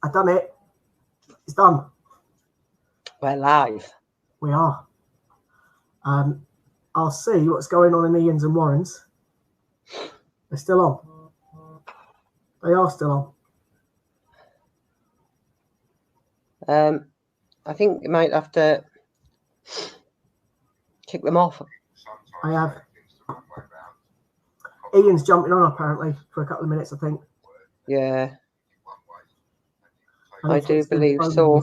I've done it. It's done. We're live. We are. I'll see what's going on in Ian's and Warren's. They're still on. They are still on. I think you might have to kick them off. I have. Ian's jumping on apparently for a couple of minutes, I think. Yeah. I do believe so.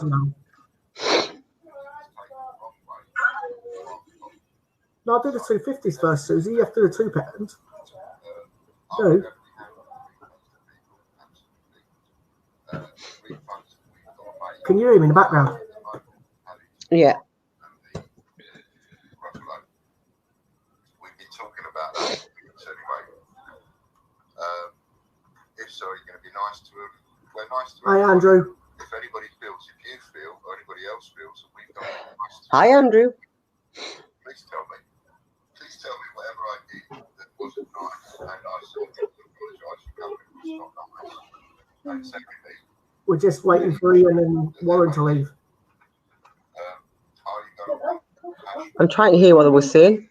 No, I'll do the 250s first, Susie. You have to do the 2 patterns. Do. Can you hear me in the background? Yeah. We've been talking about that anyway. If so, you're going to be nice to him. We're nice to him. Hi, Andrew. If anybody feels, if you feel, or anybody else feels that we've done nice to Hi, Andrew. Please tell me. Please tell me whatever I did that wasn't nice. And I certainly apologise for coming. It's not nice. And secondly, we're just waiting for Ian and Warren to leave. I'm trying to hear what they were saying.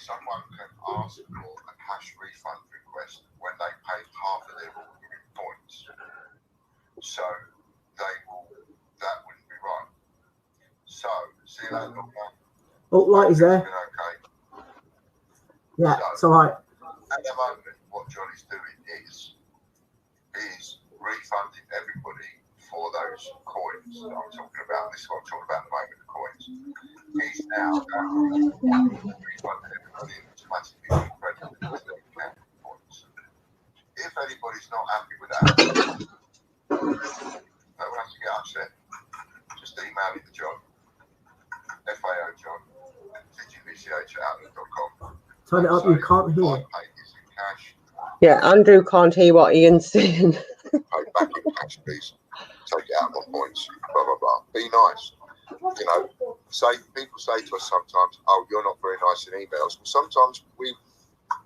Someone can ask for a cash refund request when they paid half of their order in points. So that wouldn't be right. So see that little one? Oh, light is there. Okay. Yeah, so, it's all right. At the moment, what Johnny's doing is refunding everybody for those coins that I'm talking about. This is what I'm talking about at the moment, the coins. He's now refunding everybody automatically with credit because they count points. If anybody's not happy with that, they will have to get upset. Just email me to John, FAO John, digibch@outlook.com. Turn it up, you can't hear. I paid this in cash. Yeah, Andrew can't hear what Ian's saying. Pay back in cash, please. Take it out of my points. Blah blah blah. Be nice. You know, people say to us sometimes, "Oh, you're not very nice in emails." And sometimes we,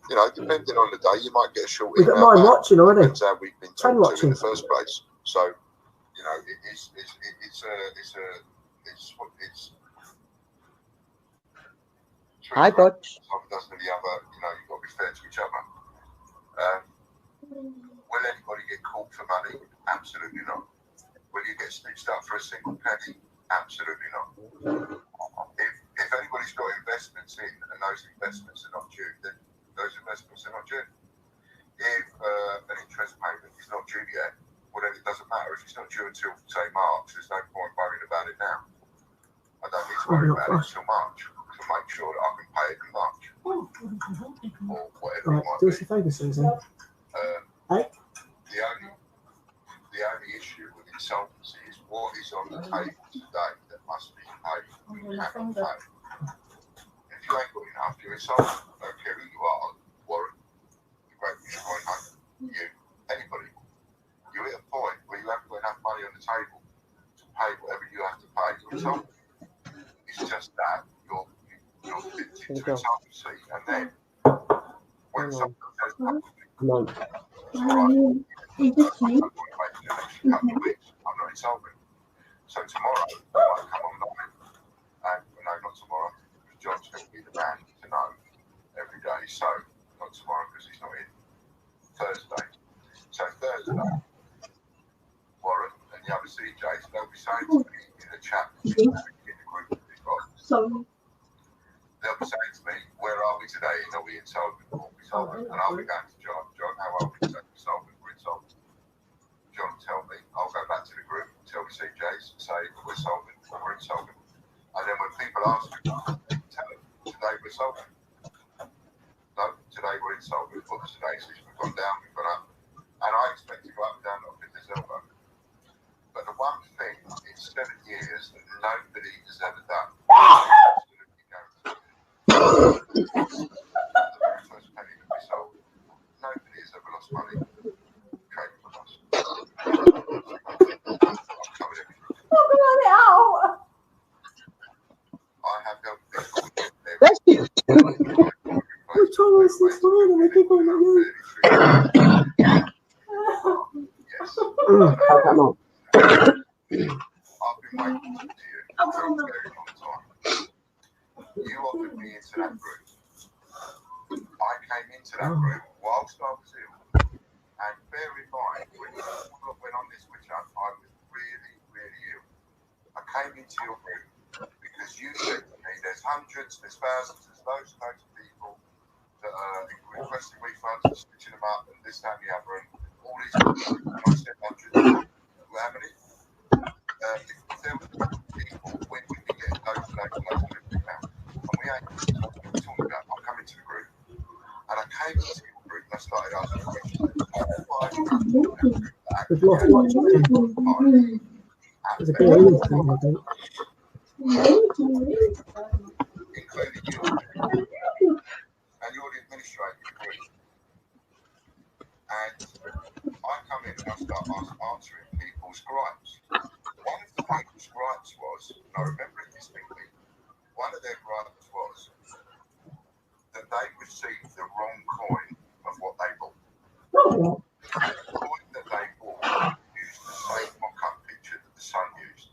you know, depending on the day, you might get a short email. We've got 9 watching already. Depends how we've been talked to in the first place. So, you know, it's Hi, Butch. One doesn't the other. You know, you've got to be fair to each other. Will anybody get caught for money? Absolutely not. Will you get stitched up for a single penny? Absolutely not. If anybody's got investments in and those investments are not due, then those investments are not due. If an interest payment is not due yet, well then it doesn't matter. If it's not due until, say, March, there's no point worrying about it now. I don't need to worry about it until March to make sure that I can pay it in March. Or whatever it might do us a favour, Susan. Hey? The only issue with insolvency is what is on the table today that must be paid. You haven't paid. If you ain't got enough, you're insolvent. I don't care who you are, Warren, the great British Coin Hunter, you, anybody. You're at a point where you haven't got enough money on the table to pay whatever you have to pay. You're insolvent. It's just that you're fit into insolvency, and then when something says publicly, it's all right. I'm not insolvent. So tomorrow, I might come online, and no, not tomorrow, because John's going to be the man to know every day. So, not tomorrow, because he's not in. Thursday. So, Thursday, Warren and the other CJs, they'll be saying to me in the chat, in the group that we've got, they'll be saying to me, where are we today? Are we insolvent or insolvent? And I'll be going to John, how are we today? Insolvent, we're insolvent. John will tell me, I'll go back to the group, tell the CJs, and say, we're solvent, we're insolvent. And then when people ask me, tell them, today we're solvent. No, today we're insolvent. But today, since we've gone down, we've gone up. And I expect to go up and down like this elbow. But the one thing in 7 years that nobody has ever done, absolutely guaranteed, the very first penny that we sold, nobody has ever lost money. Which one was this one? Oh, they keep on again. Yes. How's that not? I've been waiting to see you for a very long time. You offered me into that group. I came into that group whilst I was ill. And bear in mind, when I went on this witch hunt, I was really, really ill. I came into your group because you said to me, there's hundreds, there's thousands, there's loads and loads of people that are requesting refunds and stitching them up and this, that, and the other, and all these people. And I said hundreds. How many? If there were people, when we could get loads and loads and loads of people now, and we ain't talking about, I'm coming to the group. And I came into your group and I started asking questions. We've lost much of them. There's a bit of anything, I think. Including you. And you're the administrator of the group. And I come in and I start answering people's gripes. One of the people's gripes was, and I remember it distinctly, one of their gripes was that they received the wrong coin of what they bought. The coin that they bought used the same mock-up picture that the sun used.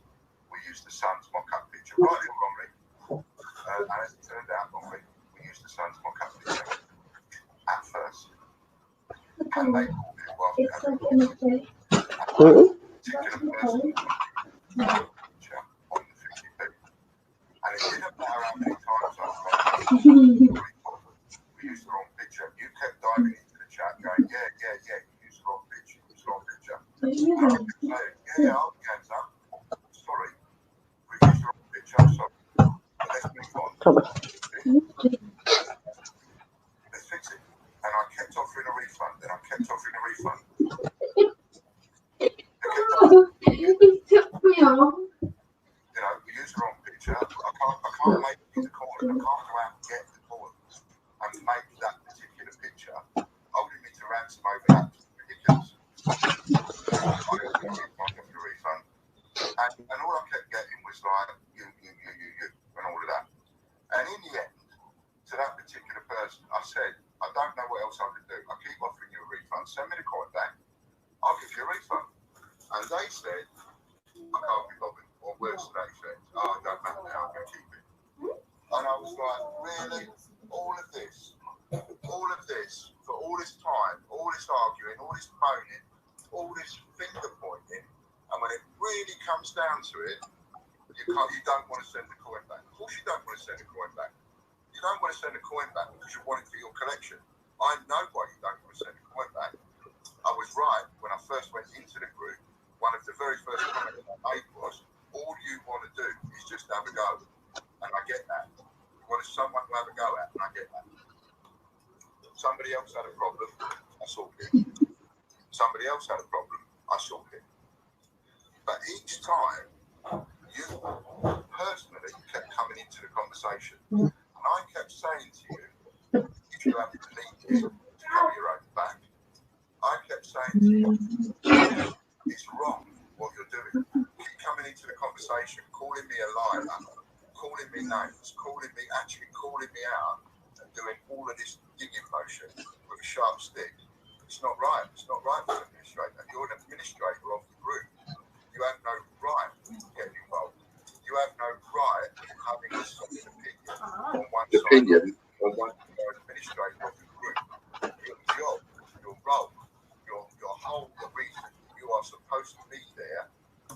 We used the sun's mock-up picture, rightly or wrongly. And as it turned out, wrongly, we used the sun's mock-up picture at first. And they bought it while we had a particular person picture on the 50p. And it didn't matter how many times I tried to we used the wrong picture. You kept diving into the chat going, yeah, you used the wrong picture, you used the wrong picture. And I kept saying, I'll get some. Sorry, we used the wrong picture, I'm sorry. But let's move on. Let's fix it. And I kept offering a refund, and I kept offering a refund. You know, we used the wrong picture. I can't make it in the corner. I can't go out and get the corner and make that particular picture. Holding me to ransom over that is ridiculous. I got the refund. And all I kept getting was like, you, and all of that. And in the end, to that particular person, I said, I don't know what else I can do. I keep offering you a refund. Send me the coin back. I'll give you a refund. And they said, I can't be bothered. Or worse than they said, it don't matter now, I'm going to keep it. And I was like, really? All of this, for all this time, all this arguing, all this moaning, all this finger pointing, and when it really comes down to it, you don't want to send the coin back. Of course you don't want to send the coin back. You don't want to send the coin back because you want it for your collection. I know why you don't want to send the coin back. I was right when I first went into the group. One of the very first comments I made was, all you want to do is just have a go. And I get that. You want someone to have a go at, and I get that. Somebody else had a problem, I solved it. Somebody else had a problem, I solved it. But each time, you personally kept coming into the conversation. And I kept saying to you, if you have to leave it to cover your own back, I kept saying to you, it's wrong what you're doing. Keep coming into the conversation, calling me a liar, calling me names, calling me out, and doing all of this digging motion with a sharp stick. It's not right. It's not right for an administrator. You're an administrator of the group. You have no right to get involved. You have no right to having a solid opinion on one side. You're an administrator of the group. Your job, your role, the reason you are supposed to be there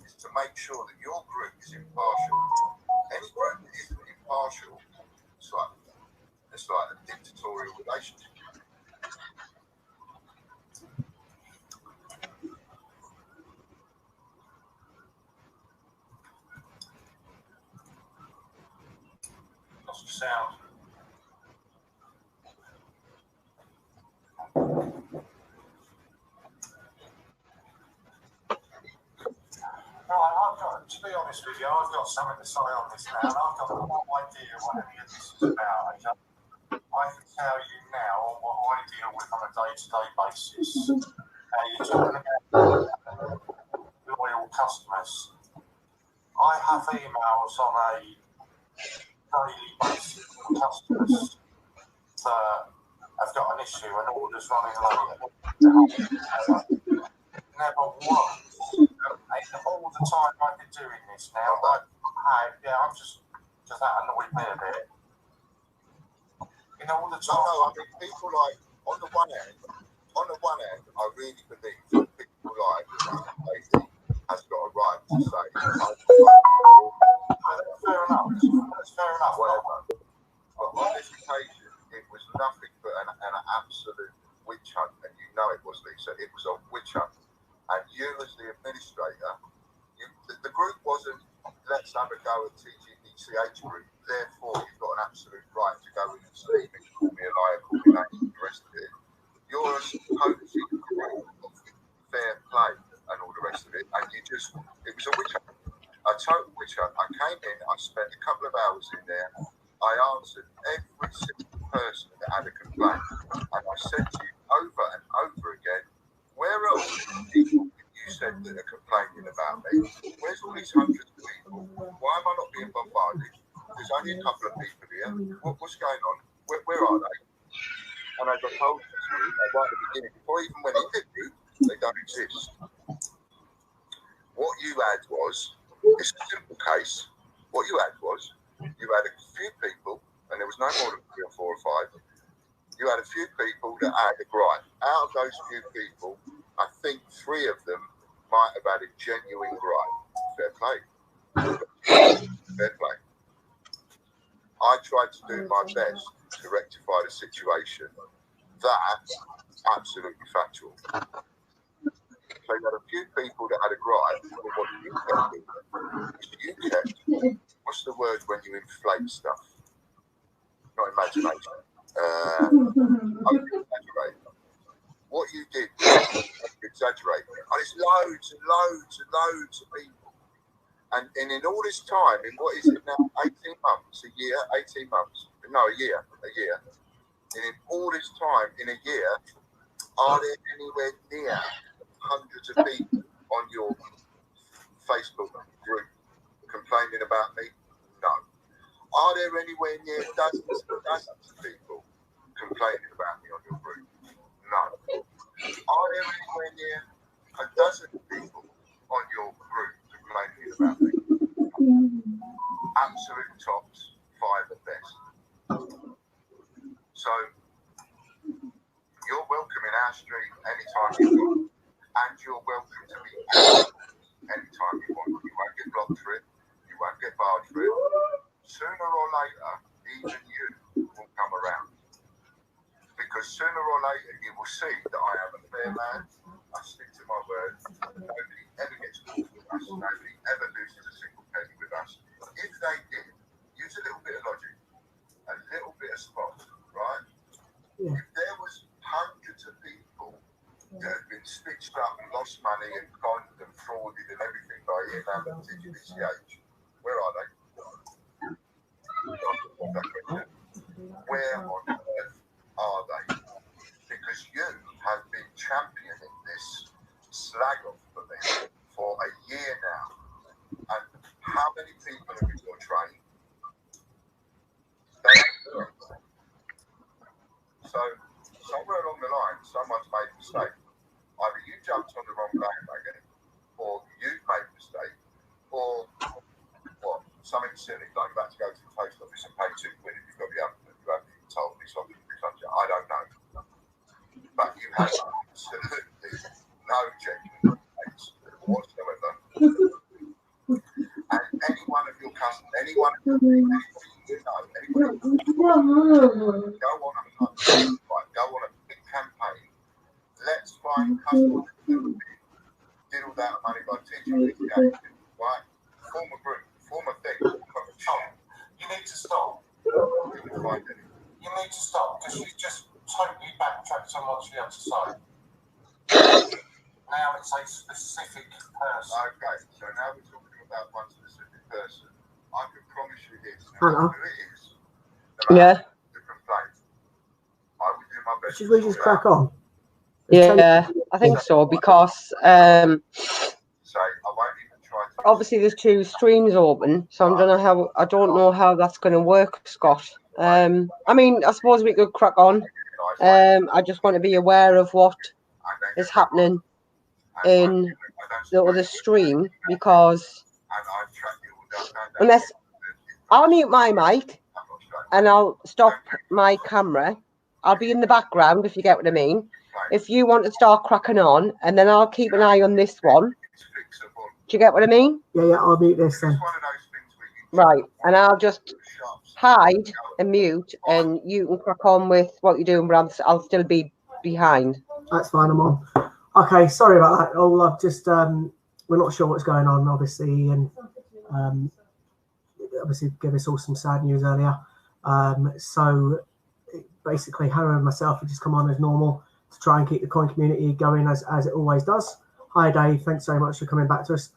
is to make sure that your group is impartial. Any group that isn't impartial, it's like a dictatorial relationship. Lost the sound. To be honest with you, I've got something to say on this now, and I've got no idea what any of this is about. I can tell you now what I deal with on a day-to-day basis. You're talking about loyal customers. I have emails on a daily basis from customers that have got an issue and orders running late. Never once. All the time I've been doing this now, I'm just that annoyed me a bit. You know, all the time. No, I mean, people like, on the one hand, I really believe that people like Mr. Lady has got a right to say, that's fair enough. That's fair enough. Whatever. But on this occasion, it was nothing but an absolute witch hunt, and you know it was, Lisa. It was a witch hunt. And you, as the administrator, the group wasn't, let's have a go at TGBCH group, therefore you've got an absolute right to go in and sleep and call me a liar, call me names and the rest of it. You're a supposed group of fair play and all the rest of it, and it was a witch hunt, a total witch hunt. I came in, I spent a couple of hours in there, I answered every single person that had a complaint, and I said to you over and over again, where are all these people you said that are complaining about me? Where's all these hundreds of people? Why am I not being bombarded? There's only a couple of people here. What's going on? Where are they? And as I told you right at the beginning, before I even went in the group, they don't exist. What you had was, it's a simple case, what you had was, you had a few people, and there was no more than 3 or 4 or 5, you had a few people that had a gripe. Out of those few people, I think 3 of them might have had a genuine gripe. Fair play. Fair play. I tried to do my best to rectify the situation. That's absolutely factual. So you had a few people that had a gripe with what you kept doing. You kept, what's the word when you inflate stuff? Not imagination. Exaggerate. What you did was exaggerate. And it's loads and loads and loads of people. And in all this time, in what is it now, 18 months, a year, 18 months, no, a year. And in all this time, in a year, are there anywhere near hundreds of people on your Facebook group complaining about me? No. Are there anywhere near dozens of people complaining about me on your group? No. Are there anywhere near a dozen people on your group complaining about me? Absolute tops, 5 at best. So you're welcome in our street anytime you want, and you're welcome to be anytime you want. You won't get blocked for it. You won't get barred for it. Sooner or later, even you will come around. Because sooner or later, you will see that I am a fair man. I stick to my word. Nobody ever gets caught with us. Nobody ever loses a single penny with us. If they did, use a little bit of logic, a little bit of spot, right? Yeah. If there was hundreds of people that have been stitched up and lost money and conned and frauded and everything by Ian and TGBCH, where are they? Where on earth are they? Because you have been championing this slag off for me for a year now. And how many people have you got trained? So somewhere along the line, someone's made a mistake. Either you jumped on the wrong bandwagon, or you've made a mistake, or what? Something silly, like you're about to go to the post office and pay £2 if you've got the government. You haven't even told me something. I don't know. But you have absolutely no genuine mistakes whatsoever. And any one of your customers, any one of your people, you know, anybody go on a hunt, right, go on a big campaign. Let's find customers who did all that money by teaching these guys, right? Form a group, form a thing. You need to stop. You need to stop because you just totally backtracked on what you had to say. Now it's a specific person. Okay, so now we're talking about one specific person. I can promise you this. Who it is? Yeah. The complaint. I will do my best. Should we just crack on? Yeah, I think so because obviously there's 2 streams open, so I don't know how that's going to work, Scott. I mean, I suppose we could crack on. I just want to be aware of what is happening in the other stream, because unless I'll mute my mic and I'll stop my camera, I'll be in the background, if you get what I mean. If you want to start cracking on, and then I'll keep an eye on this one. Do you get what I mean? Yeah, I'll mute this then. Right, and I'll just hide and mute, and you can crack on with what you're doing, but I'll still be behind. That's fine, I'm on. Okay, sorry about that. Oh, I've just, we're not sure what's going on, obviously, and obviously gave us all some sad news earlier. So basically, Hannah and myself have just come on as normal to try and keep the coin community going as it always does. Hi, Dave. Thanks very much for coming back to us.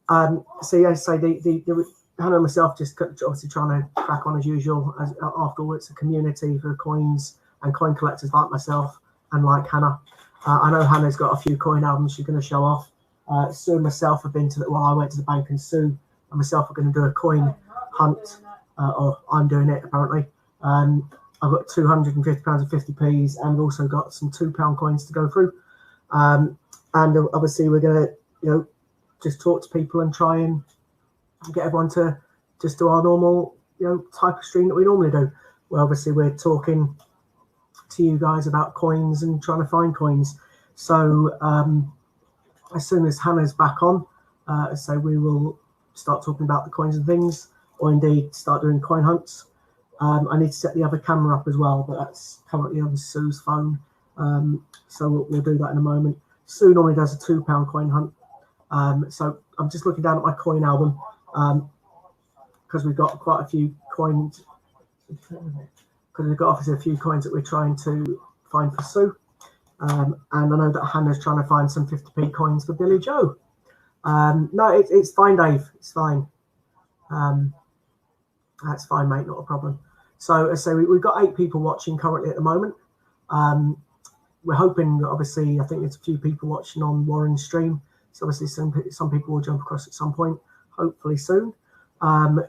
So yeah, so the Hannah and myself just obviously trying to crack on as usual. After all, it's a community for coins and coin collectors like myself and like Hannah. I know Hannah's got a few coin albums she's going to show off. Sue and myself have been to I went to the bank, and Sue and myself are going to do a coin hunt, or I'm doing it apparently. I've got £250 of 50p's, and also got some £2 coins to go through. And obviously we're going to, just talk to people and try and get everyone to just do our normal, type of stream that we normally do. Well, obviously we're talking to you guys about coins and trying to find coins. So as soon as Hannah's back on, so we will start talking about the coins and things, or indeed start doing coin hunts. I need to set the other camera up as well, but that's currently on Sue's phone. So we'll do that in a moment. Sue normally does a £2 coin hunt. So I'm just looking down at my coin album, because we've got quite a few coins. Because we've got obviously a few coins that we're trying to find for Sue. And I know that Hannah's trying to find some 50p coins for Billy Joe. No, it's fine, Dave. It's fine. That's fine, mate. Not a problem. So we've got 8 people watching currently at the moment. We're hoping, obviously, I think there's a few people watching on Warren's stream. So obviously some people will jump across at some point, hopefully soon.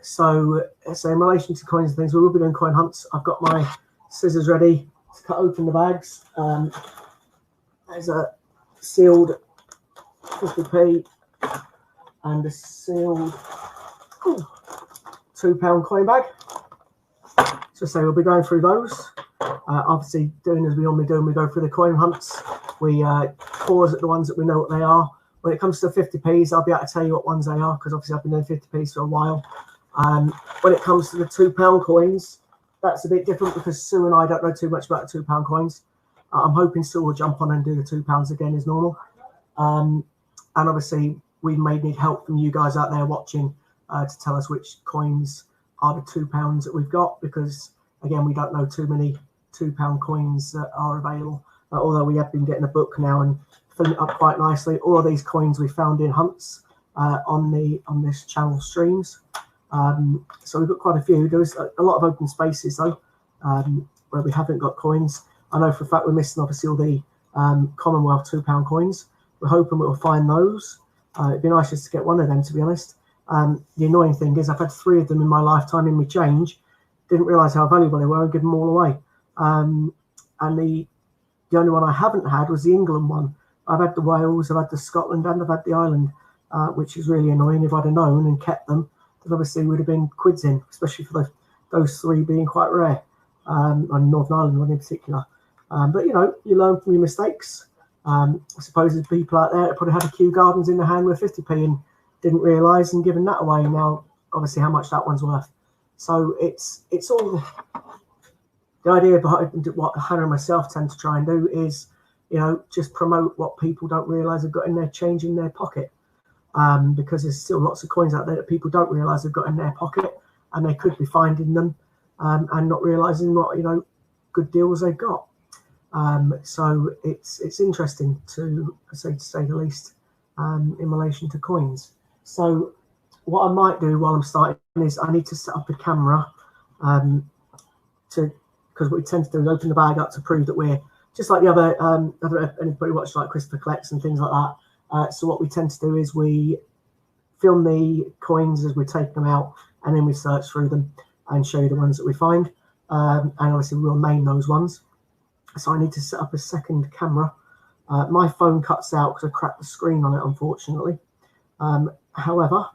So in relation to coins and things, we will be doing coin hunts. I've got my scissors ready to cut open the bags. There's a sealed 50p and a sealed £2 coin bag. So we'll be going through those. Obviously, doing as we normally do, when we go through the coin hunts, we pause at the ones that we know what they are. When it comes to 50p's, I'll be able to tell you what ones they are, because obviously I've been doing 50p's for a while. When it comes to the £2 coins, that's a bit different, because Sue and I don't know too much about the £2 coins. I'm hoping Sue will jump on and do the £2 again as normal. And obviously, we may need help from you guys out there watching to tell us which coins are the £2 that we've got, because again, we don't know too many £2 coins that are available. Although we have been getting a book now and filling it up quite nicely. All of these coins we found in hunts on this channel streams. So we've got quite a few. There's a lot of open spaces though, where we haven't got coins. I know for a fact we're missing obviously all the Commonwealth £2 coins. We're hoping we'll find those. It'd be nice just to get one of them, to be honest. The annoying thing is I've had 3 of them in my lifetime in my change. Didn't realise how valuable they were and give them all away. And the only one I haven't had was the England one. I've had the Wales, I've had the Scotland, and I've had the Ireland, which is really annoying. If I'd have known and kept them, then obviously would have been quids in, especially for those 3 being quite rare, on Northern Ireland one in particular. But you learn from your mistakes. I suppose there's people out there that probably had a Kew Gardens in their hand with 50p and didn't realise and given that away. Now, obviously, how much that one's worth. So it's all the idea behind what Hannah and myself tend to try and do is, just promote what people don't realise they've got in their change in their pocket. Because there's still lots of coins out there that people don't realise they've got in their pocket, and they could be finding them and not realising what good deals they've got. So it's interesting to say the least in relation to coins. So what I might do while I'm starting is I need to set up a camera because what we tend to do is open the bag up to prove that we're just like the other anybody watch like Christopher Collects and things like that. So what we tend to do is we film the coins as we're taking them out, and then we search through them and show you the ones that we find. And obviously we'll name those ones. So I need to set up a second camera. My phone cuts out because I cracked the screen on it, unfortunately. However,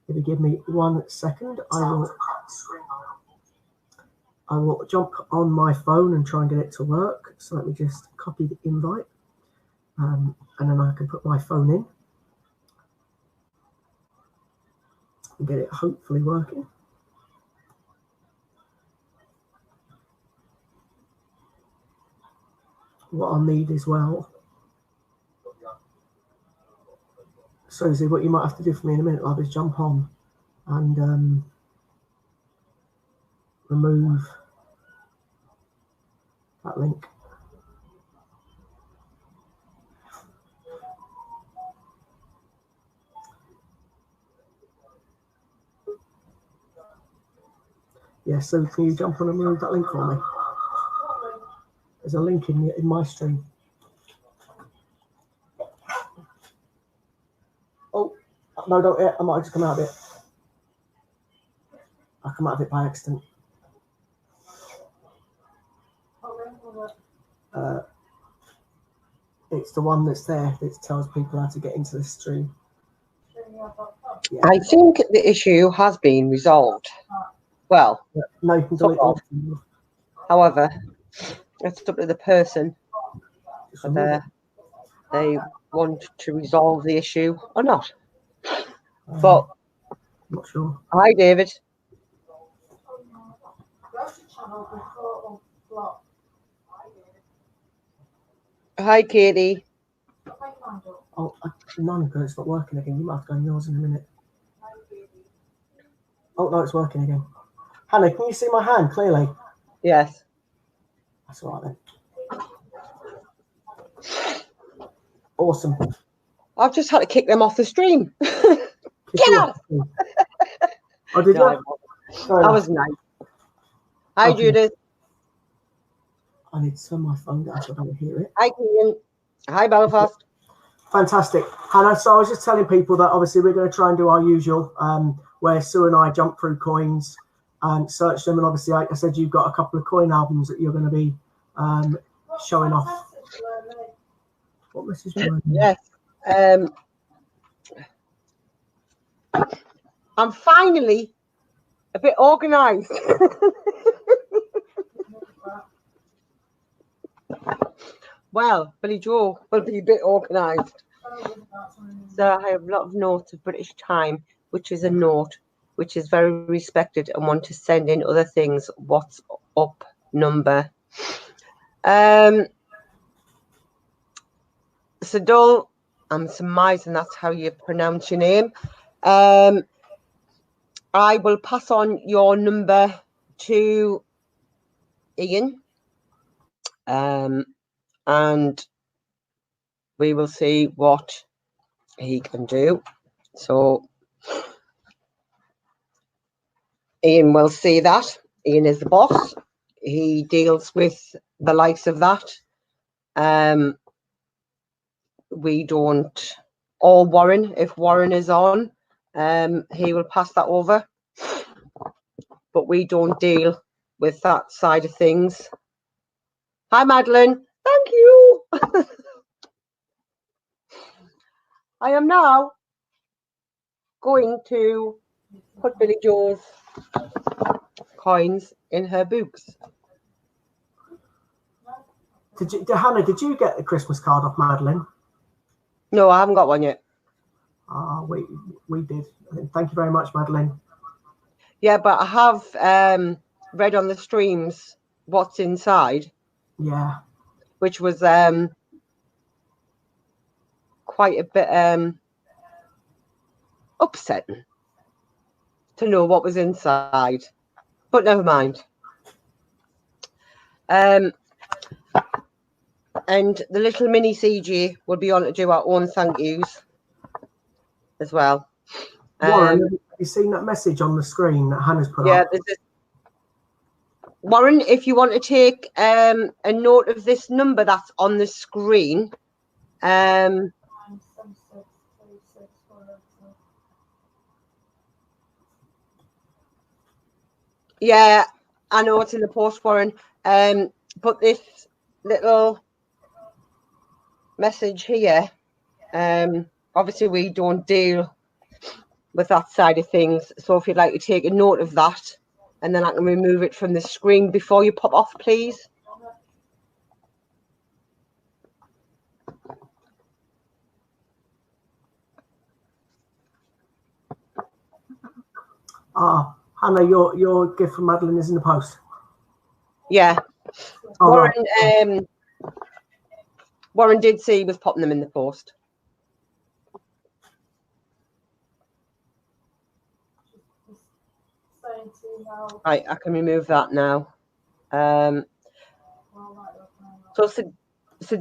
if you give me 1 second, I will jump on my phone and try and get it to work. So let me just copy the invite, and then I can put my phone in and get it hopefully working. What I'll need as well, Susie, what you might have to do for me in a minute, love, is jump on and remove that link. Yeah, so can you jump on and remove that link for me? There's a link in my stream. Oh, no, don't yet. I might have just come out of it. I come out of it by accident. It's the one that's there that tells people how to get into the stream. Yeah. I think the issue has been resolved. Well, no, you can delete it. However, it's up to the person whether they want to resolve the issue or not. But I'm not sure. Hi, David. Hi, Katie. Oh, none, because it's not working again. You might have to go on yours in a minute. Oh, no, it's working again. Hannah, can you see my hand clearly? Yes. That's all right then. Awesome. I've just had to kick them off the stream. Get out! Oh, did you? That was nice. Hi, okay. Judith. I need to turn my phone down so I don't hear it. Hi, Ian. Hi, Belfast. Fantastic. Hannah, so I was just telling people that obviously we're going to try and do our usual, where Sue and I jump through coins and search them. And obviously, like I said, you've got a couple of coin albums that you're going to be showing off. What message do I need? Yes. I'm finally a bit organised. Well, Billy Joe will be a bit organised. So I have a lot of notes of British time, which is a note which is very respected and want to send in other things. What's up number? Sadol, I'm surmising that's how you pronounce your name. I will pass on your number to Ian. And we will see what he can do. So Ian will see that. Ian is the boss. He deals with the likes of that. We don't, or Warren, if Warren is on, he will pass that over. But we don't deal with that side of things. Hi, Madeline. Thank you. I am now going to put Billy Joe's coins in her books. Hannah, did you get the Christmas card off Madeline? No, I haven't got one yet. We did. Thank you very much, Madeline. Yeah, but I have read on the streams what's inside. Yeah. Which was quite a bit upsetting to know what was inside. But never mind. And the little mini CG will be on to do our own thank yous as well. Warren, have you seen that message on the screen that Hannah's put up? Yeah, Warren, if you want to take a note of this number that's on the screen. Yeah, I know it's in the post, Warren. But this little message here. Obviously, we don't deal with that side of things. So if you'd like to take a note of that, and then I can remove it from the screen before you pop off, please. Hannah, your gift from Madeline is in the post. Yeah. Oh, Warren, right. Warren did say he was popping them in the post. Right, I can remove that now. So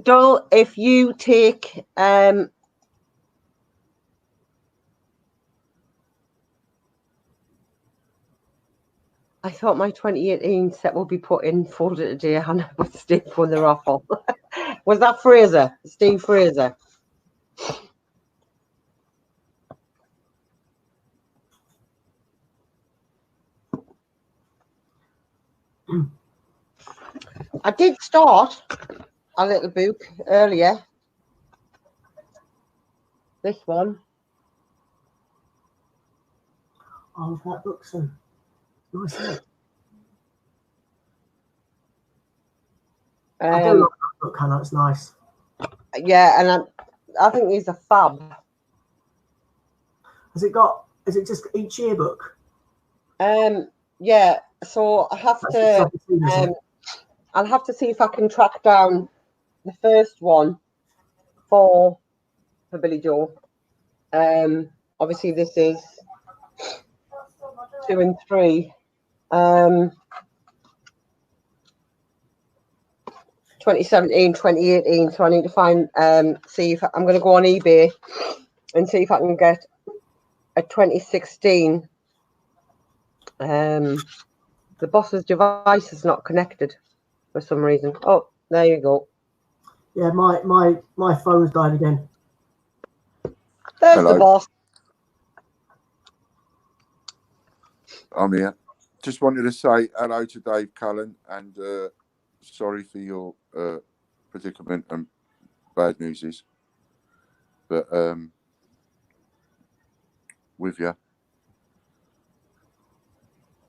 Dole, if you take I thought my 2018 set will be put in folder today, Hannah, but Steve for the raffle. Was that Fraser? Steve Fraser? I did start a little book earlier. This one. Oh, that book so nice, isn't it? I do like that book, Hannah. It's nice. Yeah, and I think these are fab. Is it just each yearbook? Yeah. So I have to. I'll have to see if I can track down the first one for Billy Joe. Obviously this is 2 and 3. 2017, 2018. So I need to find see if I'm going to go on eBay and see if I can get a 2016. The boss's device is not connected for some reason. Oh, there you go. Yeah, my phone's died again. There's Hello. the boss. I'm here. Just wanted to say hello to Dave Cullen and sorry for your predicament and bad news is. But with you.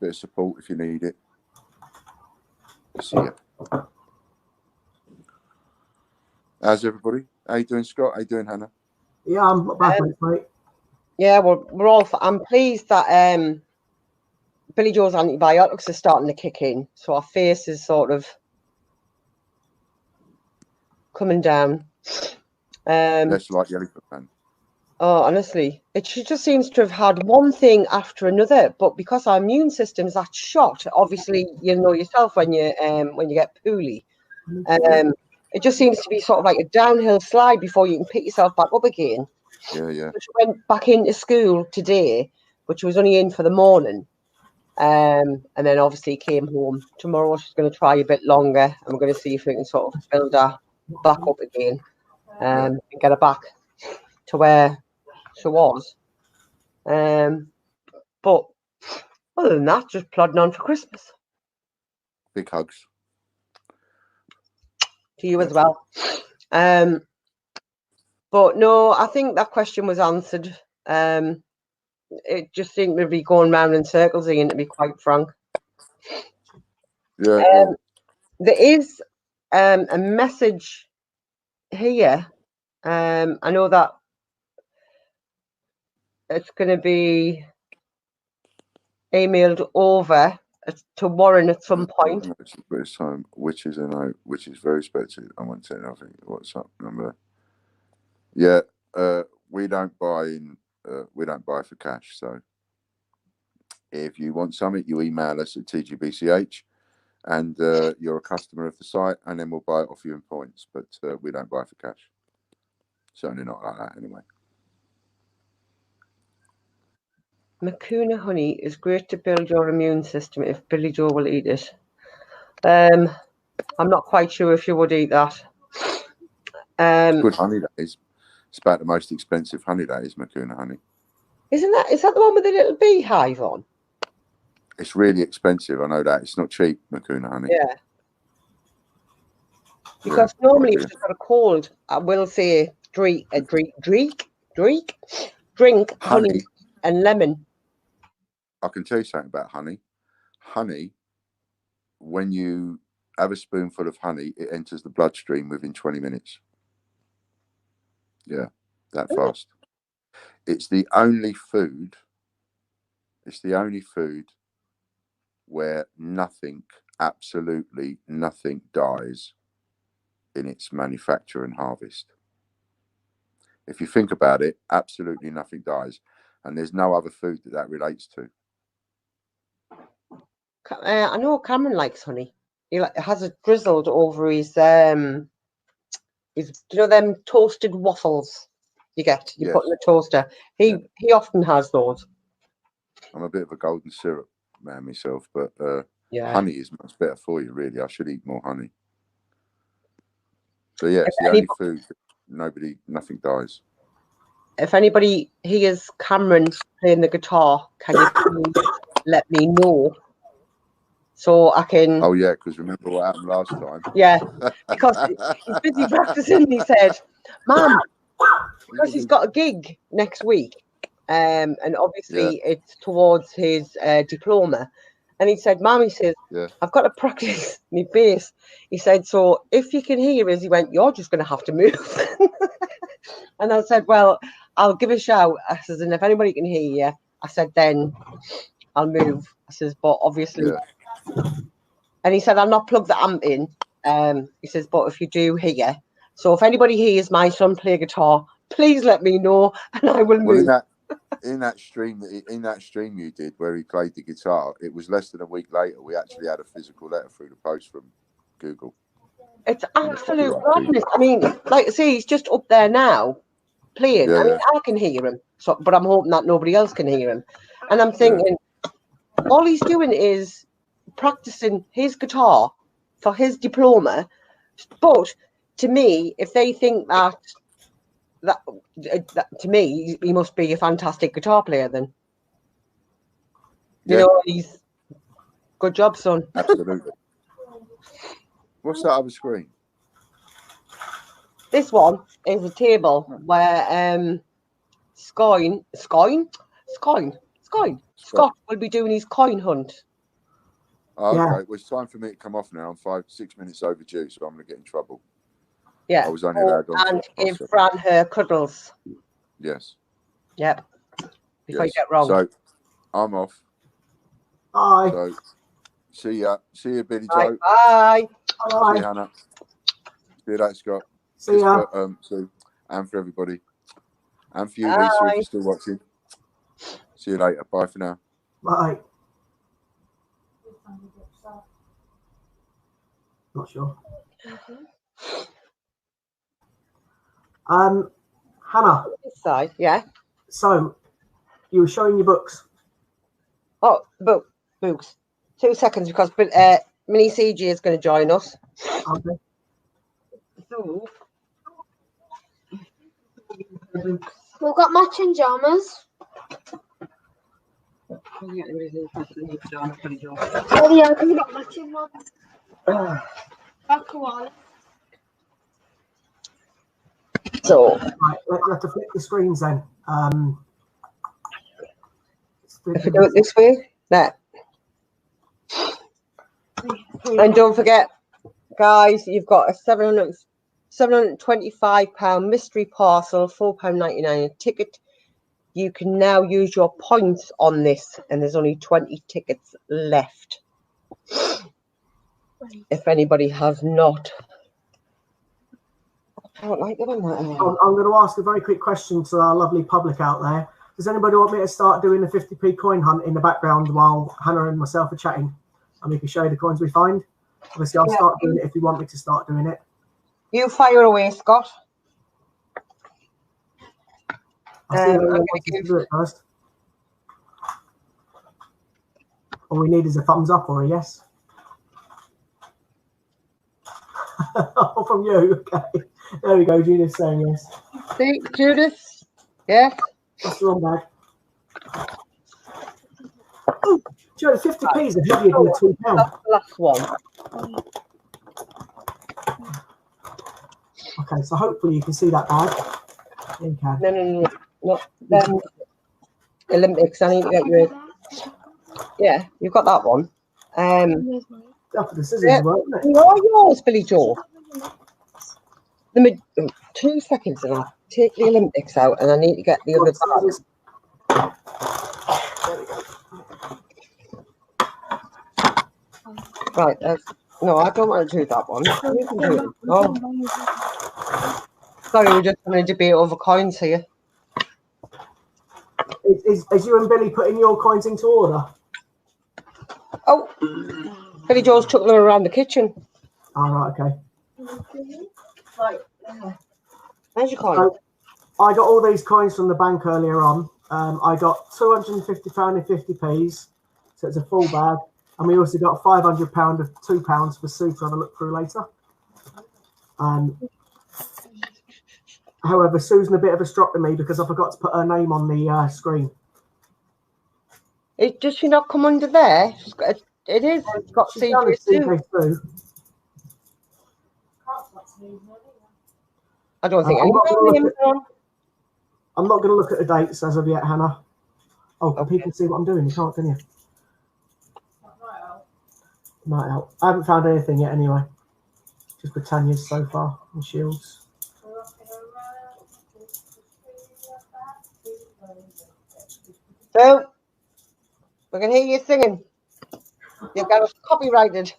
Bit of support if you need it. See ya. How's everybody? How you doing, Scott? How you doing, Hannah? Yeah, I'm not bad, thanks, mate. Yeah, well, we're all. I'm pleased that Billy Joe's antibiotics are starting to kick in, so our face is sort of coming down. Less like the elephant man. Oh, honestly, she just seems to have had one thing after another. But because our immune system's that shot, obviously, you know yourself when you get poorly. It just seems to be sort of like a downhill slide before you can pick yourself back up again. Yeah, yeah. So she went back into school today, but she was only in for the morning. And then obviously came home. Tomorrow she's going to try a bit longer, and we're going to see if we can sort of build her back up again and get her back to where she was. But other than that, just plodding on for Christmas. Big hugs. To you as well. But no, I think that question was answered. It just seemed to be going round in circles, Ian, to be quite frank. Yeah. Well, there is a message here. I know that it's going to be emailed over to Warren at some point. British time, which is a note, which is very expensive. I want to say nothing. WhatsApp number. Yeah, we don't buy for cash. So if you want something, you email us at TGBCH, and you're a customer of the site, and then we'll buy it off you in points. But we don't buy for cash. Certainly not like that, anyway. Macuna honey is great to build your immune system if Billy Joe will eat it. I'm not quite sure if you would eat that. Good honey, that is. It's about the most expensive honey, that is, Macuna honey. Is that the one with the little beehive on? It's really expensive, I know that. It's not cheap, Macuna honey. Yeah. Because normally if you've got a cold, I will say drink honey and lemon. I can tell you something about honey. Honey, when you have a spoonful of honey, it enters the bloodstream within 20 minutes. Yeah, that fast. It's the only food. It's the only food where nothing, absolutely nothing, dies in its manufacture and harvest. If you think about it, absolutely nothing dies, and there's no other food that relates to. I know Cameron likes honey. He has it drizzled over his them toasted waffles you get. You put in the toaster. He often has those. I'm a bit of a golden syrup man myself, but honey is much better for you, really. I should eat more honey. So yeah, it's the only food that nothing dies. If anybody hears Cameron playing the guitar, can you please let me know so I can? Oh yeah, because remember what happened last time? Yeah, because he's busy practicing. He said, "Mum," because he's got a gig next week, and obviously it's towards his diploma. And he said, "Mum," he says, "I've got to practice my bass." He said, "So if you can hear us," he went, "you're just going to have to move." And I said, "Well, I'll give a shout." I says, "And if anybody can hear you," I said, "then I'll move." I says, "But obviously," and he said, "I'll not plug the amp in." He says, "But if you do hear, so if anybody hears my son play guitar, please let me know, and I will move." In that stream you did where he played the guitar, it was less than a week later. We actually had a physical letter through the post from Google. It's absolute madness. I mean, like I say, he's just up there now playing. I mean, I can hear him, but I'm hoping that nobody else can hear him. And I'm thinking, all he's doing is practicing his guitar for his diploma. But to me, if they think that to me, he must be a fantastic guitar player then. You know, he's good job, son. Absolutely. What's that other screen? This one is a table where Scott will be doing his coin hunt. Oh, okay. Well, it's time for me to come off now. I'm 5-6 minutes overdue, so I'm going to get in trouble. Yeah. I was only allowed on and give Fran her cuddles. Yes. Yep. Before you get wrong. So I'm off. Bye. So see ya, Billy Joe. Bye. See you, Hannah. See you later, Scott. See ya. Sue, and for everybody, and for you, Lisa, if you're still watching. See you later. Bye for now. Bye. Not sure. Hannah. This side, yeah. So, you were showing your books. Oh, books. 2 seconds, because Mini CG is going to join us. Okay. So, we've got matching pajamas. Oh yeah, because we've got matching ones. So, right, let's have to flip the screens then. If we do it this way, that. And don't forget, guys, you've got a £725 mystery parcel, £4.99 a ticket. You can now use your points on this, and there's only 20 tickets left. If anybody has not. I don't like it on that. I'm going to ask a very quick question to our lovely public out there. Does anybody want me to start doing the 50p coin hunt in the background while Hannah and myself are chatting? And we can show you the coins we find. Obviously, I'll start doing it if you want me to start doing it. You fire away, Scott. I'll see if anyone wants to do it first. All we need is a thumbs up or a yes. Oh, from you, okay. There we go, Judith saying yes. See, Judith? Yes. That's the wrong bag. Oh, Joe, 50p's are heavier than £2. That's the last one. Okay, so hopefully you can see that bag. Yeah, you can. No, not them Olympics. I need to get you. Yeah, you've got that one. After the scissors Yeah, work, isn't it? they are yours, Billy Joe. 2 seconds, and I'll take the Olympics out, and I need to get the other bag. Scissors. There we go. Right, no, I don't want to do that one. You can do it. Oh. Sorry, we're just having a debate over coins here. Is you and Billy putting your coins into order? Oh, Billy Joe's took them around the kitchen. All right, okay. Right, there's your coin. So, I got all these coins from the bank earlier on. I got £250 in 50p's, so it's a full bag. And we also got £500 of £2 for Sue to have a look through later. However, Sue's a bit of a strop to me because I forgot to put her name on the screen. Does she not come under there? It is. It's got She's down as CJ2. CJ2. I don't think I'm not gonna names are on. I'm not going to look at the dates as of yet, Hannah. Oh, Okay. people see what I'm doing. You can't, can you? Night out. I haven't found anything yet anyway. Just Britannia's so far and Shields. So, we can hear you singing. You've got us copyrighted.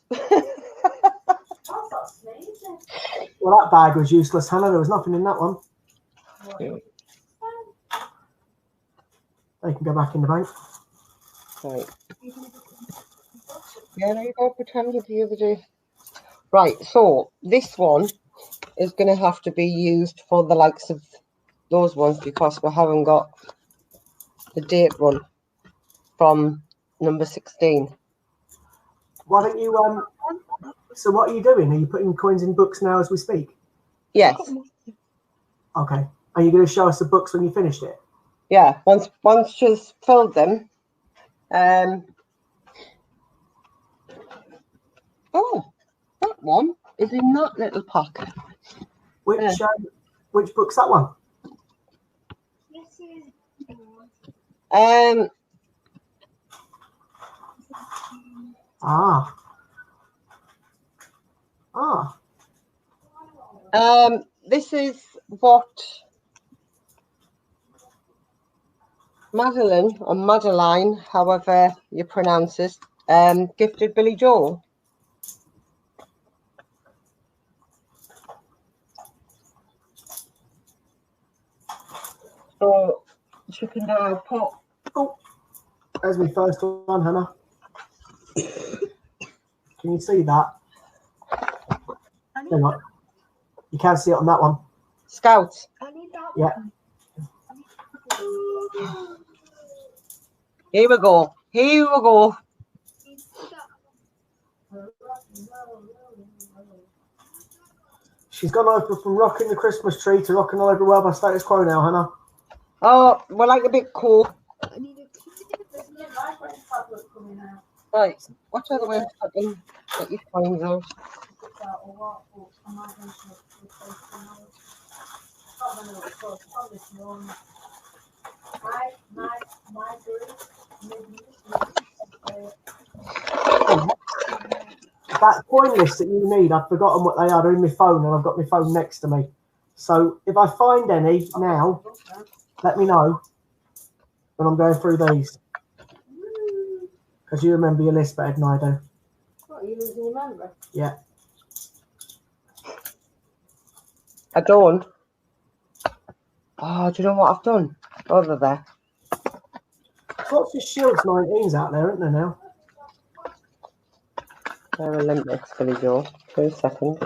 Well, that bag was useless, Hannah. There was nothing in that one. They can go back in the bank. Right. Yeah, there you go, Britannia the other day. Right, so this one is going to have to be used for the likes of those ones because we haven't got the date run from number 16. Why don't you, so what are you doing? Are you putting coins in books now as we speak? Yes. Okay. Are you going to show us the books when you finished it? Yeah, once she's filled them. Oh, that one is in that little pocket. Which book's that one? This is what Madeline or Madeline, however you pronounce it, gifted Billy Joe. So she can now put. Oh, there's my first one, Hannah. Can you see that? Hang on. You can see it on that one. Scouts. Yeah. Here we go. Here we go. She's gone over from rocking the Christmas tree to rocking all over the world by status quo now, Hannah. Oh, we're like a bit cool. Right. What other way of fucking get your coins out? That coin list that you need, I've forgotten what they are. They're in my phone, and I've got my phone next to me. So if I find any now, let me know when I'm going through these. Because you remember your list better than I do. What, are you losing your memory? Yeah. I don't. Oh, do you know what I've done? Over there. Lots of Shields 19s out there, aren't there now? They're Olympics, Billy Joe. 2 seconds.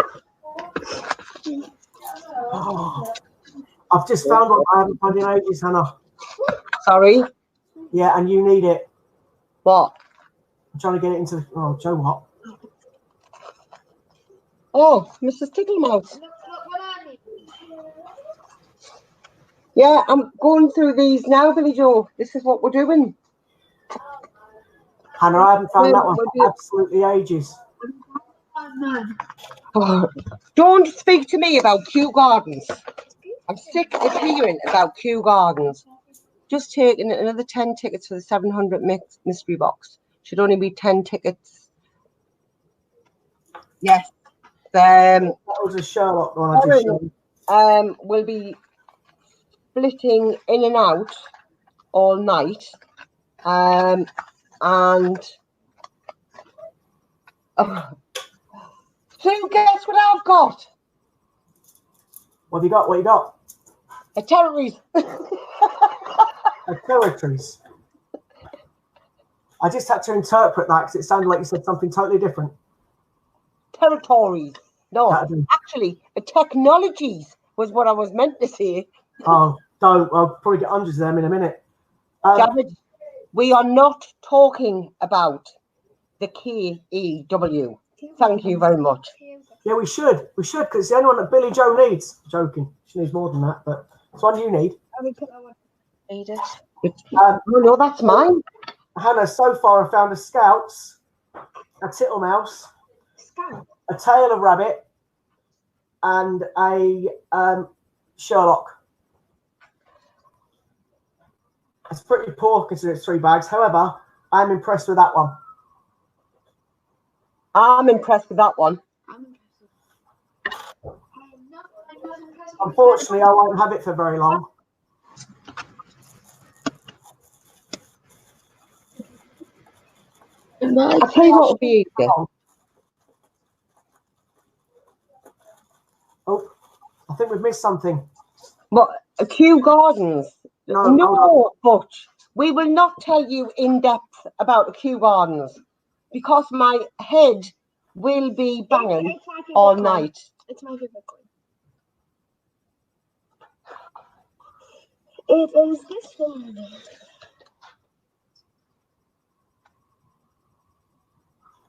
Oh, I've just found one I haven't found in ages, Hannah. Sorry? Yeah, and you need it. What? I'm trying to get it into the... Oh, Joe, what? Oh, Mrs. Ticklemouse. Look what I need. Yeah, I'm going through these now, Billy Joe. This is what we're doing. Hannah, I haven't found that one for absolutely ages. Don't speak to me about Kew Gardens. I'm sick of hearing about Kew Gardens. Just taking another 10 tickets for the 700 mystery box. Should only be 10 tickets. Yes. That was a Sherlock one I just showed. We'll be splitting in and out all night. And so guess what I've got? What have you got? What you got? A territories. A territories. I just had to interpret that because it sounded like you said something totally different. Territories. No, That'd be- actually, the technologies was what I was meant to say. Oh, don't. I'll probably get hundreds of them in a minute. Jared, we are not talking about the KEW. Thank you very much. Yeah, we should. We should, because it's the only one that Billy Joe needs. Joking. She needs more than that, but it's one you need. Need it. Oh, no, that's mine. Hannah, so far I found a Scouts, a Tittlemouse, Scout. a Tail of Rabbit, and a Sherlock. It's pretty poor considering it's 3 bags. However, I'm impressed with that one. I'm impressed with that one. I'm impressed. Unfortunately, I won't have it for very long. I'll tell you what would be easier. Oh, I think we've missed something. What, Kew Gardens? No, but we will not tell you in depth about the Kew Gardens because my head will be banging It's my favorite all coin. night. It's my favorite coin. It is this one.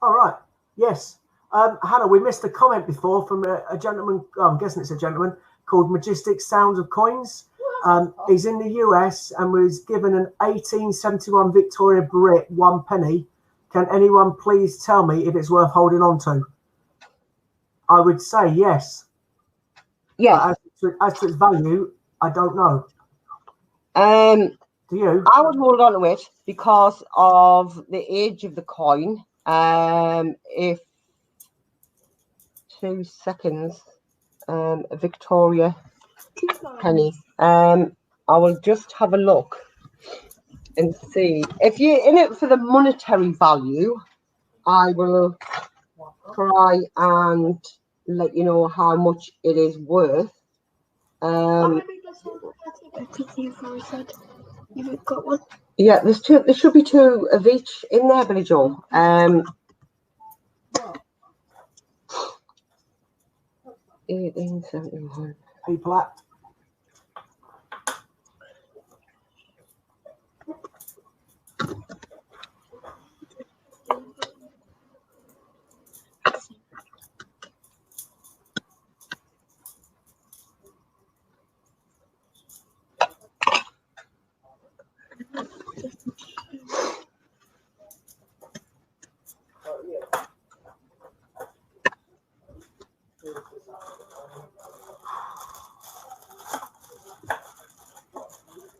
All right. Yes. Hannah, we missed a comment before from a gentleman, I'm guessing it's a gentleman, called Majestic Sounds of Coins. He's in the US and was given an 1871 Victoria Brit 1 penny. Can anyone please tell me if it's worth holding on to? I would say yes. Yes. As to its value, I don't know. Do you? I would hold on to it because of the age of the coin. If 2 seconds, a Victoria penny. I will just have a look and see. If you're in it for the monetary value, I will try and let you know how much it is worth. You've got one. Yeah, there's 2. There should be 2 of each in there, Billy Joe. 1871. People act.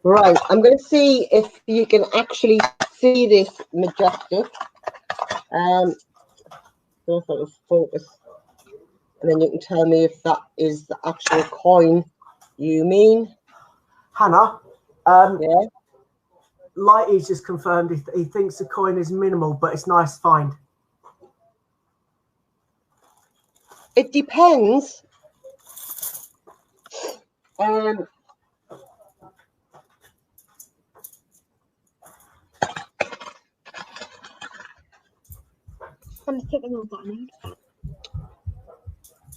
Right, I'm going to see if you can actually see this Majestic. So if I will focus, and then you can tell me if that is the actual coin you mean. Hannah, Yeah. Lighty's just confirmed he thinks the coin is minimal, but it's nice to find. It depends. I'm taking all that now.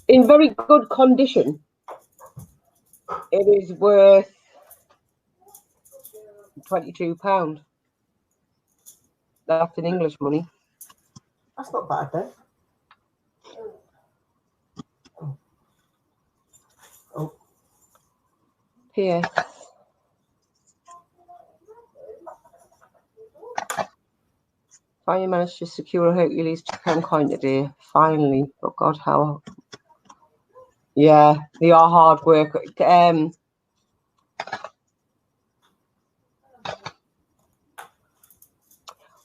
In very good condition, it is worth £22. That's in English money. That's not bad then. Oh. Here. Finally managed to secure a Hercules £2 coin today. Finally. Oh God, how Yeah, they are hard work.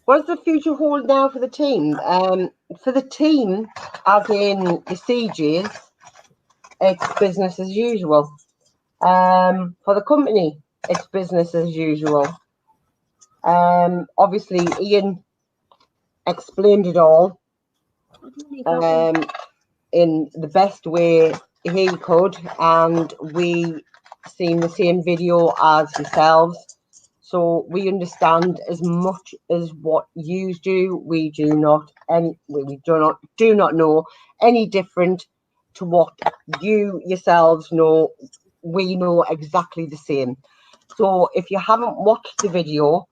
What does the future hold now for the team? For the team, as in the CJs, it's business as usual. For the company, it's business as usual. Obviously, Ian explained it all in the best way he could, and we seen the same video as yourselves, so we understand as much as what you do. We do not know any different to what you yourselves know. We know exactly the same. So if you haven't watched the video,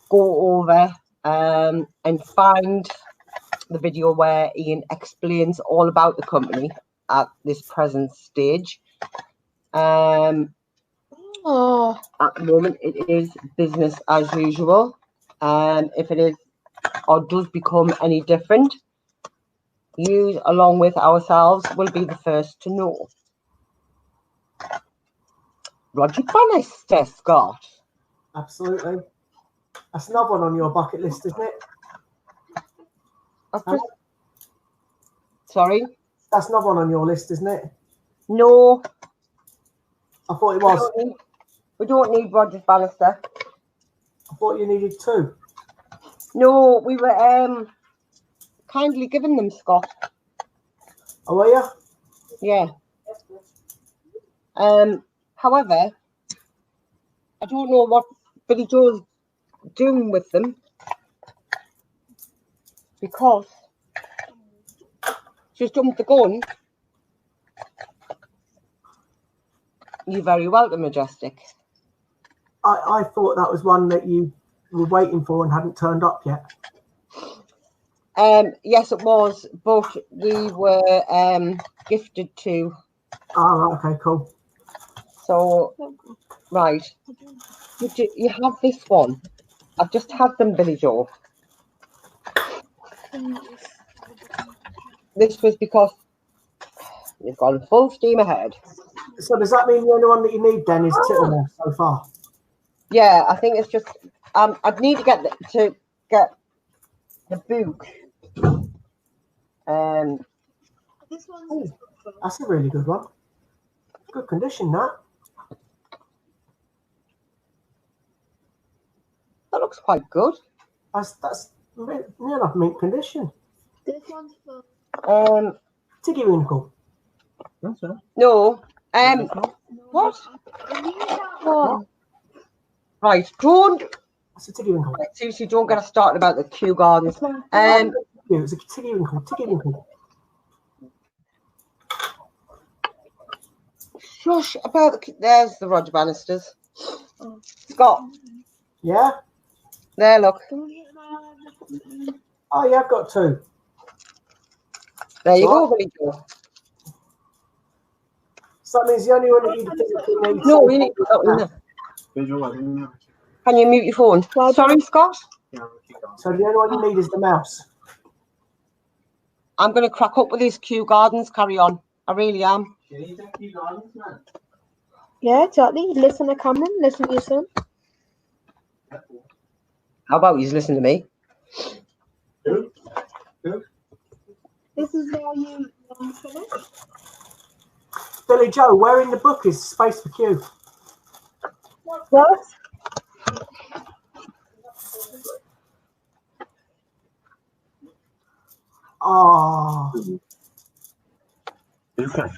go over and find the video where Ian explains all about the company at this present stage. At the moment, it is business as usual. If it is or does become any different, you, along with ourselves, will be the first to know. Roger Bannister, Scott. Absolutely. That's another one on your bucket list, isn't it? Sorry? That's another one on your list, isn't it? No. I thought it was. We don't need Roger Bannister. I thought you needed 2. No, we were kindly given them, Scott. Oh, were you? Yeah. However, I don't know what Billy Joe's doing with them, because she's jumped the gun. You're very welcome, Majestic. I thought that was one that you were waiting for and hadn't turned up yet. Yes, it was, but we were gifted to. Oh, okay, cool. So, right. You have this one. I've just had them, Billy Joe. This was because you've gone full steam ahead. So does that mean the only one that you need then is Tittlemore so far? Yeah, I think it's just I'd need to get the book. This one's That's a really good one. Good condition, that. That looks quite good. That's near enough mint condition. this one's for Tiggy Winkle. No. What? I need that one. Right, don't. That's a Tiggy Winkle. Seriously, don't get us started about the Kew Gardens. It's a Tiggy Winkle. Tiggy Winkle. Shush about there's the Roger Bannisters. Scott. Yeah? There, look. Oh, yeah, I've got 2. There you What? go, Billy Joe. So that means the only one that you physically need. No, we need to put that in there. Can you mute your phone? Sorry, Scott? So the only one you need is the mouse. I'm going to crack up with these Kew Gardens. Carry on. I really am. Yeah, exactly. Listen to Cameron. Listen to your son. How about you listen to me? This is where you finish. Billy Joe, where in the book is space for Q? What? Oh, Okay.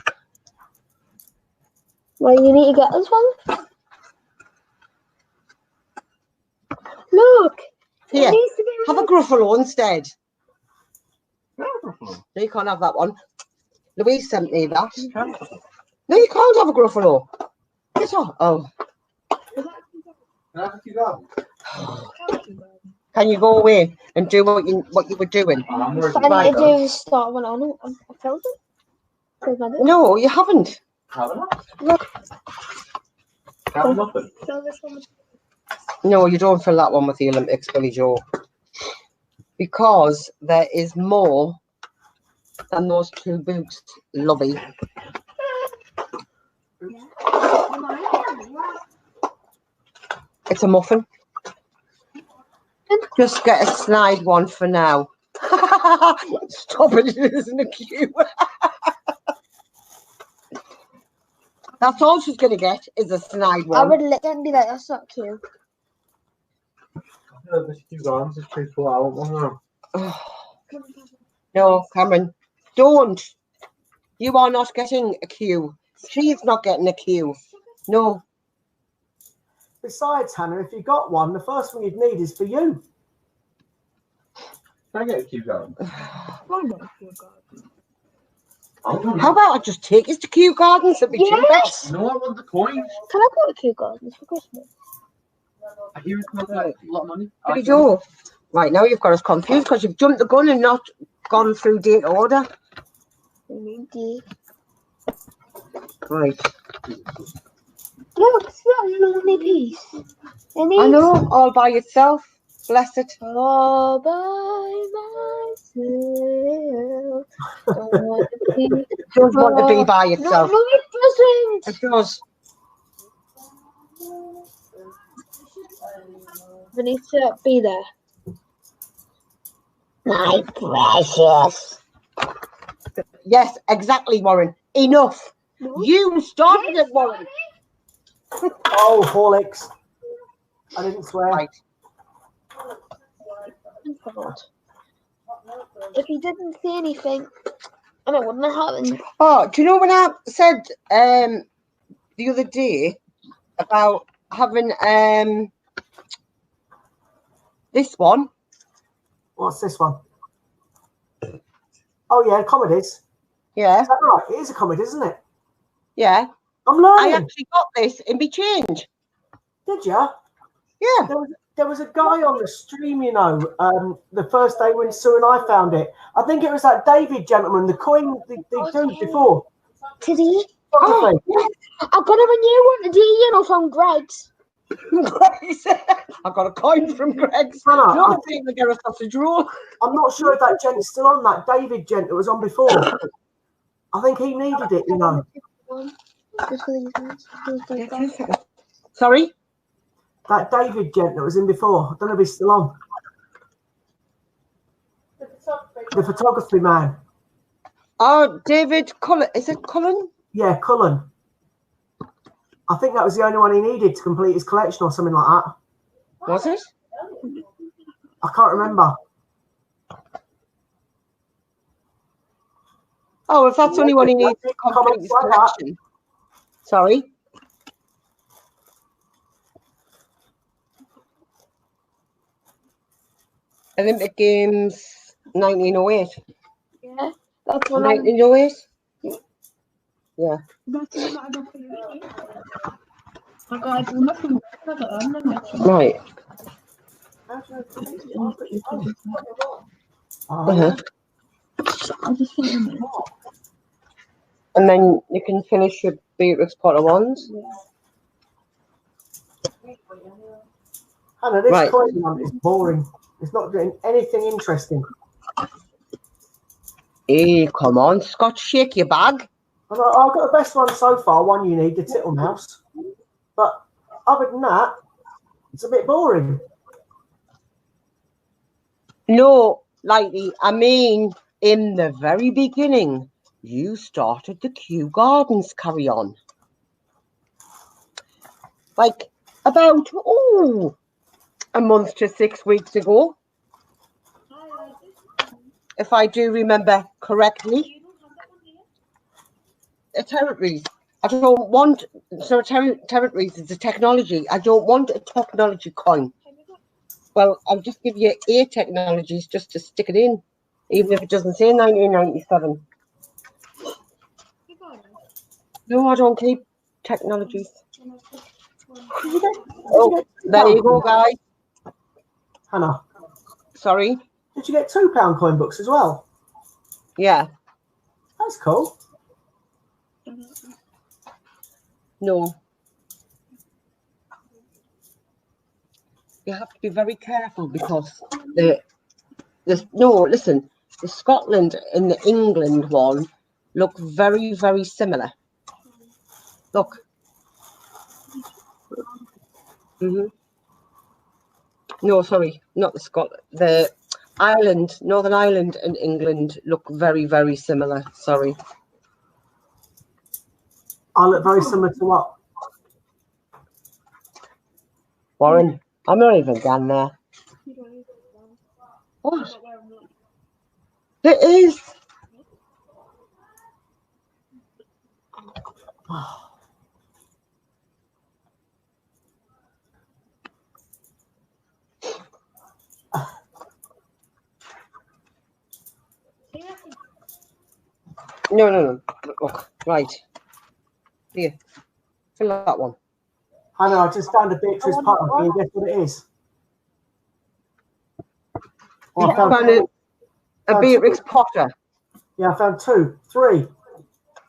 Well, you need to get this one. Look. Here, It needs to be have a Gruffalo instead. No, you can't have that one. Louise sent me that. No, you can't have a Gruffalo. Get off. Oh. Can you go away and do what you were doing? I need to do start one on. I filled it. No, you haven't. Look. Fill this one. No, you don't fill that one with the Olympics, Billy Joe. Because there is more than those 2 books, lovey. It's a muffin. Just get a snide one for now. Stop it, it isn't a queue. That's all she's going to get is a snide I one. would let them be like, that's not cute. No, Cameron, don't. You are not getting a queue. She's not getting a queue. No. Besides, Hannah, if you got one, the first one you'd need is for you. Can I get a Kew Garden? How about I just take us to Kew Gardens and be Yes! No, I want the coins. Can I go to Kew Gardens for Christmas? I hear it's not like a lot of money. There you go. Right, now you've got us confused because you've jumped the gun and not gone through date order. Indeed. Right. Look, it's that lonely piece. I know, all by yourself. Bless it. All by myself. Don't want to be by No, yourself. no, it doesn't. It does. We need to be there. My precious. Yes, exactly, Warren. Enough. No. You started it, Warren. Oh, Horlicks. I didn't swear. Right. God. If he didn't say anything, and it wouldn't have happened. Oh, do you know when I said the other day about having this one? What's this one? Oh, yeah, comedies. Yeah, Is that right? It is a comedy, isn't it? yeah. I'm I learning. actually got this in my change. Did you? Yeah. There was a guy on the stream, you know, the first day when Sue and I found it. I think it was that David gentleman, the coin they do before. Did he? Probably. I got him a new one today, you know, from Greg's. Greg's. I got a coin from Greg's. Hannah, No, I think they get a sausage roll. I'm not sure if that gent's still on, that David gent that was on before. I think he needed it, you know. Just for these ones. Just like that. Sorry? That David gent that was in before. I don't know if he's still on. The photography man. Oh, David Cullen. Is it Cullen? Yeah, Cullen. I think that was the only one he needed to complete his collection or something like that. Was it? I can't remember. Oh, if that's the only one he needs to complete his collection. Sorry? Olympic Games 1908. Yeah, that's one. 1908? Yeah. Right. Oh, And then you can finish your Beatrix Potter ones. Hannah, this Right. coin one is boring. It's not doing anything interesting. Hey, come on, Scott, shake your bag. I've got the best one so far, one you need, the Tittle Mouse. But other than that, it's a bit boring. No, Lighty, I mean, in the very beginning, you started the Kew Gardens carry on. Like about, a month to 6 weeks ago. If I do remember correctly. Territories. I don't want, territories is a technology. I don't want a technology coin. Well, I'll just give you 8 technologies just to stick it in, even if it doesn't say 1997. No, I don't keep technologies. Oh, there you go, guys. Hannah, Sorry. did you get £2 coin books as well? Yeah. That's cool. No. You have to be very careful because the Scotland and the England one look very, very similar. Look. No, sorry, not the Scotland. The Ireland, Northern Ireland and England look very, very similar. Sorry. I look very similar to what? Warren, I'm not even down there. What? It is. No. Look, right. Here. Fill that one. I know, I just found a Beatrice Potter. Can you guess what it is? Oh, I found a Beatrix Potter. Yeah, I found 2, 3,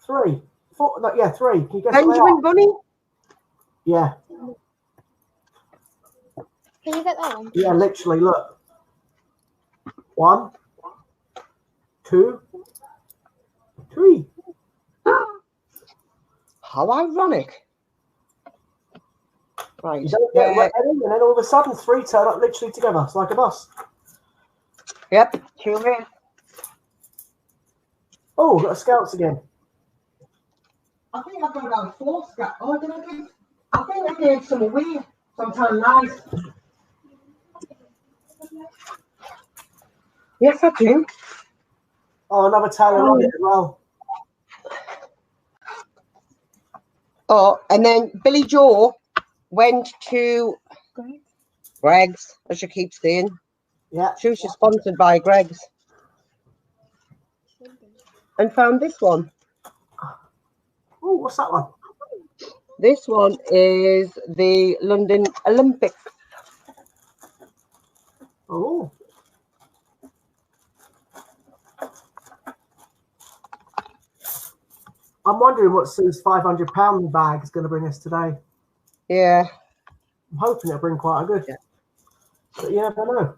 3, 4. No, yeah, 3. Can you guess what they Benjamin are? Bunny? Yeah. Can you get that one? Yeah, literally, look. 1, 2, 3. How ironic. Right. You don't get ready, and then all of a sudden 3 turn up literally together. It's like a bus. Yep, 2 here. Oh, we've got a scouts again. I think I've got about 4 scouts. Oh, did I give? I think I gave some away. Sometimes nice. Yes, I do. Oh, another Taylor on it as well. Oh, and then Billy Joe went to Greg's, as you keep saying. Yeah. She was just sponsored by Greg's. And found this one. Oh, what's that one? This one is the London Olympics. Oh. I'm wondering what Sue's £500 bag is going to bring us today. Yeah. I'm hoping it'll bring quite a good. Yeah. But you never know.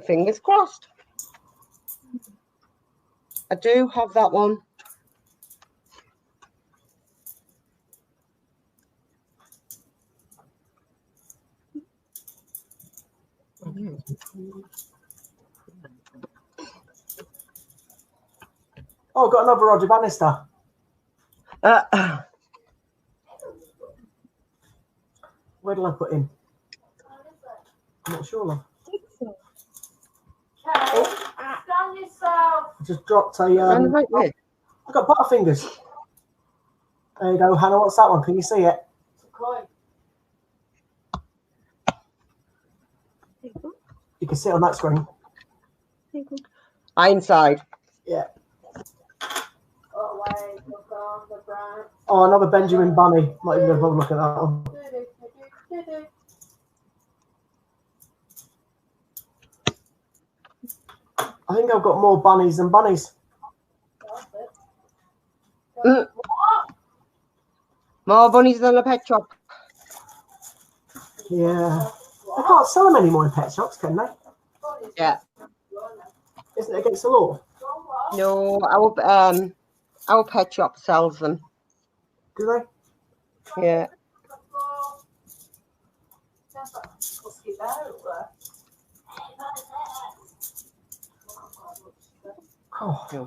Fingers crossed. I do have that one. Oh, got another Roger Bannister. Where did I put him? I'm not sure, love. Stand yourself. I just dropped a. Right there. I got Butterfingers. There you go, Hannah. What's that one? Can you see it? It's a coin. You can see it on that screen. Inside. Yeah. Oh, wait, look on the brand. Oh, another Benjamin Bunny. Might even have a look at that one. I think I've got more bunnies than bunnies. More bunnies than a pet shop. Yeah. They can't sell them anymore in pet shops, can they? Yeah. Isn't it against the law? No, our pet shop sells them. Do they? Yeah. Oh. Yeah.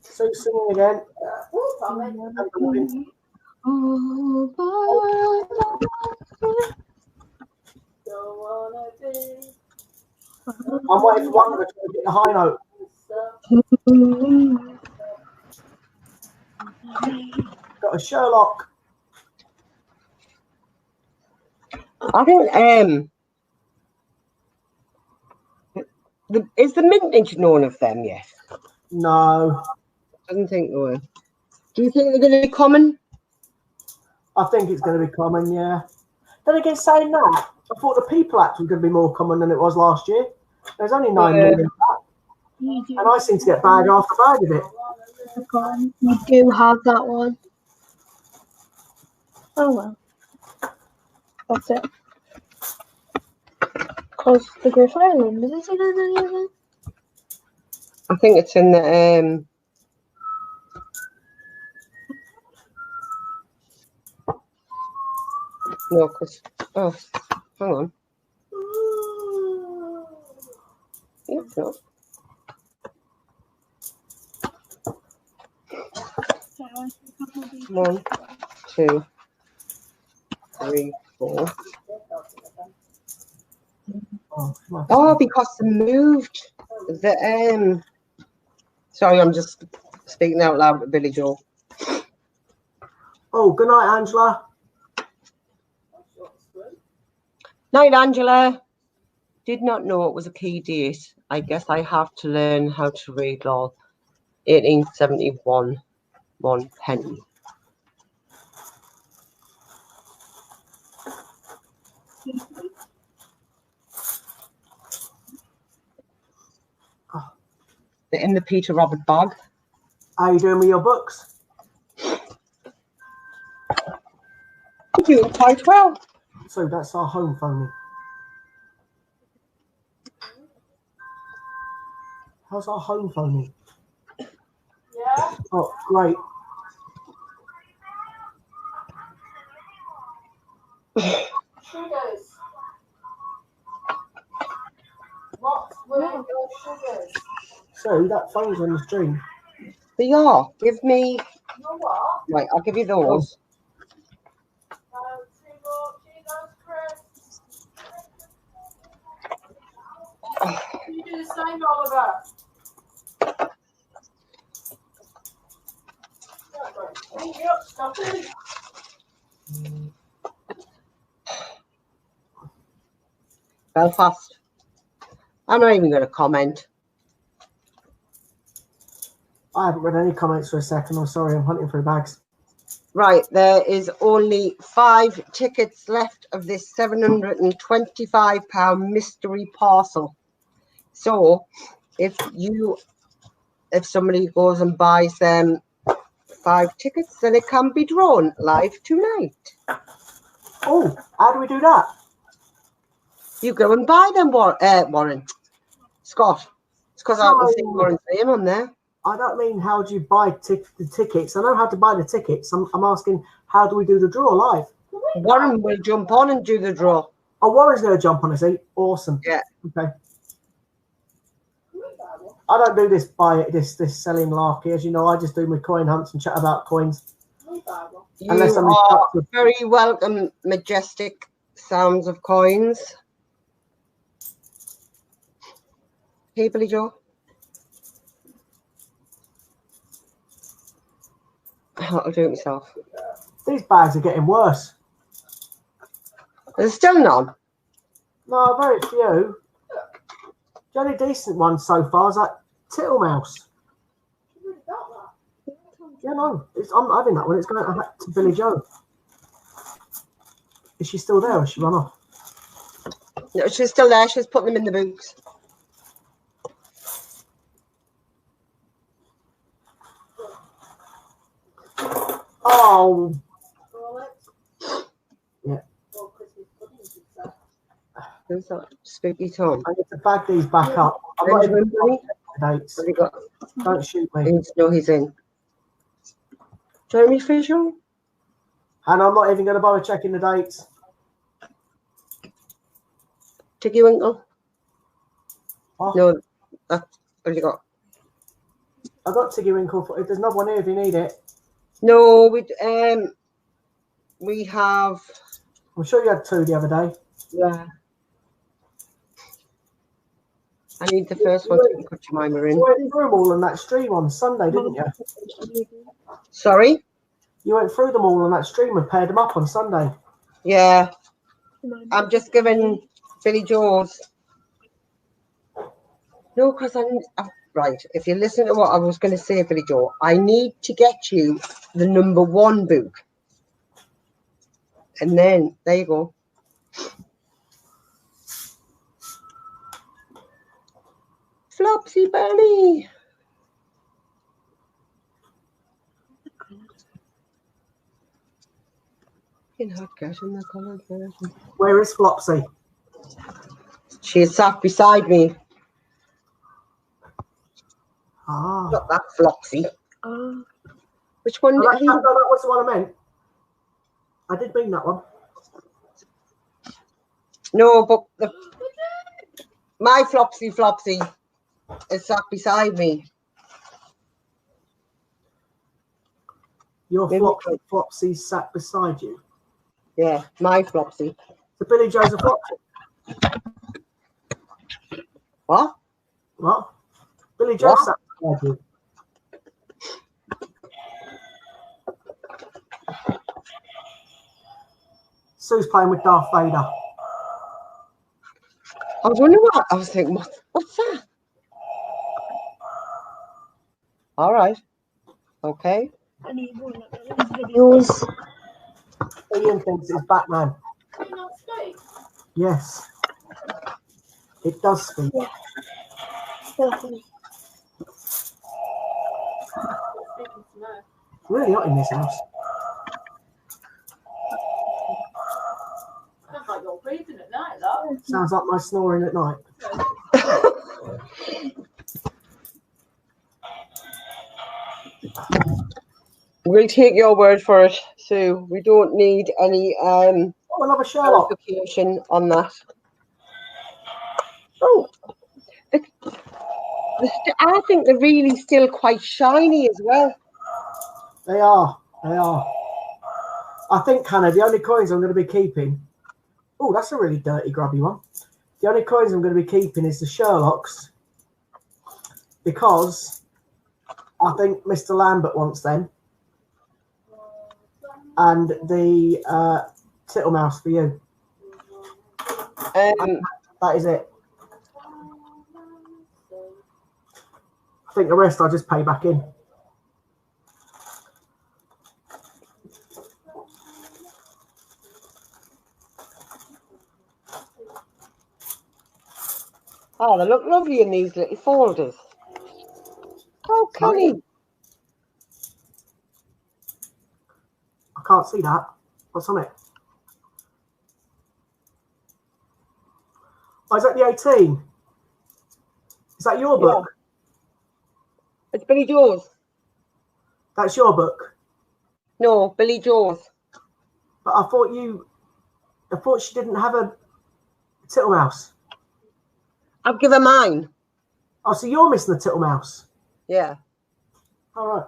So singing again. I'm waiting for one of them to get the high note. Got a Sherlock. I think is the mintage known of them yet? No. Doesn't think they were. Do you think they're going to be common? I think it's going to be common, yeah. Then again, saying that, I thought the People Act was going to be more common than it was last year. There's only 9 million back. And I seem to get bag after bag of it. You do have that one. Oh well. That's it. Because the Griff Island, is it any other? I think it's in the no, because hang on. It's not. One, 2, 3, 4. Oh, because they moved the Sorry, I'm just speaking out loud to Billy Joe. Oh, good night, Angela. Night, Angela. Did not know it was a key date. I guess I have to learn how to read law. 1871, 1 penny. They're in the Peter Robert bag. How you doing with your books? I'm doing quite well. So that's our home phone. How's our home phone? Yeah. Oh, great. Sugars. What were your sugars? So that phone's on the stream. They are. Give me. Your what? Right, I'll give you those. Cheetos crisps. You do the same, Oliver. Yep, stop it. Belfast. I'm not even going to comment. I haven't read any comments for a second. I'm sorry, I'm hunting through bags. Right, there is only 5 tickets left of this £725 mystery parcel. So, if somebody goes and buys them 5 tickets, then it can be drawn live tonight. Oh, how do we do that? You go and buy them, Warren. Scott. It's because I can see Warren's name on there. I don't mean how do you buy the tickets. I know how to buy the tickets. I'm asking how do we do the draw live? Warren will jump on and do the draw. Oh, Warren's going to jump on us. Awesome. Yeah. Okay. I don't do this this selling larky. As you know, I just do my coin hunts and chat about coins. You are very welcome, majestic sounds of coins. Hey, Billy Joe. I'll do it myself. These bags are getting worse. There's still none. No, very few. The only decent one so far is that Tittlemouse. Yeah, no, I'm having that one. It's going to Billy Joe. Is she still there or has she run off? No, she's still there. She's putting them in the boots. Oh. Yeah. Who's that? Spooky Tom. I need to bag these back up. I'm not even dates. Don't shoot me. No, he's in. Jeremy Fisher? And I'm not even going to bother checking the dates. Tiggy Winkle? Oh. No, what have you got? I've got Tiggy Winkle. If there's another one here if you need it. No, we have. I'm sure you had 2 the other day. Yeah. I need the first one to put Jemima in. You went through them all on that stream on Sunday, didn't you? Sorry? You went through them all on that stream and paired them up on Sunday. Yeah. I'm just giving Billy Joe's. No, because right. If you listen to what I was going to say, Billy Joe, I need to get you the #1 book. And then, there you go. Flopsy Bunny. Where is Flopsy? She is sat beside me. Ah. Not that Flopsy. Which one? No, Are that you? was the one I meant. I did mean that one. No, but my Flopsy is sat beside me. Your Maybe Flopsy sat beside you. Yeah, my Flopsy. The Billy Joe's a Flopsy. What? What? Billy Joe sat beside you. Sue's playing with Darth Vader. I was wondering what. I was thinking, what's that? All right. Okay. I need one of those videos. Ian thinks it's Batman. Can you not speak? Yes. It does speak. Yeah. Definitely. Speaking to no. It's really hot in this house. Sounds like you're breathing at night, though. Sounds like my snoring at night. We'll take your word for it, Sue. We don't need any Oh, another Sherlock. clarification on that. Oh, I think they're really still quite shiny as well. They are. They are. I think, Hannah, the only coins I'm going to be keeping. Oh, that's a really dirty, grubby one. The only coins I'm going to be keeping is the Sherlocks, because I think Mr. Lambert wants them, and the Tittlemouse for you. That is it. I think the rest I'll just pay back in. Oh, they look lovely in these little folders. Oh, Connie. I can't see that. What's on it? Oh, is that the 18? Is that your book? It's Billy Joe's. That's your book? No, Billy Joe's. But I thought she didn't have a Tittlemouse. I'll give her mine. Oh, so you're missing the Tittlemouse? Yeah. All right.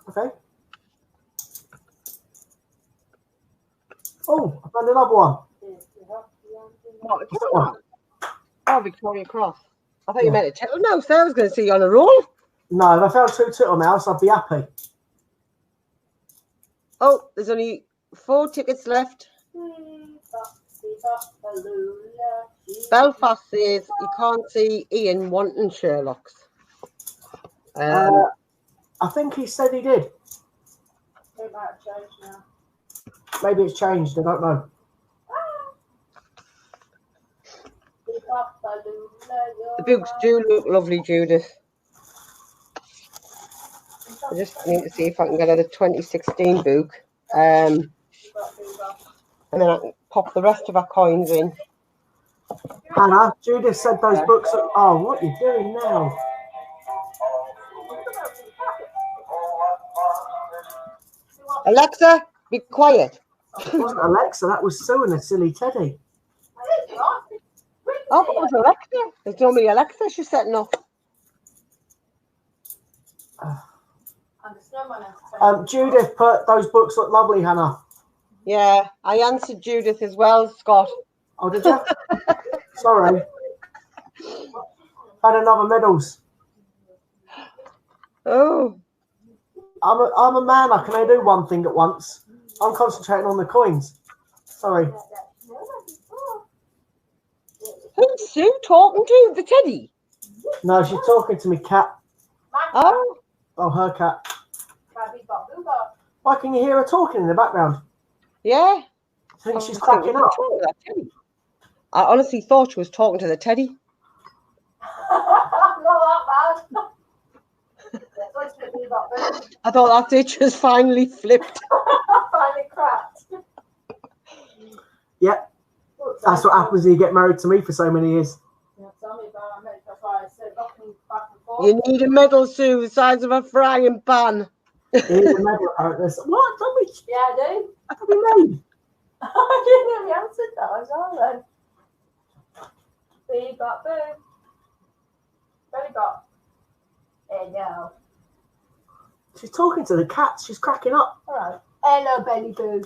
Okay. Oh, I found another one. What, What's that one? Oh, Victoria Cross. I thought Yeah. you meant a Tittlemouse. I was going to see you on a roll. No, if I found 2 Tittlemouse, I'd be happy. Oh, there's only 4 tickets left. Belfast says you can't see Ian wanting Sherlock's. I think he said he did. It might have changed now. Maybe it's changed. I don't know. The books do look lovely, Judith. I just need to see if I can get her the 2016 book. And then I can pop the rest of our coins in. Hannah, Judith said those books are... Oh, what are you doing now? Alexa, be quiet. It wasn't Alexa, that was Sue and a silly teddy. Oh, it was Alexa. There's normally Alexa she's setting off. Judith put those books look lovely, Hannah. Yeah, I answered Judith as well, Scott. Oh, did you? Sorry. Had another medals. Oh. I'm a man. I can only do one thing at once. I'm concentrating on the coins. Sorry. Who's Sue talking to? The teddy? No, she's talking to me, cat. Oh. Oh, her cat. Why can you hear her talking in the background? Yeah. I think she's cracking up. I honestly thought she was talking to the teddy. I thought that itch was finally flipped. Finally cracked. Yeah. That's what happens when you get married to me for so many years. Yeah, tell me about it. That's why I said, You need a medal, Sue, the size of a frying pan. You need a medal, apparently. What? Don't we? Yeah, I do. Don't we made? I didn't know the answer to that as well then. B got boo. Belly got. There you go. She's talking to the cats. She's cracking up. All right. Hello, Belly Boo.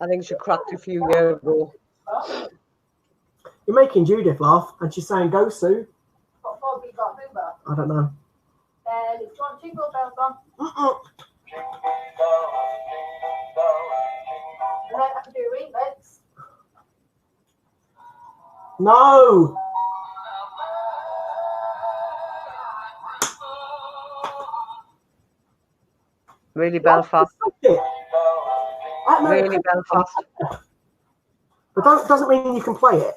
I think she cracked a few years ago. Oh, You're making Judith laugh, and she's saying, "Go, Sue." what for? B got boo bar. I don't know. Belly. Do you want jingle bells on? And then I can do remix. No. Really Belfast. Stop it. I know Really it- Belfast. But doesn't mean you can play it.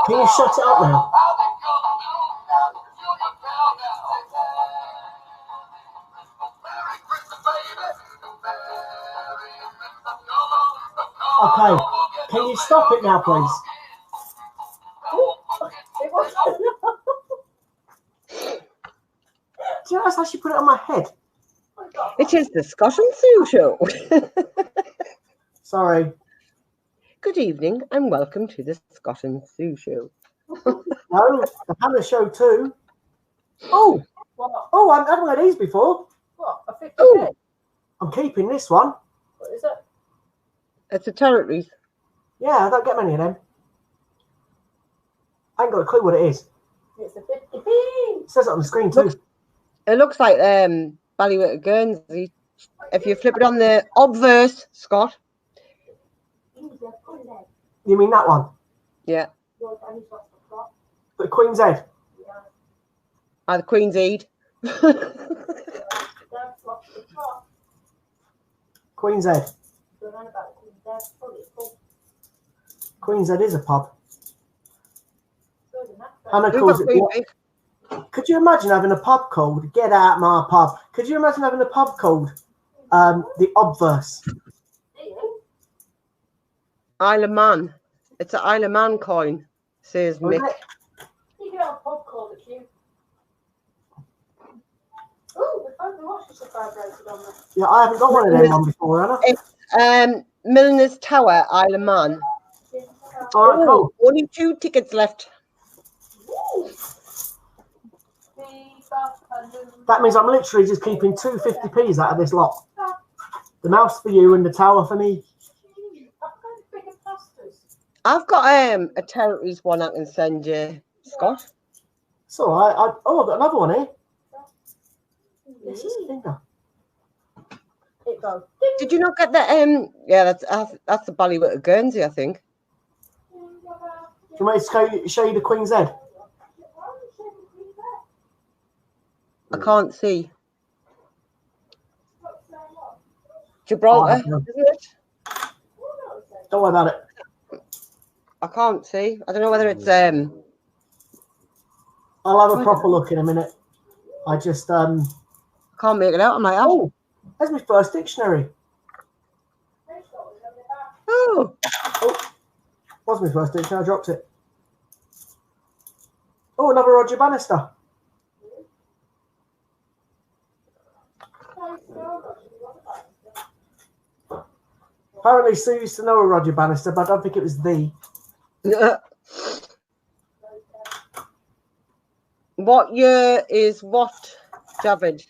Can you shut it up now? Okay. Can you stop it now, please? It was. Do you know that's actually put it on my head? It is the Scott and Sue show. Sorry. Good evening and welcome to the Scott and Sue show. No, the Hannah show too. Oh, What? Oh, I haven't had these before. What? A 50 Oh. bit? I'm keeping this one. What is it? it's a territories. Yeah, I don't get many of them. I ain't got a clue what it is. It's a 50 p. It says it on the screen too. It looks like Ballywick Guernsey. If you flip it on the obverse, Scott. You mean that one? Yeah. The Queen's Head? The Queen's Eid. Queen's Head. Queen's Head is a pub. Hannah We've calls got it Queen what? Vic. Could you imagine having a pub called Get Out My Pub? Could you imagine having a pub called the Obverse? Isle of Man. It's an Isle of Man coin, says Oh, is Mick. it? You can have a pub called the Q. Oh, the phone watch is vibrated on there. Yeah, I haven't got one of them on before, Hannah. Milner's Tower, Isle of Man. All right, cool. Only 2 tickets left. That means I'm literally just keeping 2 50p's out of this lot. The mouse for you and the tower for me. I've got a territories one I can send you, Scott. It's all right. I've got another one here. Yes, it's a finger. It goes. Did you not get that? Yeah, that's the Ballywick of Guernsey, I think. Do you want me to show you the Queen's Head? I can't see. Gibraltar, Oh, isn't it? Don't worry about it. I can't see. I don't know whether it's I'll have a proper look in a minute. I just I can't make it out on my app. Oh, there's my first dictionary. Oh, Was my first dictionary? I dropped it. Oh, another Roger Bannister. Apparently, Sue used to know a Roger Bannister, but I don't think it was the. What year is what, Javid?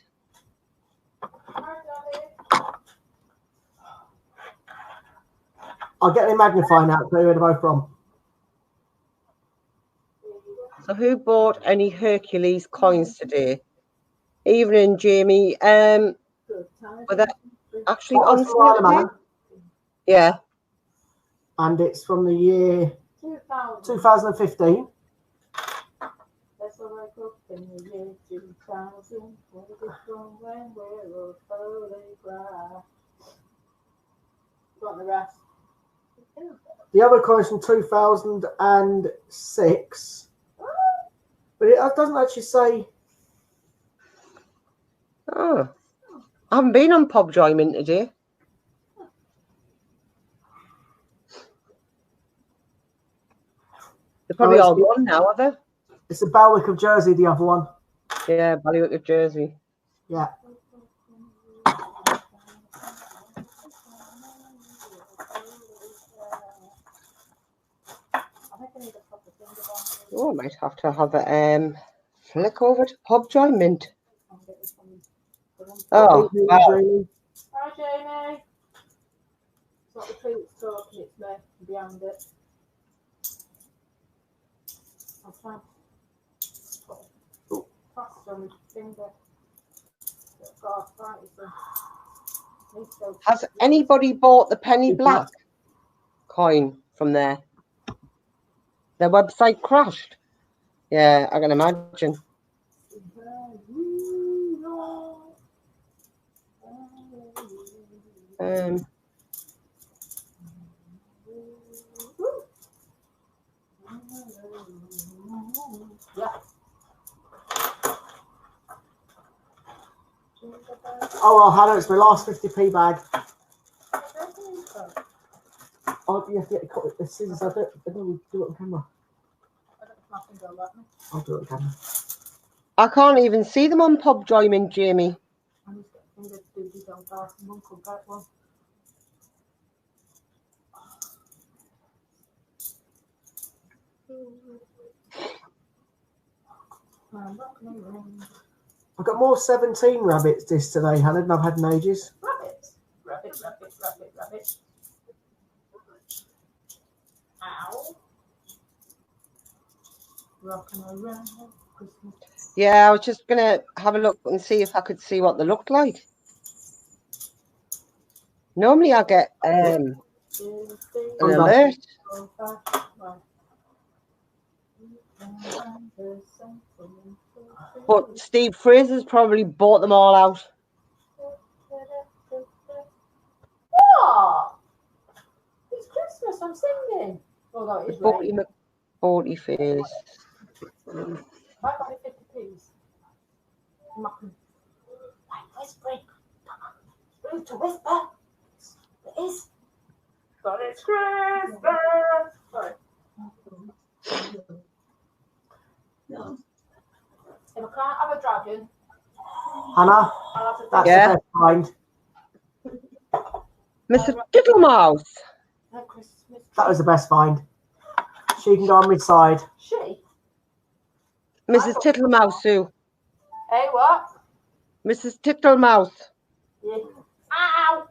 I'll get the magnifying out, tell you where they're both from. So who bought any Hercules coins today? Evening, Jamie. Were that actually That on was from Isle of sale? Man, Yeah. and it's from the year 2015. Let's all wake up in the year 2000. When we're all slowly cry. Got the rest. The other coin is from 2006. But it doesn't actually say. Oh, I haven't been on Pub Joyment today. They're probably all gone now, are they? It's the Balwick of Jersey, the other one. Yeah, Ballywick of Jersey. Yeah. Oh, I might have to have a flick over to Pub Joyment. Oh, wow. Hi, Jamie. It's not the tree that's talking, it's me behind it. I'm trying to put plaster on my finger. God, right, so. Has anybody bought the penny black coin from there? Their website crashed. Yeah, I can imagine. Yeah. Oh well, Hannah, it's my last 50p bag. Oh, you have to get the scissors. I don't do it on camera. I'll do it on camera. I can't even see them on Pub Joyment, Jamie. I've got more 17 rabbits this today, Hannah, than I've had in ages. Rabbit. Ow. Rocking around Christmas. Yeah, I was just going to have a look and see if I could see what they looked like. Normally I get an alert. But Steve Fraser's probably bought them all out. What? It's Christmas, I'm singing. Oh, no, it's 40 face. I got it 50p's. Where's Break? Room to whisper. It is. But it's Christmas. Sorry. If I can't have a dragon, Hannah, that's the best find. Mr. Tittlemouse. That was the best find. She can go on mid-side. She? Mrs. Tittlemouse, Sue. Hey, what? Mrs. Tittlemouse. Yeah. Ow!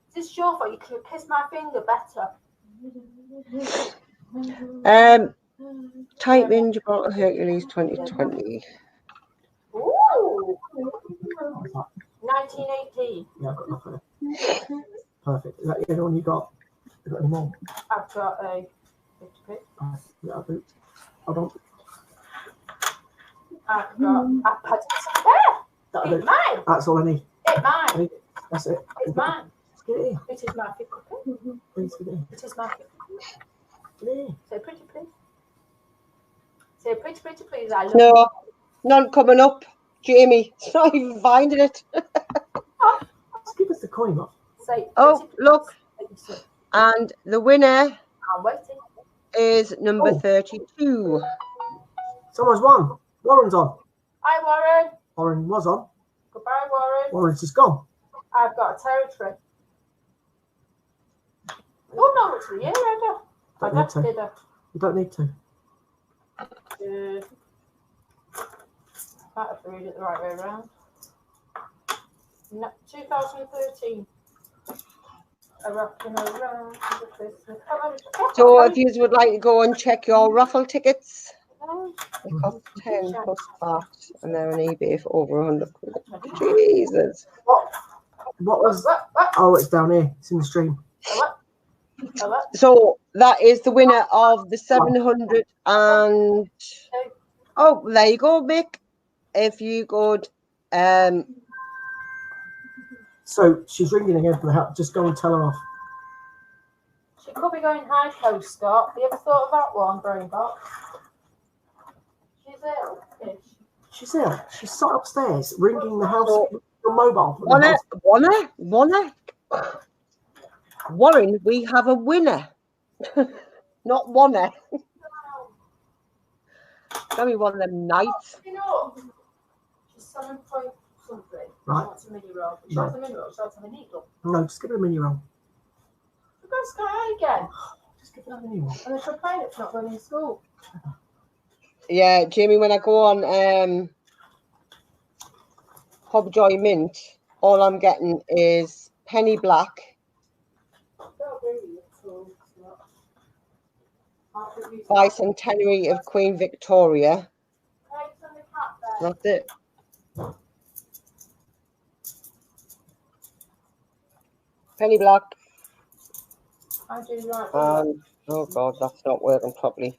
Is this your fault? You could kiss my finger better. Type in Gibraltar Hercules 2020. Ooh! 1918. Yeah, I've got nothing. Perfect. Is that the only one you got? You got any more? I've got a 50p. Yeah, I'll do. Hold on. I've got it's mine. That's all I need. It's mine. That's it. It's mine. Get it here. It is my 50p. Please get it here. It is my 50p. Get it here. Say pretty please. Say pretty please. I love No, you. none coming up. Jamie, it's not even finding it. Just give us the coin off. Say Oh, look. please. And the winner I'm waiting. is number 32. Someone's won. Warren's on. Hi, Warren. Warren was on. Goodbye, Warren. Warren's just gone. I've got a territory. Oh, no, it's the year, I Don't need to. did it. You don't need to. Might have to read it the right way around. No, 2013. A rocking around to the Christmas. So if you would like to go and check your raffle tickets, they cost 10 plus VAT and they're on eBay for over 100 quid. Jesus. What was? Oh, it's down here. It's in the stream. So that is the winner of the 700 and... Oh, there you go, Mick. If you could... So she's ringing again for the help. Just go and tell her off. She could be going high coast, Scott. Have you ever thought of that one, Brain Box? She's ill. She's here. She's sat upstairs ringing the house So, with your mobile. Warren, we have a winner. Not wanna. Gonna be one of them nights. You know, she's 7 point something. Right. She wants a mini roll. She wants a mini roll. She wants a needle. No, just give her a mini roll. We're going to Sky again. Just give her a mini roll. And they're complaining it's not going in school. Yeah, Jamie, when I go on Hobjoy Mint, all I'm getting is penny black. Bicentenary of Queen Victoria. That's it. Penny black. I do like Oh God, that's not working properly.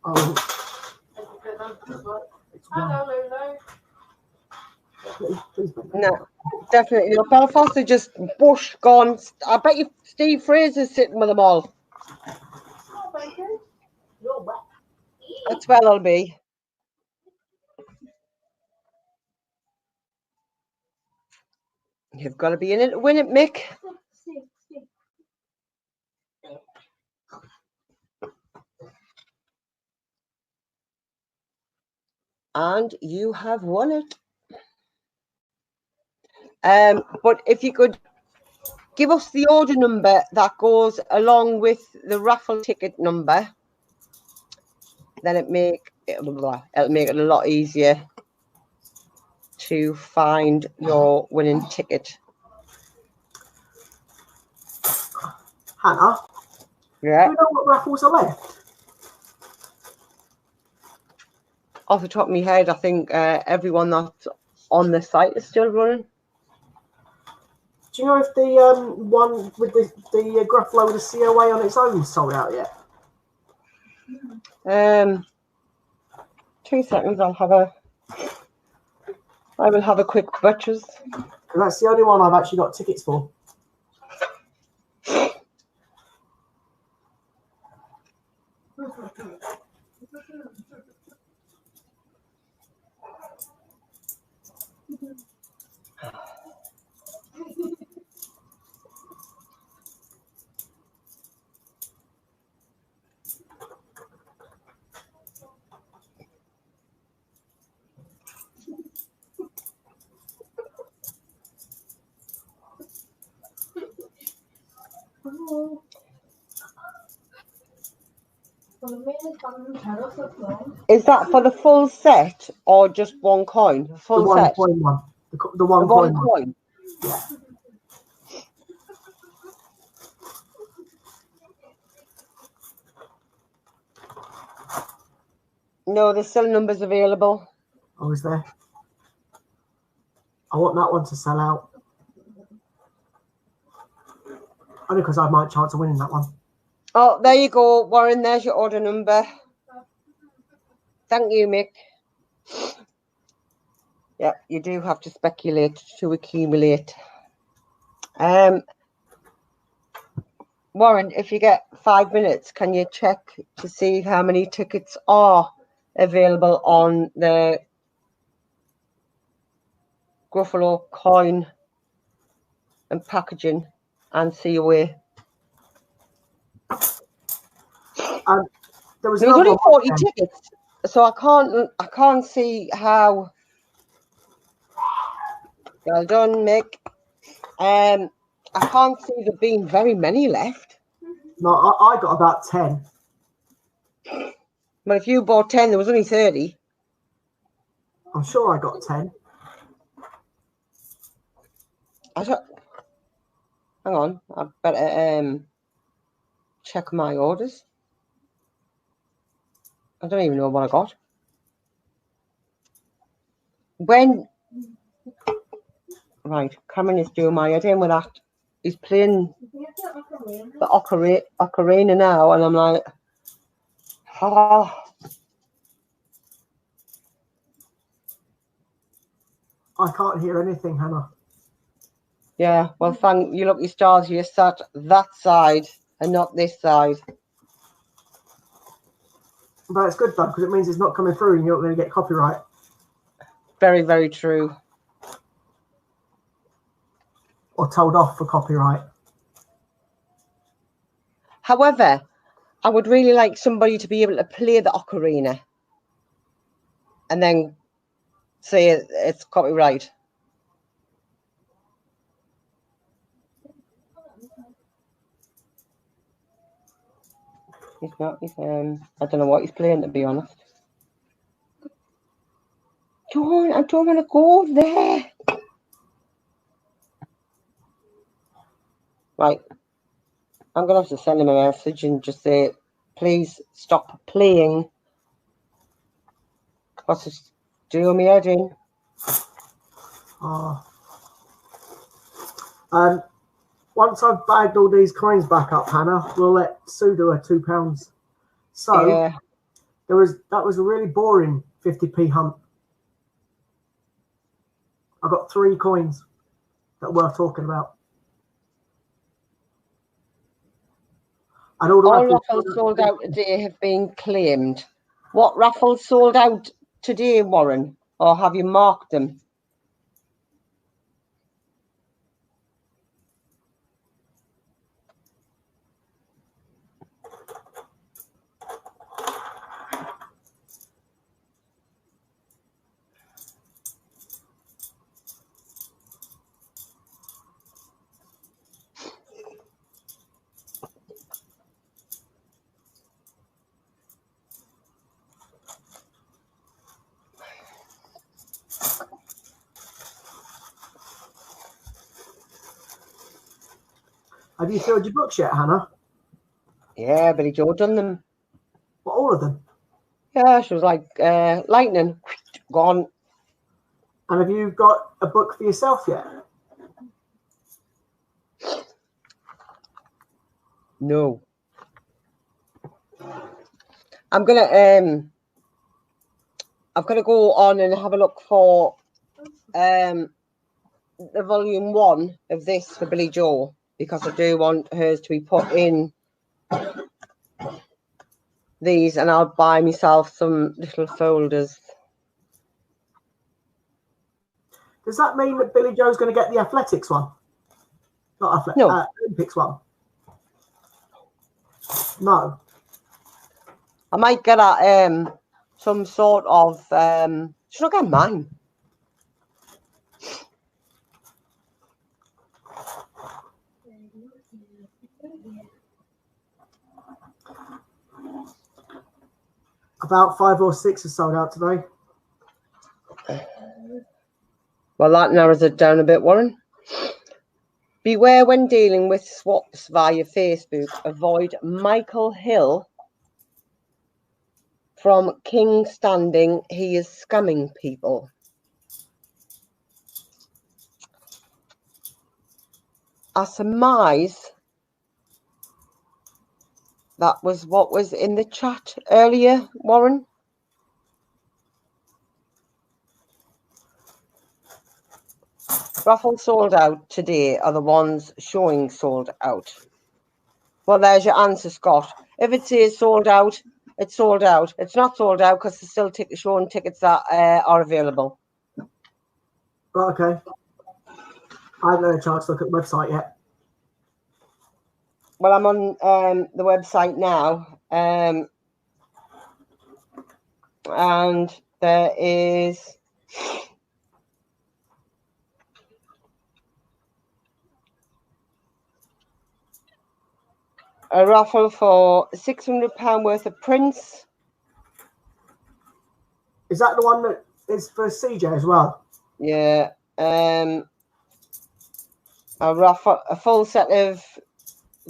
Oh, it's one. Hello, Lulu. Please, No, definitely not. Belfast are just bush gone. I bet you Steve Fraser's sitting with them all. Oh, bacon. You're wet. That's where I'll be. You've got to be in it to win it, Mick. And you have won it. But if you could give us the order number that goes along with the raffle ticket number, then it'll make it a lot easier to find your winning ticket. Hannah, Yeah. do you know what raffles are left? Off the top of my head, I think everyone that's on the site is still running. Do you know if the one with the Gruffalo with the COA on its own is sold out yet? 2 seconds, I will have a quick butchers. 'Cause that's the only one I've actually got tickets for. Is that for the full set or just one coin? Full The one set. coin one. The one The coin one one. coin. Yeah. No, there's still numbers available. Oh, is there? I want that one to sell out. Only because I have my chance of winning that one. Oh, there you go, Warren. There's your order number. Thank you, Mick. Yeah, you do have to speculate to accumulate. Warren, if you get 5 minutes, can you check to see how many tickets are available on the Gruffalo coin and packaging and COA? There was There was another only one 40 tickets, so I can't see how. Well done, Mick. I can't see there being very many left. No, I got about 10. But if you bought 10, there was only 30. I'm sure I got 10. Hang on, I better check my orders. I don't even know what I got. Right, Cameron is doing my head in with that. He's playing the ocarina now, and I'm like, oh. I can't hear anything, Hannah. Yeah, well, thank you, lucky stars, you sat that side and not this side. But it's good though, because it means it's not coming through and you're not going to get copyright. Very, very true. Or told off for copyright. However, I would really like somebody to be able to play the ocarina and then say it's copyright. He's not. He's I don't know what he's playing, to be honest. I don't want to go there. Right. I'm gonna have to send him a message and just say, please stop playing. What's this doing me head in? Oh. Once I've bagged all these coins back up, Hannah, we'll let Sue do her £2. So Yeah. that was a really boring 50p hunt. I got 3 coins that are worth talking about. And all the raffles sold out today have been claimed. What raffles sold out today, Warren? Or have you marked them? Have you filled your books yet, Hannah? Yeah, Billy Joe done them. Well, all of them. Yeah, she was like lightning. Gone. And have you got a book for yourself yet? No. I'm gonna go on and have a look for the volume 1 of this for Billy Joe, because I do want hers to be put in these, and I'll buy myself some little folders. Does that mean that Billy Joe's going to get the athletics one? Not No. Olympics one? No. I might get at some sort of should I get mine? About 5 or 6 are sold out today. Well, that narrows it down a bit, Warren. Beware when dealing with swaps via Facebook. Avoid Michael Hill from King Standing. He is scamming people. I surmise that was what was in the chat earlier, Warren. Raffles sold out today are the ones showing sold out. Well, there's your answer, Scott. If it says sold out, it's sold out. It's not sold out because there's still showing tickets that are available. Right, okay. I haven't had a chance to look at the website yet. Well, I'm on the website now, and there is a raffle for £600 worth of prints. Is that the one that is for CJ as well? Yeah. A raffle, a full set of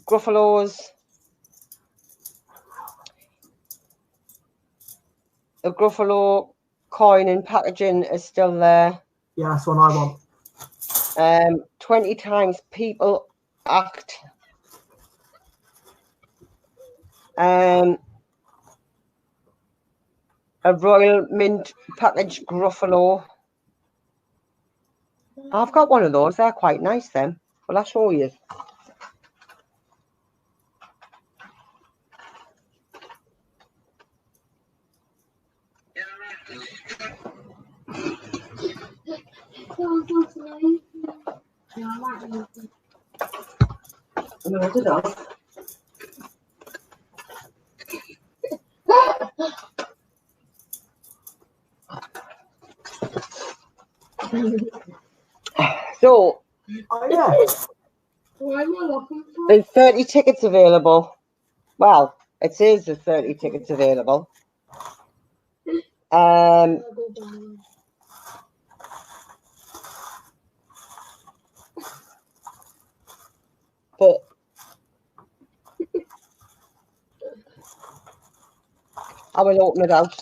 Gruffalos. The Gruffalo coin and packaging is still there. Yeah, that's one I want. 20 times people act. A Royal Mint package Gruffalo. I've got one of those. They're quite nice, then. Well, I'll show you. So, Oh, yeah. there's 30 tickets available. Well, it says there's 30 tickets available. But I will open it out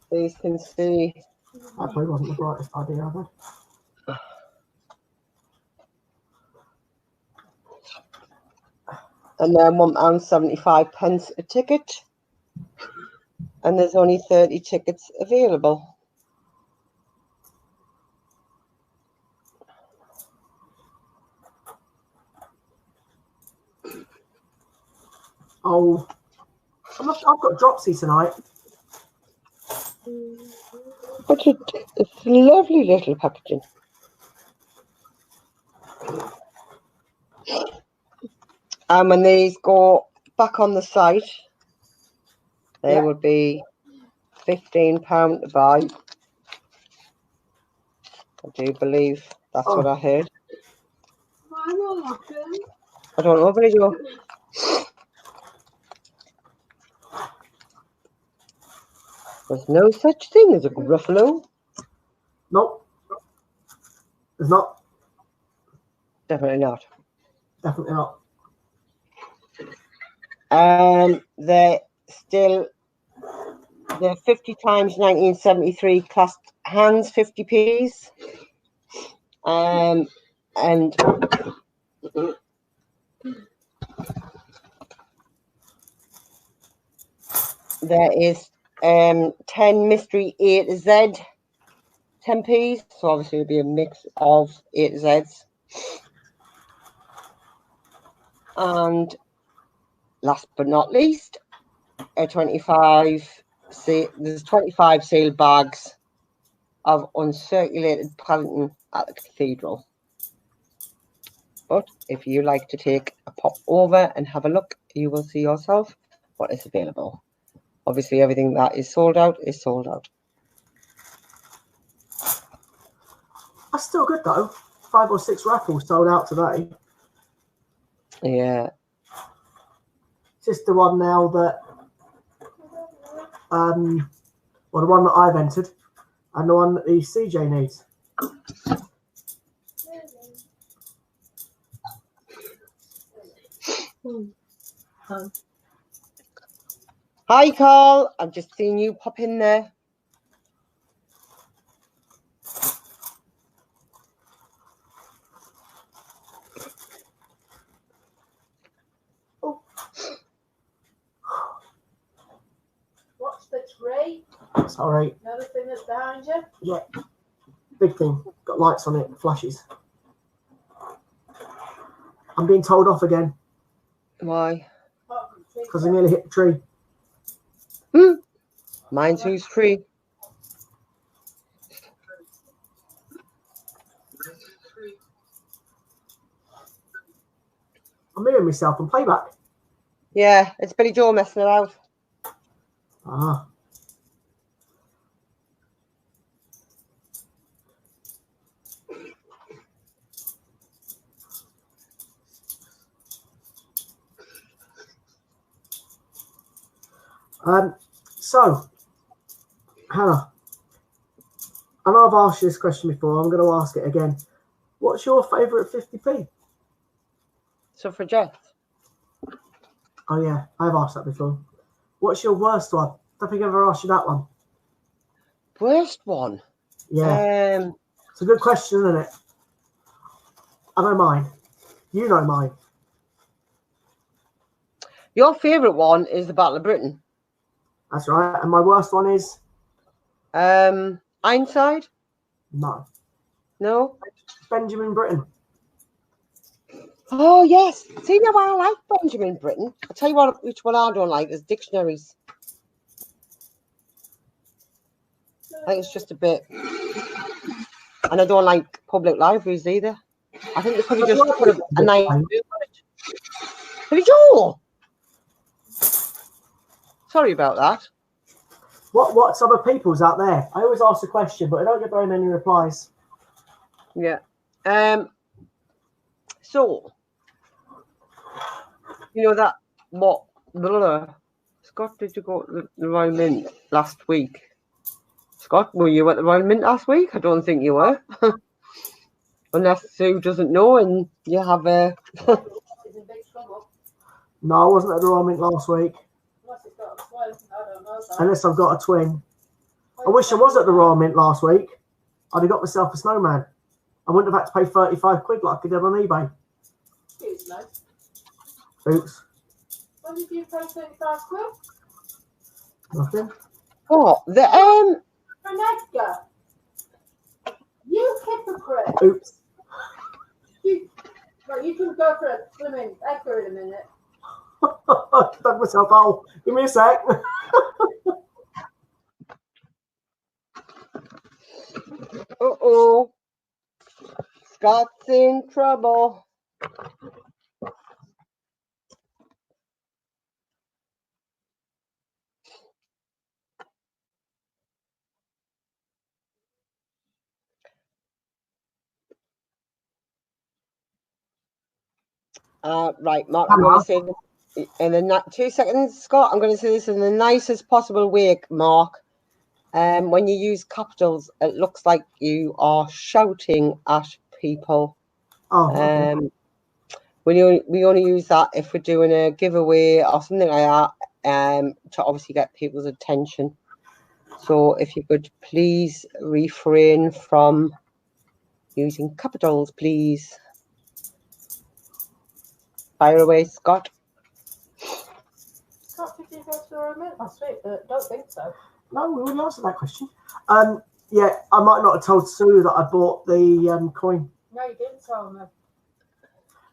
so you can see. That probably wasn't the brightest idea ever. And then £1.75 a ticket. And there's only 30 tickets available. Oh, I've got Dropsy tonight. But it's lovely little packaging. And when these go back on the site, they would be £15 to buy. I do believe that's what I heard. I don't know, but you. There's no such thing as a Gruffalo. Nope. There's not. Definitely not. Definitely not. They're still the 50 times 1973 clasped hands 50p's. And there is 10 mystery A to Z 10p's. So obviously it'll be a mix of A to Z's. And last but not least, there's 25 sealed bags of uncirculated Paddington at the cathedral. But if you like to take a pop over and have a look, you will see yourself what is available. Obviously, everything that is sold out is sold out. That's still good though. 5 or 6 raffles sold out today. Yeah. Just the one now that, well, the one that I've entered, and the one that the CJ needs. Hi, Carl. I've just seen you pop in there. Watch the tree. It's all right. Another thing that's behind you. Yeah. Big thing. Got lights on it. Flashes. I'm being told off again. Why? Because I nearly hit the tree. Mine's whose tree? I'm hearing myself on playback. Yeah, it's Billy Joe messing around. Ah. So, Hannah, I know I've asked you this question before. I'm going to ask it again. What's your favourite 50p? Suffragette. Oh, yeah, I've asked that before. What's your worst one? Don't think I've ever asked you that one. Worst one? Yeah. It's a good question, isn't it? I know mine. You know mine. Your favourite one is the Battle of Britain. That's right. And my worst one is? Ironside? No. No. Benjamin Britten. Oh yes. See now I like Benjamin Britten. I'll tell you what which one I don't like is dictionaries. I think it's just a bit, and I don't like public libraries either. I think they could have just put a nice. There we go. Sorry about that. What's other people's out there? I always ask a question, but I don't get very many replies. Yeah. So you know that what Scott, did you go to the Royal Mint last week? Scott, were you at the Royal Mint last week? I don't think you were. Unless Sue doesn't know and you have a... No, I wasn't at the Royal Mint last week. Unless I've got a twin. I wish I was at the Royal Mint last week. I'd have got myself a snowman. I wouldn't have had to pay 35 quid like I did on eBay. Excuse me. Oops. When did you pay 35 quid? Nothing. What? The For an Edgar. You hypocrite. Oops. You can go for a swimming Edgar in a minute. I dug myself out. Give me a sec. Uh-oh. Scott's in trouble. Right, Mark, I'm going to say this in the 2 seconds, Scott. I'm going to say this in the nicest possible way, Mark. When you use capitals, it looks like you are shouting at people. Oh, okay. We only use that if we're doing a giveaway or something like that, to obviously get people's attention. So if you could please refrain from using capitals, please. Fire away, Scott. Scott, did you go to the Royal Mint last week? Don't think so. No, we already answered that question. Yeah, I might not have told Sue that I bought the coin. No, you didn't tell me.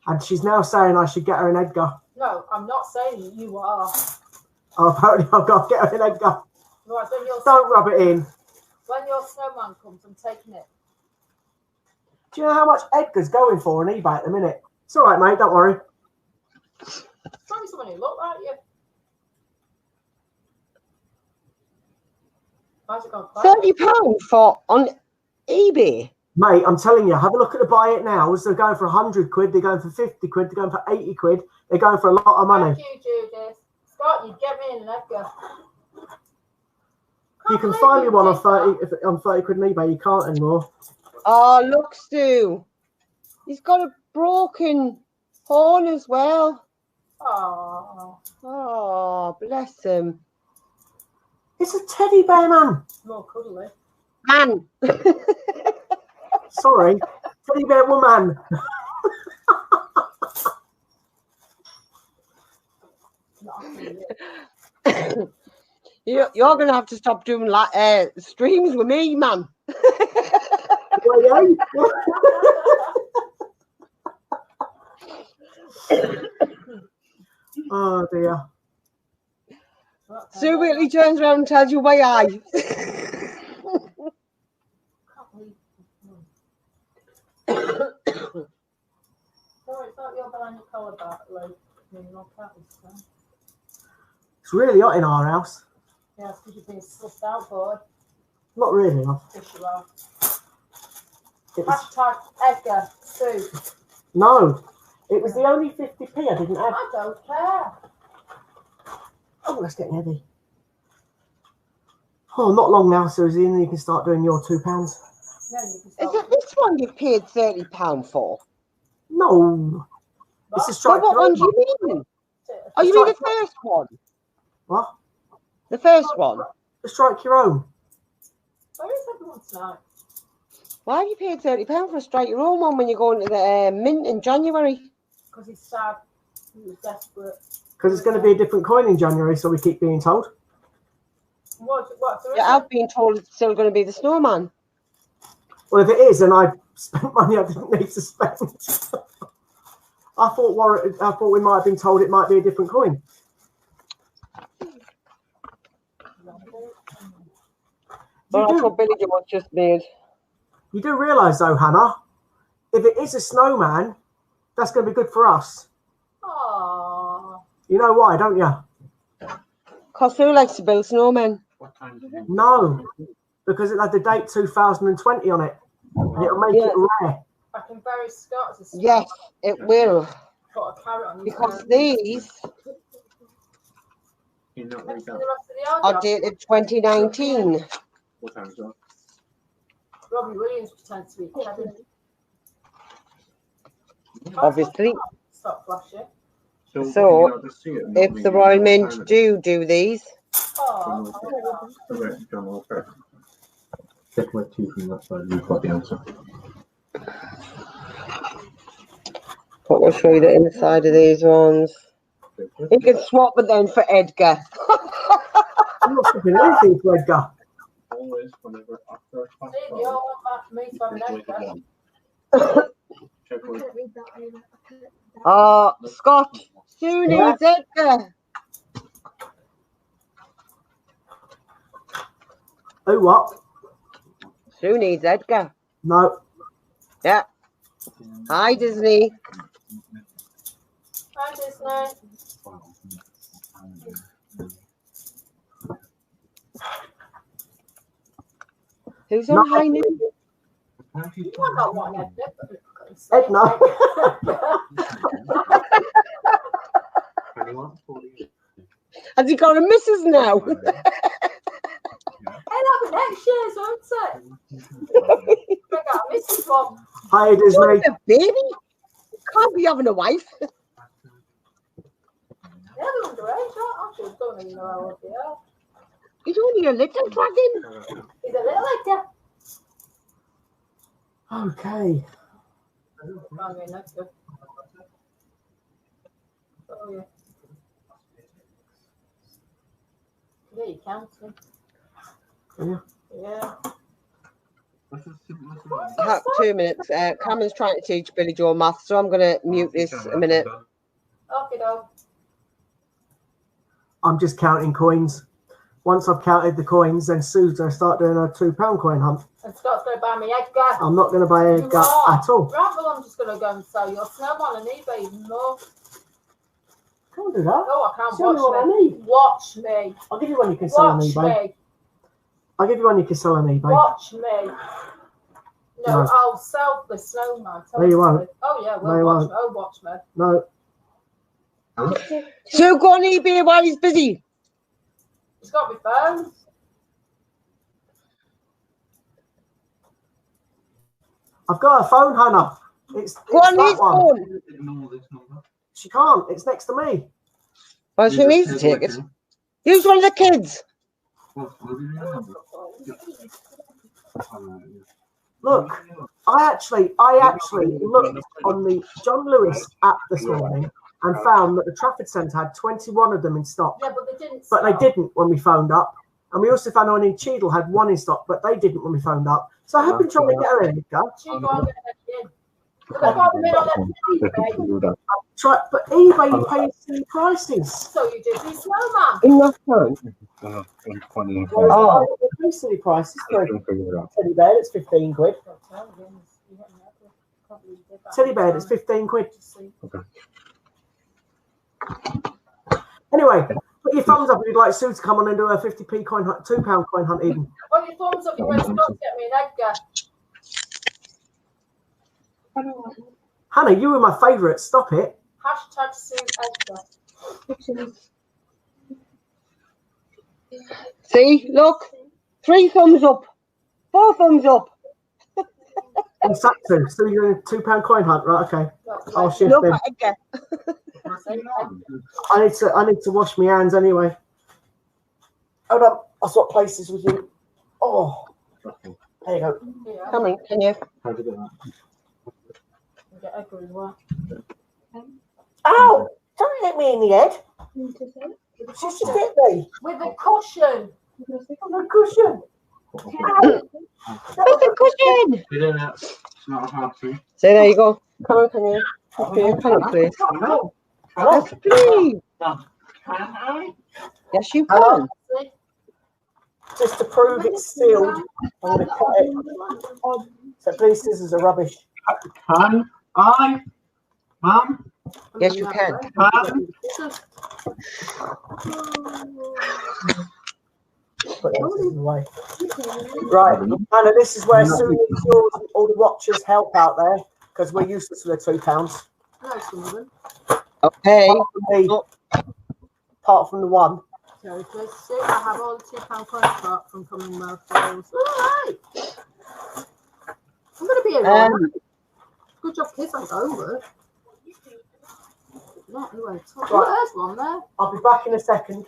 And she's now saying I should get her an Edgar. No, I'm not saying you are. Oh, apparently I've got to get her an Edgar. Right, Don't rub it in. When your snowman comes, I'm taking it. Do you know how much Edgar's going for on eBay at the minute? It's all right, mate. Don't worry. Probably someone who looked like you. Why's it gone quiet? £30 for on eBay. Mate, I'm telling you, have a look at the buy it nows. They're going for 100 quid. They're going for 50 quid. They're going for 80 quid. They're going for a lot of money. Thank you, Judith. Scott, you get me in an Edgar. You can find me one on 30 quid on eBay. You can't anymore. Oh, look, Stu. He's got a broken horn as well. Oh, bless him. It's a teddy bear, man. More cuddly. Man. Sorry. Teddy bear woman. You're going to have to stop doing streams with me, man. Oh, dear. Sue Whitley turns around and tells you why I. It's really hot in our house. Yeah, it's because you've been sussed out, boy. Not really, love. Yes, you are. It was, Hashtag Edgar, Sue. no, it was the only 50p I didn't have. I don't care. Oh, that's getting heavy. Oh, not long now, Susie, and then you can start doing your £2. Yeah, you can Is start. it this one you've paid £30 for? No. This is Well, strike what your one own. do you mean? Oh, you mean the first one? What? The first one? The strike your own. Where is everyone tonight? Why have you paid £30 for a strike your own one when you're going to the Mint in January? Because he's sad. He was desperate. Because it's going to be a different coin in January, so we keep being told. What? Yeah, I've been told it's still going to be the snowman. Well, if it is, then I spent money I didn't need to spend. I thought we might have been told it might be a different coin. Well, that's what Billy George just made. You do realise, though, Hannah, if it is a snowman, that's going to be good for us. Aww. You know why, don't you? Because who likes to build snowmen? No, because it had the date 2020 on it. And it'll make it rare. I can bury Scott as a Yes, it will. Put a carrot on his Because hand. these Have you seen the rest of the yard? are dated 2019. What time is that? Robbie Williams pretends to be Kevin. Obviously. Stop flashing. So, if the Royal Mint do these, Oh, Check my two from that side. You've got the answer. but we'll show you the inside of these ones. You can swap it then for Edgar. I'm not swapping anything for Edgar. Always, whenever after I see, they all want back for me to have an Edgar. check my Scott, Sue needs Edgar. Oh, what? Sue needs Edgar. No. Yeah. Hi, Disney. Hi, Disney. Who's on high noon? You might not want an Edgar, but Edna. Has he got a missus now? I'll have next year's, won't it? I got a Mrs. one. Hi, Disney. A baby? Can't be having a wife. Yeah, they're underage, aren't they? Don't even know how old they are. He's only a little dragon. He's a little Edgar. Okay. I mean, that's good. Oh, yeah. Yeah, you counting. Yeah. Yeah. 2 minutes. Cameron's trying to teach Billy Joe maths, so I'm going to mute this a minute. Okay, dog. I'm just counting coins. Once I've counted the coins, then Sue's going to start doing a £2 coin hunt. And Scott's going to buy me Edgar. I'm not going to buy Edgar at all. Right, well, I'm just going to go and sell your snowman on eBay even more. Can't do that. Oh, I can't. It's the only one I need. Watch me. I'll give you one you can sell on Watch eBay. me. I'll give you one you can sell on eBay. Watch me. No, No. I'll sell the snowman. No, you won't. Oh, yeah, No, well, you watch won't. me. Oh, watch me. No. So go on eBay while he's busy. He's got my phone. I've got a phone, Hannah. It's Go on that his one. phone. Ignore this number. She can't. It's next to me. Well, she needs to take it. Use one of the kids. What will you remember? Look, I actually looked on the John Lewis app this morning and found that the Trafford Centre had 21 of them in stock. Yeah, but they didn't. But they didn't when we phoned up. And we also found one in Cheadle had one in stock, but they didn't when we phoned up. So I have been trying to get her in, Edgar. She got them in. But they've got them in on eBay. But eBay, you pay silly prices. So you do the snowman. In that phone. Oh, they pay silly prices for a teddy bear. It's 15 quid. Teddy bear, it's 15 quid. Okay. Anyway, put your thumbs up if you'd like Sue to come on and do a 50p coin hunt, £2 coin hunt even. Put your thumbs up if you're going to get me an Edgar. Hannah, you were my favourite. Stop it. Hashtag Sue Edgar. See, look. 3 thumbs up. 4 thumbs up. And Sue, so you're doing a £2 coin hunt, right? Okay. I'll shift Look them. at Edgar. I need to wash my hands anyway. Hold on, I'll swap places with you. Oh, there you go. Yeah. Come on, can you? How to get that? Get Edgar as well. Ow! Don't hit me in the head. She should hit me. With a cushion. On the cushion. the cushion. You know that. It's not a hard thing. So there you go. Come on, can you? Can you come on, please? Hello. Yes, please. Can I? Yes, you Hello. can. Just to prove it's sealed, I'm going to cut it. So these scissors are rubbish. Can I? Mum? Yes, you can. Put those scissors away. Right, Anna, this is where Sue needs yours and all the watchers help out there because we're useless with the £2. No, some of them. Okay. Apart from the one. So let's see. I have all the £2 coins apart from Commonwealth Wales. All right. I'm going to be here. Good job, kids. I'm over. Yeah, anyway, right. There's one there. I'll be back in a second.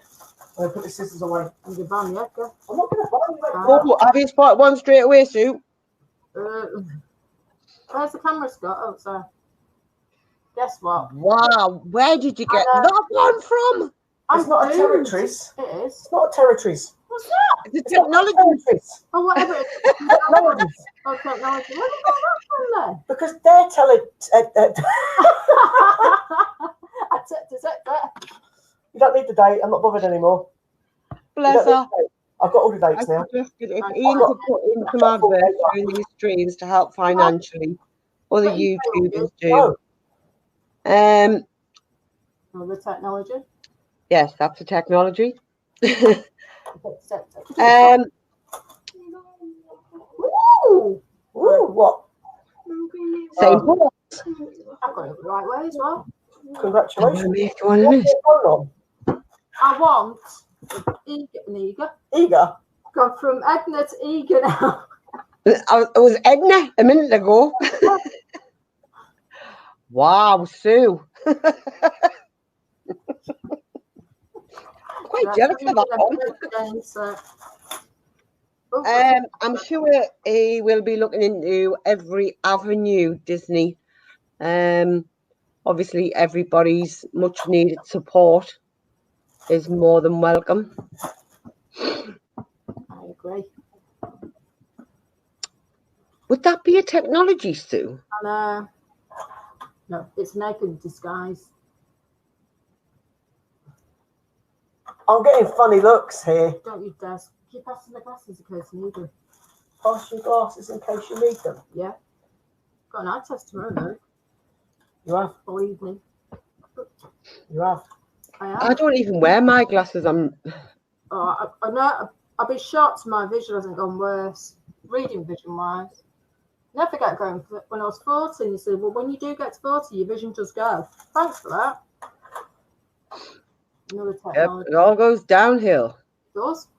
I'm going to put the scissors away. I'm going to ban you, Edgar. I'm not going to buy you. Oh, have you spotted one straight away, Sue? Where's the camera, Scott? Oh, sorry. Guess what? Wow, where did you get that one from? It's not a territories. It is. It's not a territories. What's that? It's a technology. Territories. Oh, whatever it is. Technologies. Oh, technology. Where did you get that from then? Because they're telling. I took to take that. You don't need the date. I'm not bothered anymore. Bless her. I've got all the I dates now. suggested if Ian could put in some adverts during these streams to help financially, other YouTubers do. Oh, the technology. Yes, that's the technology. Ooh, what? Same point. I've got it the right way as well. Congratulations. Make one of this. I want an eager. Eager? Gone from Edna to eager now. I was Edna a minute ago. Wow, Sue. Quite jealous of that one. I'm sure he will be looking into every avenue, Disney. Obviously, everybody's much needed support is more than welcome. I agree. Would that be a technology, Sue? And, no, it's naked disguise. I'm getting funny looks here. Don't you dare. Keep passing the glasses in case you need them. Pass your glasses in case you need them. Yeah. Got an eye test tomorrow, though. You have? All evening. You have? I have. I don't even wear my glasses. I know. I've been shocked my vision hasn't gone worse, reading vision-wise. Never forget going, when I was 14, you said, well, when you do get to 40, your vision does go. Thanks for that. Another technology. Yep, it all goes downhill. It does.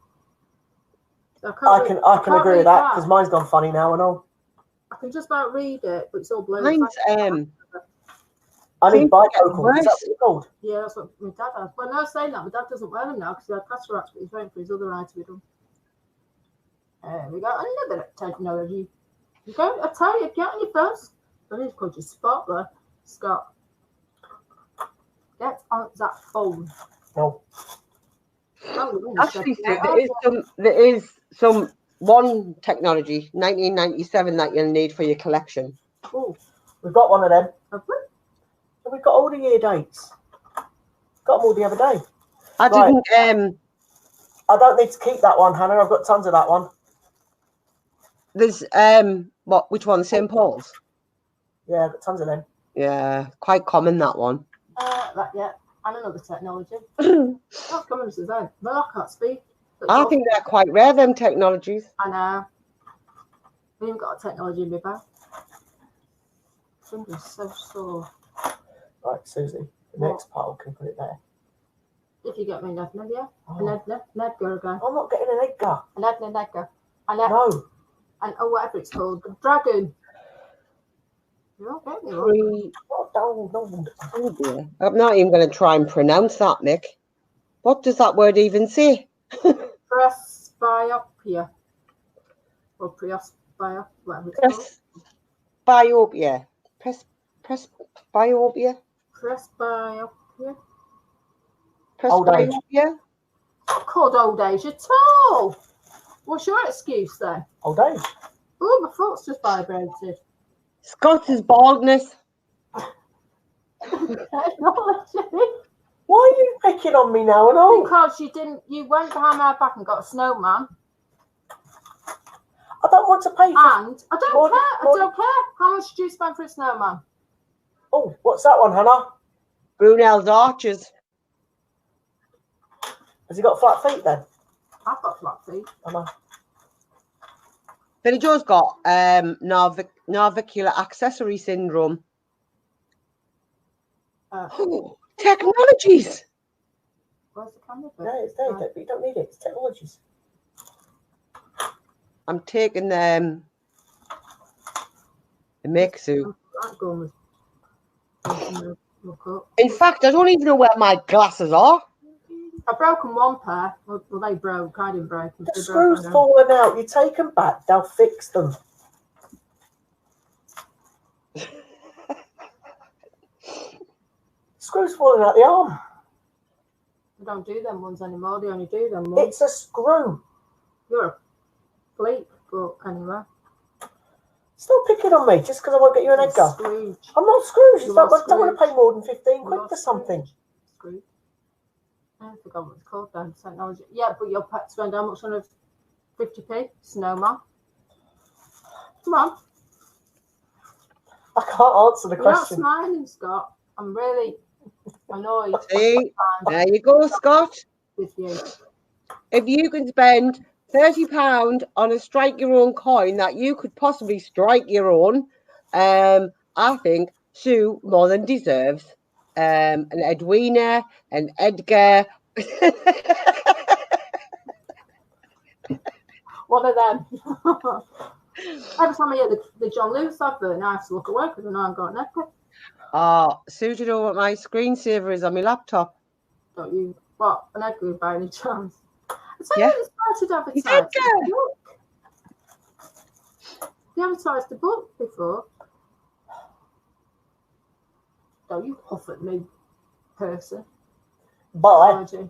So I can agree with that because mine's gone funny now and all. I can just about read it, but it's all blue. Mine's I need bifocals. Is that what it's called? Yeah, that's what my dad has. But no, saying that, my dad doesn't wear them now because he had cataracts, but he's waiting for his other eye to be done. There we go. Another technology. You go, I tell you, get on your phones. I need to call you Spot there. Scott. Get on that phone. No. Actually, there is some one technology, 1997, that you'll need for your collection. Oh, we've got one of them. have we? And we've got all the year dates. Got them all the other day. I didn't. I don't need to keep that one, Hannah. I've got tons of that one. There's what? Which one? St. Paul's. Yeah, I've got tons of them. Yeah, quite common that one. Yeah, and another technology. That's coming to them. Well, I can't speak. I think they're quite rare, them technologies. I know. We haven't got a technology in my bag. Finger's so sore. Right, Susie. The next part, we can put it there. If you get me an Edna, yeah? Oh. An Edgar again. I'm not getting an Edgar. An Edgar. No. And whatever it's called. The dragon. You're not getting me one. No. Dear. I'm not even going to try and pronounce that, Nick. What does that word even say? Presbyopia. Or presbyopia, whatever it's called. Presbyopia. Presbyopia. Presbyopia. Old age. Presbyopia. Not called old age at all. What's your excuse then? Old age. Oh, my foot's just vibrated. Scott's baldness. Technology. Why are you picking on me now and all? Because you went behind my back and got a snowman. I don't want to pay for... And I don't More- care. more- I don't care. How much did you spend for a snowman? Oh, what's that one, Hannah? Brunel's Archers. Has he got flat feet then? I've got flat feet. I know. Billy Joe's got navicular accessory syndrome. Technologies. Where's the camera? Yeah, it's there, but you don't need it. It's technologies. I'm taking the make suit. That gun was... Look up. In fact, I don't even know where my glasses are. I've broken one pair. Well, they broke. I didn't break them. The screws falling out. You take them back, they'll fix them. Screws falling out the arm. They don't do them ones anymore. They only do them ones. It's a screw. You're a bleep, but anyway. Stop picking on me just because I won't get you an Edgar. Scrooge. I'm not Scrooge. You I are don't want to Scrooge. pay more than 15 You quid are for something. Scrooge. I forgot what it's called then. Technology. Yeah, but you'll spend how much on a 50p? Snowman. Come on. I can't answer the You're not question. smiling, Scott. I'm really annoyed See, there you go, Scott. with you. If you can spend £30 on a strike your own coin that you could possibly strike your own, I think Sue more than deserves an Edwina, an Edgar. One of them. Every time I hear the John Lewis advert, now I have to look away because I know I've got an echo. Oh, Sue, do you know what my screensaver is on my laptop? Don't you? What? An Edgar by any chance? I tell Yeah. you, it's started It's advertising Edgar. a book. They advertised a book before. Don't you huff at me, person. Bye. Apology.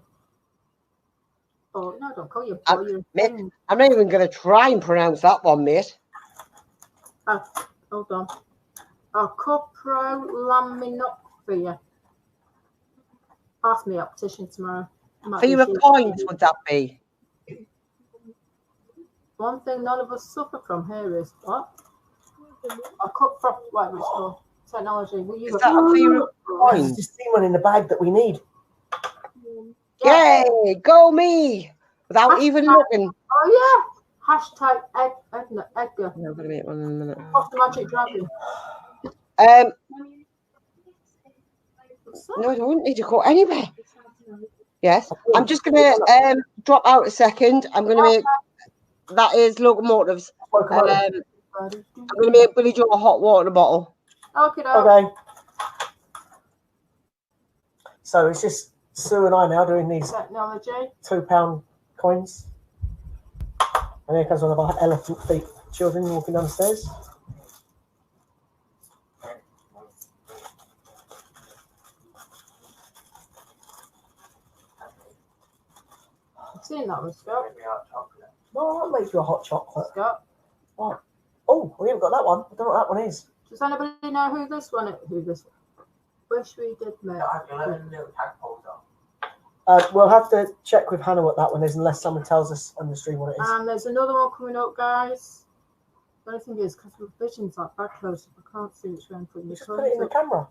Oh, no, don't call you I'm- boy. You're a mate. thing. I'm not even going to try and pronounce that one, mate. Hold on. A coprolaminopsia. Ask me optician tomorrow. Might be Fear of she- points, would that be? One thing none of us suffer from here is what? A cupro, whatever it's called. Technology. Will you Is that a fear of Oh, there's points? just seen one in the bag that we need. Yay, go me! Without even looking. Oh yeah. Hashtag Edgar. No, I'm going to make one in a minute. What's the magic dragon? What's that? No, I don't need to go anywhere. Yes, I'm just going to drop out a second. I'm going to make, that is locomotives. I'm going to make Billy Joe a hot water bottle. Okay. Okay. So it's just Sue and I now doing these Technology. £2 coins. And here comes one of our elephant feet children walking downstairs. I've seen that one, Scott. No, I'll make you a hot chocolate. Scott. Oh, we haven't got that one. I don't know what that one is. Does anybody know who this one is? Wish we did make. We'll have to check with Hannah what that one is, unless someone tells us on the stream what it is. And there's another one coming up, guys. The only thing is, because the vision's like back close, I can't see which way I'm putting the Just put it in the up. camera.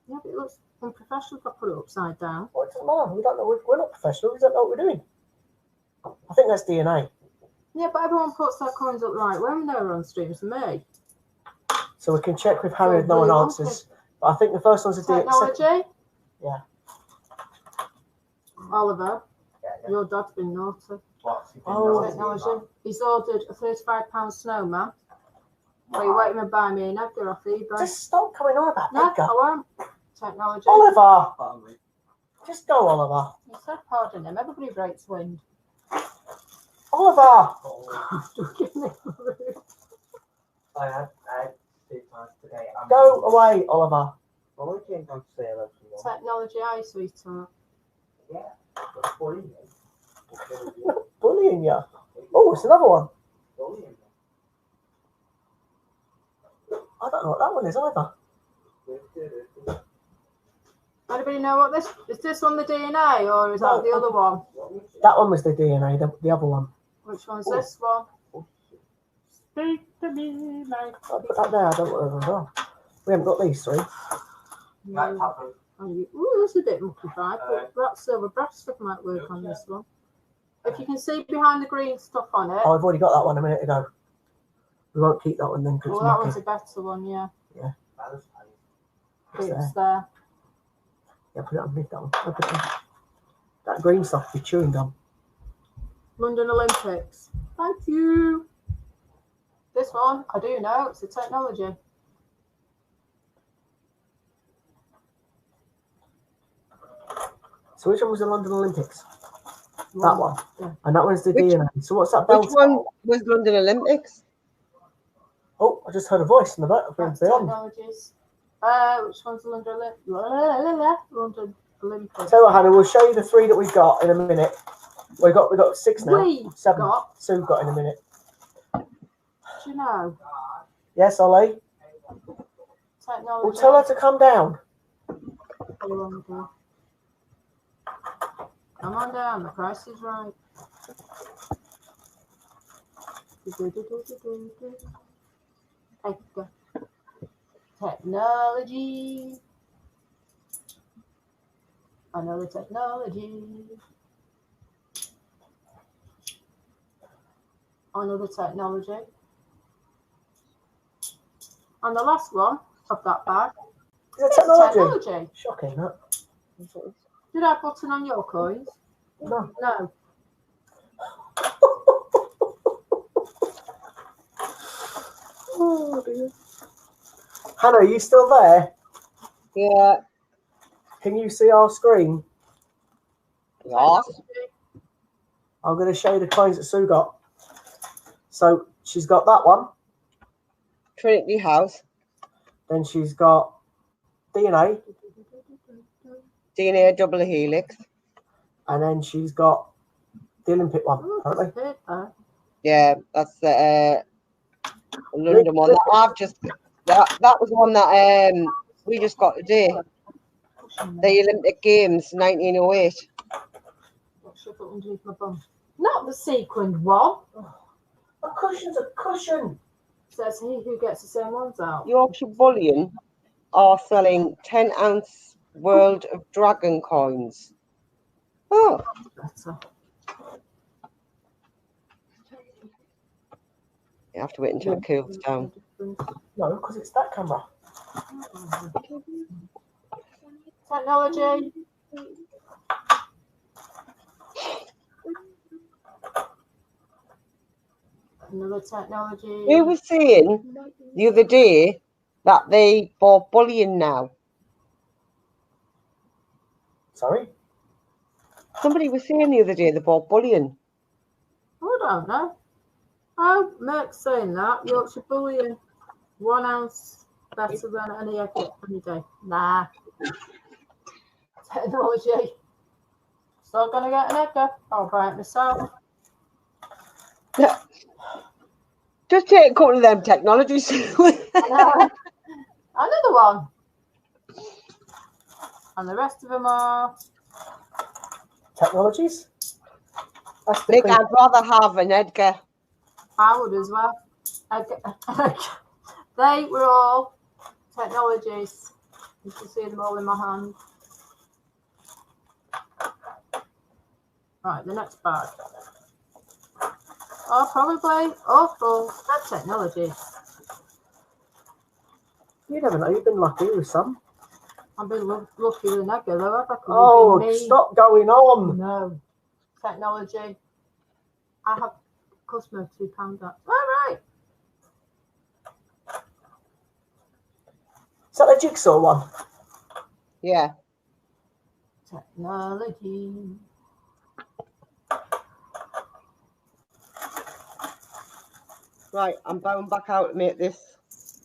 Yeah, but it looks unprofessional if I put it upside down. Well, it doesn't matter. We don't know. We're not professional. We don't know what we're doing. I think that's DNA. Yeah, but everyone puts their coins up right when they're on stream for me. So we can check with Harry if no one answers. But I think the first one's a DNA. Technology. Yeah. Oliver, your dad's been naughty. Oh. Technology. He's ordered a £35 snowman. Are you waiting to buy me an Edgar off eBay? Just stop coming on about No, Edgar. I won't. Technology. Oliver! Just go, Oliver. He said pardon him. Everybody breaks wind. Oliver! I had 2 times today. Go away, Oliver. I only came down to say hello to you. Technology, aye, sweetheart. Yeah, but for you. Bullying you. Oh, it's another one. I don't know what that one is either. Anybody know what this is? This one the DNA or is that the other one? That one was the DNA, the other one. Which one's this one? Speak to me like. I'll put that there, I don't know what those are. We haven't got these three. No. Ooh, this is a bit mucky fried, but that silver breaststick might work on this one. If you can see behind the green stuff on it. Oh, I've already got that one a minute ago. We won't keep that one then because Well, it's that mucky. one's a better one, yeah. Yeah. It's there. Yeah, put it underneath that one. Put it in. That green stuff be chewing gum. London Olympics. Thank you. This one, I do know, it's a technology. So which one was the London Olympics? That one. Yeah. And that one's the Which- DNA. So what's that belt? Which one was London Olympics? Oh, I just heard a voice in the back. That's Beyond. technologies. Which one's the London Olympics? London Olympics. So Hannah, we'll show you the three that we've got in a minute. We got six now. We Seven. got, Sue got in a minute. do you know, Yes, Ollie. technology. We'll tell her to come down. Come on down, the price is right. Technology. Another technology. Another technology. And the last one of that bag Is it is technology? technology. Shocking, that. Did I button on your coins? No. No. Oh, dear. Hannah, are you still there? Yeah. Can you see our screen? Yes. I'm going to show you the coins that Sue got. So she's got that one. Trinity House. Then she's got DNA. DNA double helix. And then she's got the Olympic one, apparently. Yeah, that's the London one. That was one that we just got today. The Olympic Games 1908. Underneath my bum. Not the sequined one. A cushion's a cushion. Says he who gets the same ones out. Yorkshire Bullion are selling 10-ounce World of Dragon coins. Oh, Better. you have to wait until it cools down. No, because it's that camera. Technology. Another technology. We were saying the other day that they bought bullion now. Sorry? Somebody was saying the other day they bought bullion. I don't know. Oh, Merck's saying that. Yorkshire Bullion. 1 ounce better than any day. Nah. Technology. Still gonna get an egg. I'll buy it myself. Just take a couple of them technologies. Another one. And the rest of them are Technologies? That's the Nick, clean- I'd rather have an Edgar. I would as well. They were all technologies. You can see them all in my hand. Right, the next bag. Oh, probably awful. That's technology. You never know, you've been lucky with some. I've been lucky with an egg, though. Have I? 'Cause Oh, you've been mean. stop going on. No. Technology. I have customer £2. All right. Is that the jigsaw one? Yeah. Technology. Right, I'm going back out to make this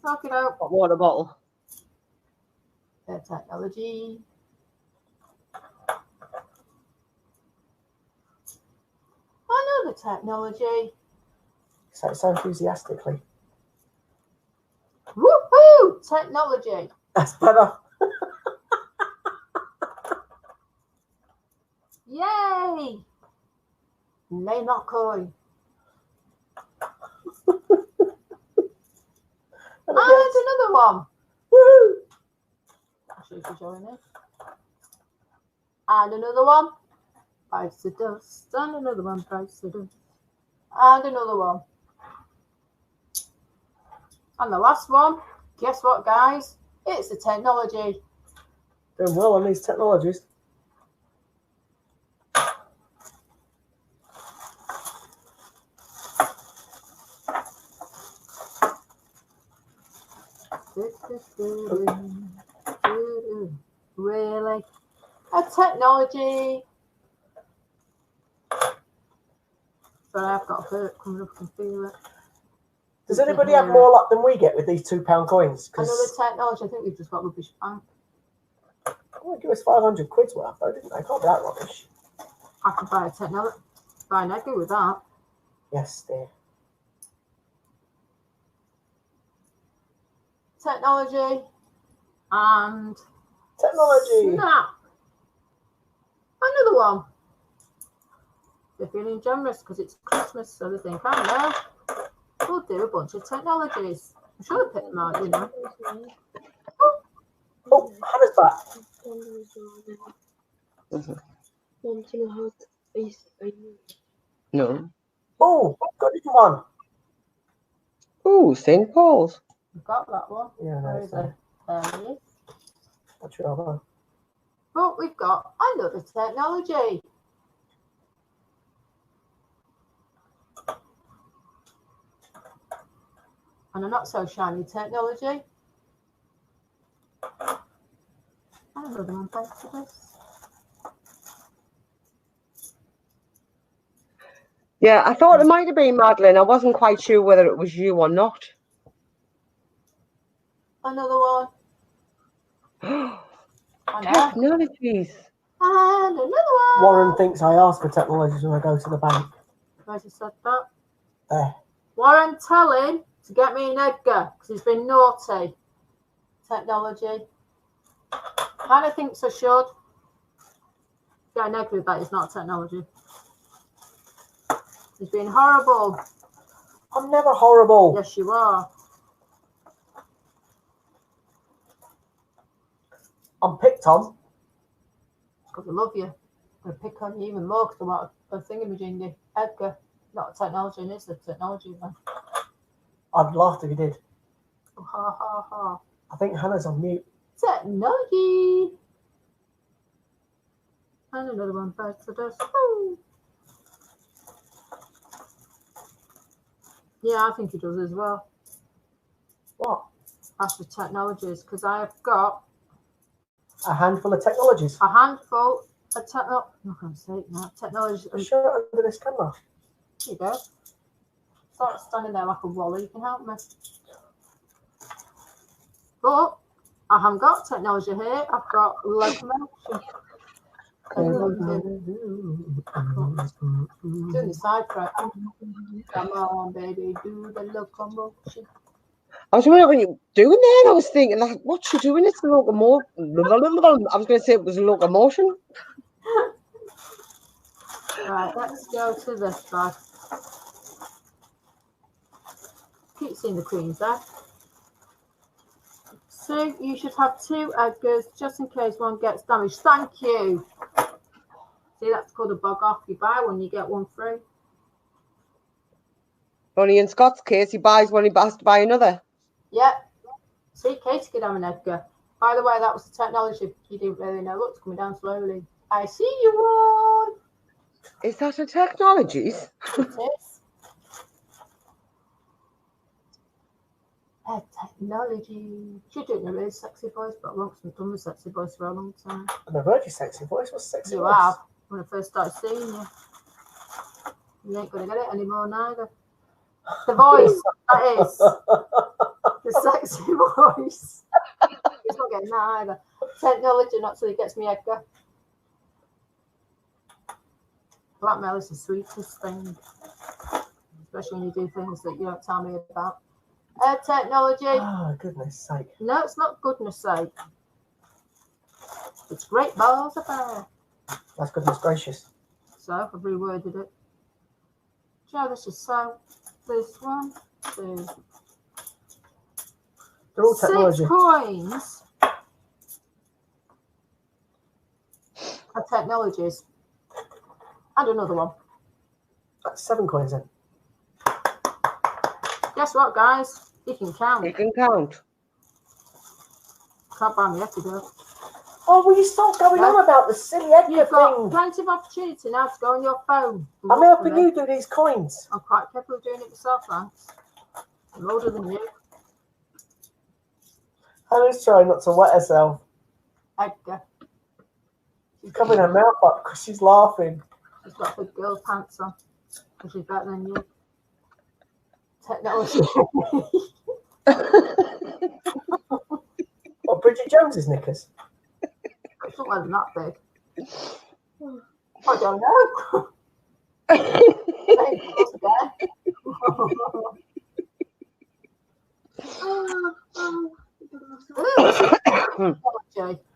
Knock it out. hot water bottle. Technology. I know the technology. Say it so enthusiastically. Woohoo! Technology. That's better. Yay! Name that coin. And another one. Woo! I'll show you showing it. And another one. Bites the dust. And another one bites the dust. And another one. And the last one. Guess what, guys? It's the technology. Doing well on these technologies. Really? A technology. But I've got a hurt coming up and feel it. Does anybody have more luck than we get with these £2 coins? Another technology. I think we've just got rubbish bank. Oh, give us 500 quid's worth though, didn't they? Can't be that rubbish. I could buy a technology. Buy an egg with that. Yes, dear. Technology and technology. Snap. Another one. They're feeling generous because it's Christmas, so they think, I know, we'll do a bunch of technologies. I'm sure they pick them out, you know. Oh, Hannah's back. No. Oh, got a one. Oh, St. Paul's. We've got that one. Yeah, Where no, is it? There it is. Not sure about. But we've got another technology. And a not so shiny technology. And another one, thanks for this. Yeah, I thought it might have been Madeline. I wasn't quite sure whether it was you or not. Another one. Technologies. And another one. Warren thinks I ask for technologies when I go to the bank. I just said that. There. Warren, tell him to get me an Edgar because he's been naughty. Technology. Hannah thinks I should. Get an Edgar with that is not technology. He's been horrible. I'm never horrible. Yes, you are. I'm picked on. Because I love you. I'm going to pick on you even more because I want a thingamajiggy. Edgar. Not a technology, and it's a technology then. I'd laugh if you did. Oh, ha ha ha. I think Hannah's on mute. Technology. And another one bites the dust. Woo. Yeah, I think he does as well. What? That's the technologies, because I have got a handful of technologies. A handful of technology. I'm not going to say it now. Technology. Show it under this camera. There you go. Start standing there like a wally. You can help me. But I haven't got technology here. I've got locomotion. Doing the side track. Come on, baby, do the locomotion. I was wondering what you were doing there, and I was thinking, like, what's she doing? It's a locomotion. I was going to say it was a locomotion. Right, let's go to this bag. Keep seeing the queens there. So you should have 2 Edgars just in case one gets damaged. Thank you. See, that's called a bug off. You buy one, you get one free. Only in Scott's case, he buys one, he has to buy another. Yep. See, Katie could have an Edgar. By the way, that was the technology you didn't really know. Look, it's coming down slowly. I see you all. Is that a technologies? It is. Technology. She did a really sexy voice, but I've not done the sexy voice for a long time. I've never heard your sexy voice. What's sexy you voice? have. When I first started seeing you. You ain't going to get it anymore, neither. The voice, that is. The sexy voice. He's not getting that either. Technology, not till he gets me Edgar. Blackmail is the sweetest thing, especially when you do things that you don't tell me about. Technology. Oh, goodness sake. No, it's not goodness sake. It's great balls of fire. That's goodness gracious. So I've reworded it. Joe, this is so. This 1, 2. They're all technology. 6 coins are technologies. And another one. That's 7 coins then. Guess what, guys? You can count. You can count. Can't buy me Edgar though. Oh, will you stop going on about the silly Edgar You've got thing? plenty of opportunity now to go on your phone. I'm helping you do these coins. I'm quite capable of doing it myself, thanks. I'm older than you. Hannah's trying not to wet herself. Edgar. She's covering her mouth up because she's laughing. She's got big girl pants on. Because she's better than you. Technology. What, Bridget Jones's knickers? It's not like that big. I don't know.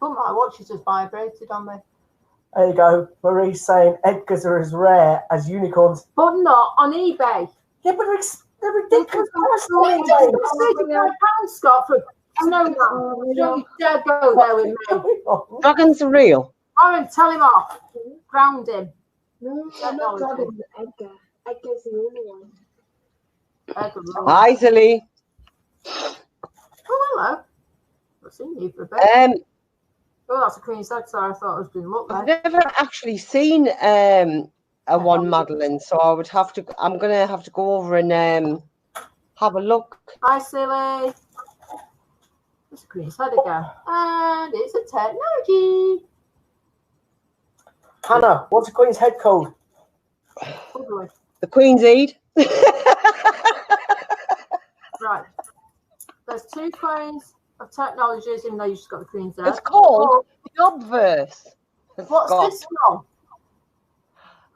Oh my watch just vibrated on me. There you go. Marie's saying Edgars are as rare as unicorns. But not on eBay. Yeah, but they're ridiculous. £35, Scott, for no man. You dare go there with me. Dragons are real. Aaron, tell him off. Ground him. No, I'm not grabbing Edgar. Edgar's the only one. Hi, Zilly. Oh, hello. I've seen you for a bit. Oh, that's a Queen's Head, sorry. I thought it was been looked I've there. never actually seen a one Madeline, so I would have to. I'm gonna have to go over and have a look. Hi, silly. It's a Queen's Head again. And it's a technology. Hannah, what's a Queen's Head called? The Queen's Eid. Right. There's 2 coins of technologies, even though you just got the Queen's Head. It's called the Obverse. What's this one?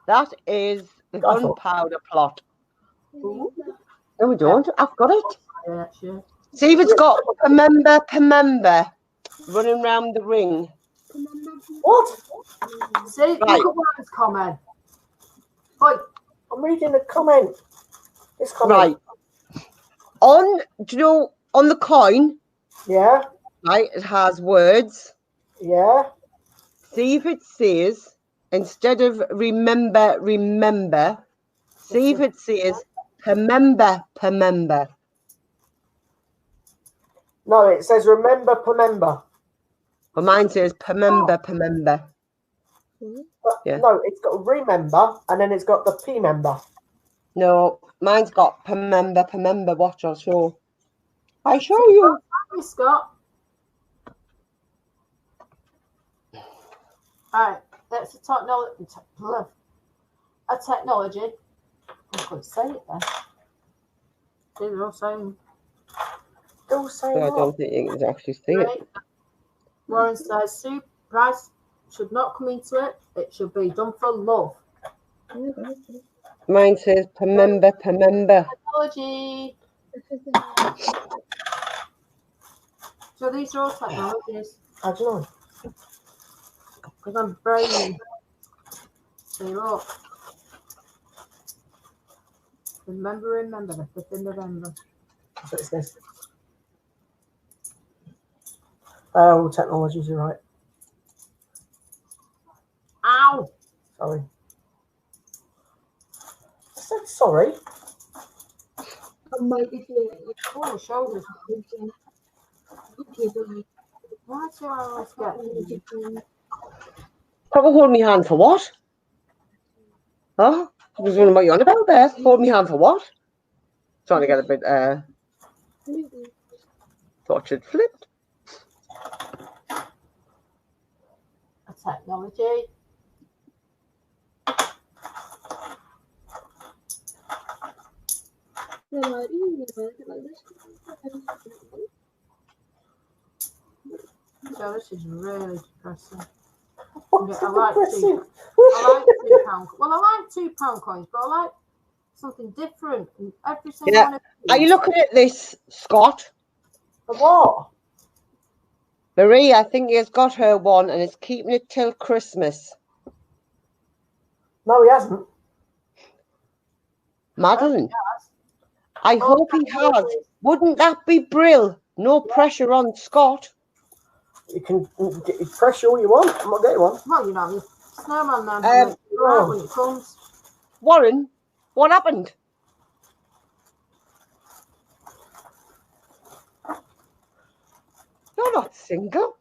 That is the Gunpowder Plot. No, we don't. I've got it. Yeah, sure. See if it's got Pemember running round the ring. What? See, look at Warren's comment. Wait, I'm reading the comment. This comment. Right. Do you know, on the coin, yeah, right, it has words. Yeah. See if it says, instead of remember, see if it says Pemember. No, it says remember. Well, mine says Pemember. But Yeah. no, it's got remember and then it's got the P member. No, mine's got Pemember. Watch, I'll show. I show you. Hi, Scott. Alright, that's a technology. A technology. I couldn't say it then. See, they're all saying. Still saying I what? don't think you can actually see it. Right. Warren says, Sue, price should not come into it. It should be done for love. Mine says Pemember. Technology. So these are all technologies. How do you know? Because I'm brainy. See, look. Remember, the 5th of November. That's what it says. Oh, technologies, you're right. Ow! Sorry. I said sorry. I might be doing it. Oh, shoulders. Why do I always get Probably hold me hand for what? Huh? I was wondering what you're on about there. Hold me hand for what? Trying to get a bit thought you'd flipped. a technology? So this is really depressing. What's I like depressing? to- I like £2. Well, I like £2 coins, but I like something different. And every single Yeah. one of Are you looking at this, Scott? What? Marie, I think he has got her one and is keeping it till Christmas. No, he hasn't. Madeline, I hope he has. Wouldn't that be brill? No pressure on Scott. You can get pressure all you want. I'm not getting one. Well, you know, the snowman man right when it comes. Warren, what happened? You're not single.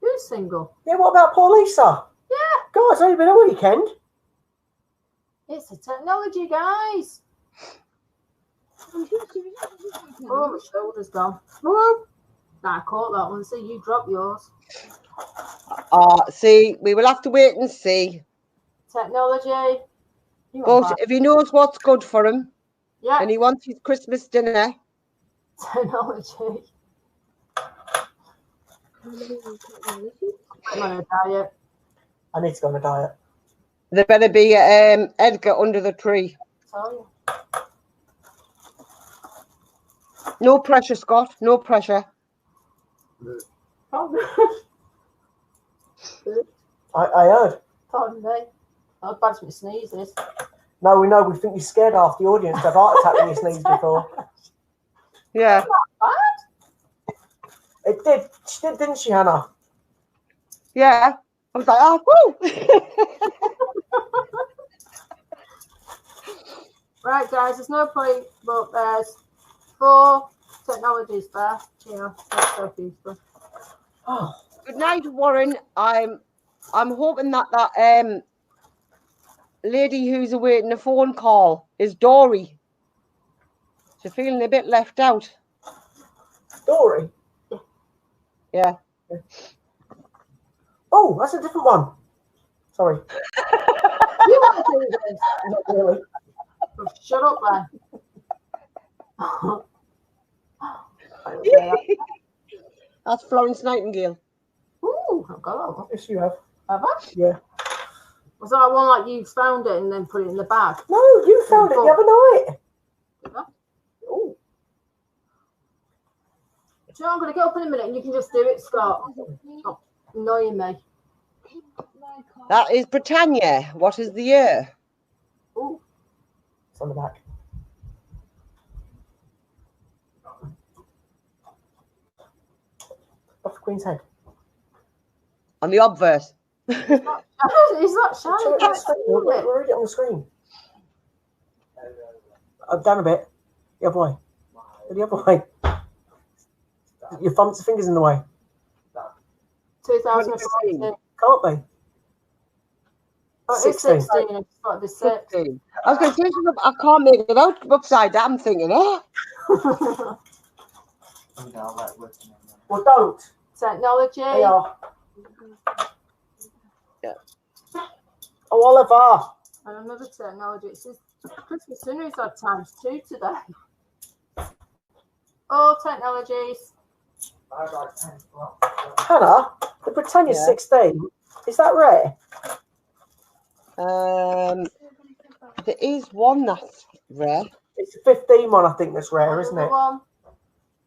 Who's single? Yeah, what about poor Lisa? Yeah. Guys, only been a weekend. It's the technology, guys. Oh, my shoulder's gone. Whoa. Nah, I caught that one. See, you dropped yours. See, we will have to wait and see. Technology. But if he knows what's good for him, yeah, and he wants his Christmas dinner, technology. I'm on a diet. I need to go on a diet. there better be Edgar under the tree. Sorry. No pressure, Scott. No pressure. I heard. Pardon me. I was bad with sneezes. No, we know. We think you scared half the audience to have heart attack when you sneezed before. Yeah. It did. She did, didn't she, Hannah? Yeah. I was like, oh, woo! Right, guys, there's no point, but there's 4 technologies there. You know, that's so peaceful. Oh. Good night, Warren. I'm hoping that lady who's awaiting a phone call is Dory. She's feeling a bit left out. Dory? Yeah. Oh, that's a different one. Sorry. You want to do this? Not really. Oh, shut up, then. That's Florence Nightingale. Ooh, I've got that one. Yes, you have. Have I? Yeah. Was that one like you found it and then put it in the bag? No, you found it the other night. Did I? Oh. Do you know, I'm going to get up in a minute and you can just do it, Scott. Stop annoying me. That is Britannia. What is the year? Ooh. It's on the back. Off the Queen's head. On the obverse. Is that shiny? We're already on the screen. Down a bit. The other way. The other way. Your thumbs, fingers in the way. 2016. Can't they? Oh, it's 16. It's got the 16. I was going to say, I can't make it out upside down. I'm thinking, oh. Well, don't. Technology. They are. Yeah. Oh, Oliver. And another technology. It says Christmas dinner is our ×2 today. All technologies. Hannah, the Britannia's 16. Is that rare? There is one that's rare. It's a 15 one, I think, that's rare, isn't it? One.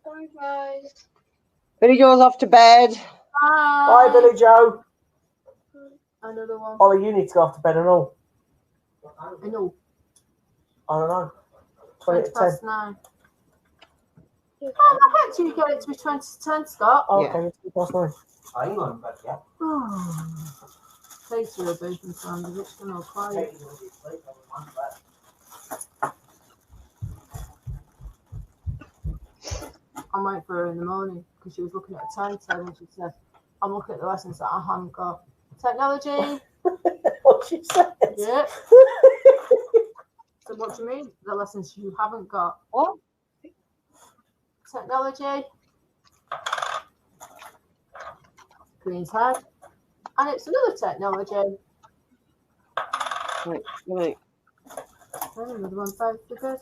Bye, guys. Billy Joe's off to bed. Bye, Billy Joe. Another one. Ollie, you need to go off to bed and all. I know. I don't know. 20 to 10. past 9. Oh, I bet you get it to be 20 to 10, Scott. Oh, Yeah. okay, it's 20 past 9. I ain't going to bed yet. Thanks for the bacon sandwich. It's going to quiet. I'm waiting for her in the morning because she was looking at a timetable and she said, I'm looking at the lessons that I haven't got. Technology. What she said? Yeah. So what do you mean? The lessons you haven't got. What? Technology. Queen's head. And it's another technology. Right. And another one, 5 figures.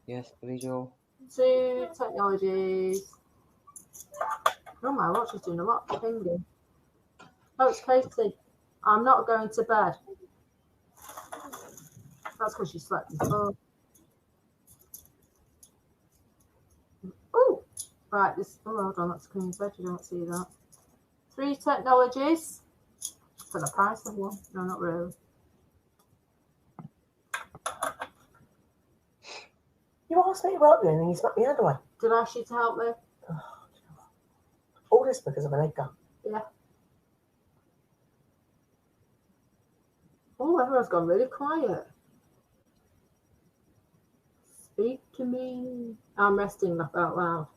Yes, Billy Joe. 2 technologies. Oh my, what she's doing a lot of fingering. Oh, it's Katie. I'm not going to bed. That's because you slept before. Oh, right. This. Oh, hold on. That's Queen's Bed. You don't see that. 3 technologies for the price of 1. No, not really. You asked me to help you and then you smacked me hand away. Did I ask you to help me? All this because of an egg gun. Yeah. Oh, everyone's gone really quiet. Speak to me. I'm resting, laugh out loud.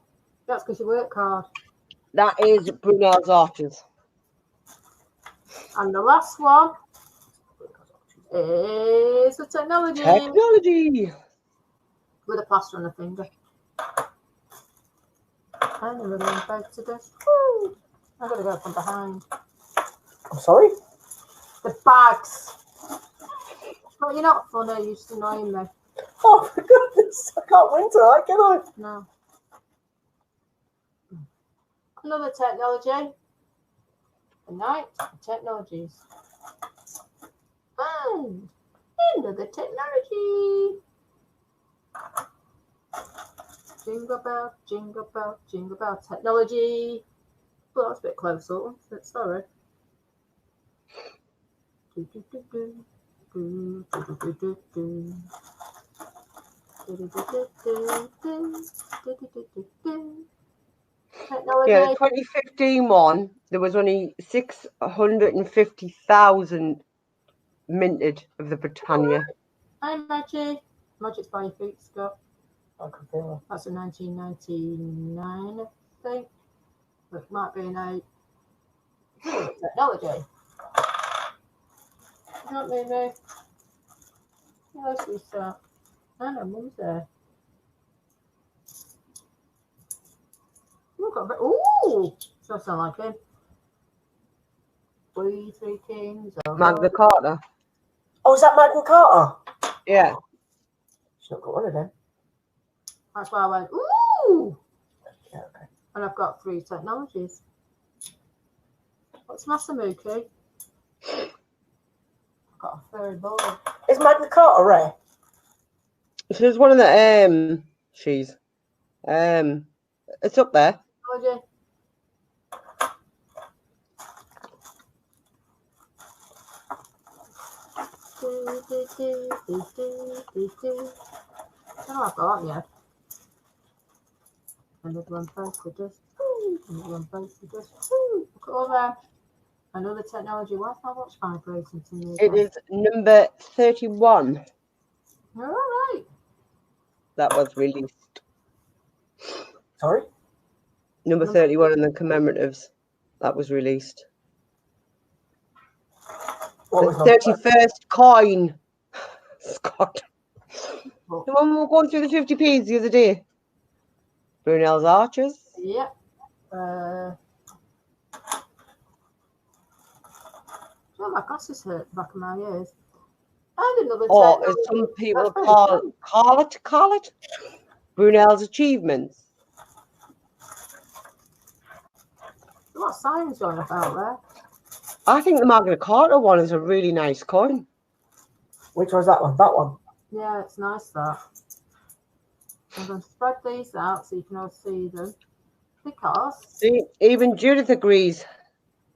That's because you work hard. That is Brunel's Archers. And the last one is the technology. Technology. With a plaster on a finger. And a little bag to this. Woo! I've got to go from behind. I'm sorry? The bags. But you're not funny, you're just annoying me. Oh, for goodness. I can't win tonight, can I? No. Another technology. The night technologies. And another technology. Jingle bell, jingle bell, jingle bell. Technology. Well, that's a bit close, sort of. Sorry. Do, do, do, do. Do, do, do, do, do, do. Do, do, do, do, do, do. Do, do, do, do, do. Technology. Yeah, the 2015 one, there was only 650,000 minted of the Britannia. Hi, Magic. Magic's by your feet, Scott. I can feel it. That's a 1999, I think. It might be an 8. Technology. Not me, no. Yeah, let's restart. I know, Mum's there. Look at it. Ooh! Does sound like him. 3 kings. Magna Carta. Oh, is that Magna Carta? Yeah. She's not got one of them. That's why I went, ooh! Yeah, okay. And I've got 3 technologies. What's Masamuki? I've got a third board. Is Magna Carta rare? So there's one of the she's it's up there. Technology. Oh, I've got that, yeah. Another one posted just. Another one posted just. Look at all that. Another technology. Why is my watch vibrating to me? It is number 31 All right. that was released. Sorry? Number 31 in the commemoratives that was released. What was The number? 31st coin. Scott. The one we were going through the 50p's the other day. Brunel's Archers. Yep. Oh, my glasses hurt the back of my ears. And another Or technology. as some people That's very call it Brunel's Achievements. What signs going about there? I think the Magna Carta one is a really nice coin. Which one's that one? That one? Yeah, it's nice that. I'm going to spread these out so you can all see them. Because See, even Judith agrees.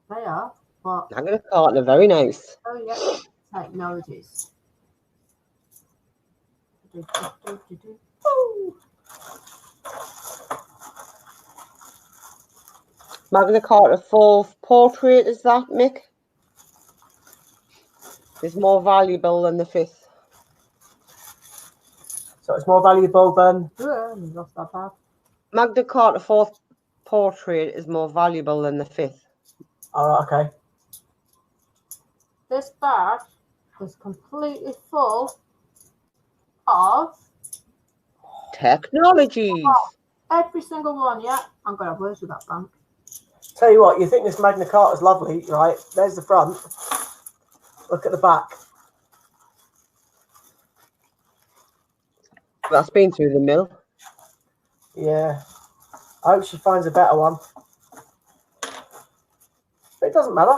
they are what? Magna Carta, very nice. Oh, yeah. Technologies. Woo! Magna Carta 4th portrait, is that, Mick? Is more valuable than the 5th. So it's more valuable than... Not that bad. Magna Carta 4th portrait is more valuable than the 5th. Oh, okay. This bag is completely full of Technologies. every single one, yeah. I'm going to have words with that bank. Tell you what, you think this Magna Carta's lovely, right? There's the front. Look at the back. That's been through the mill. Yeah. I hope she finds a better one. But it doesn't matter.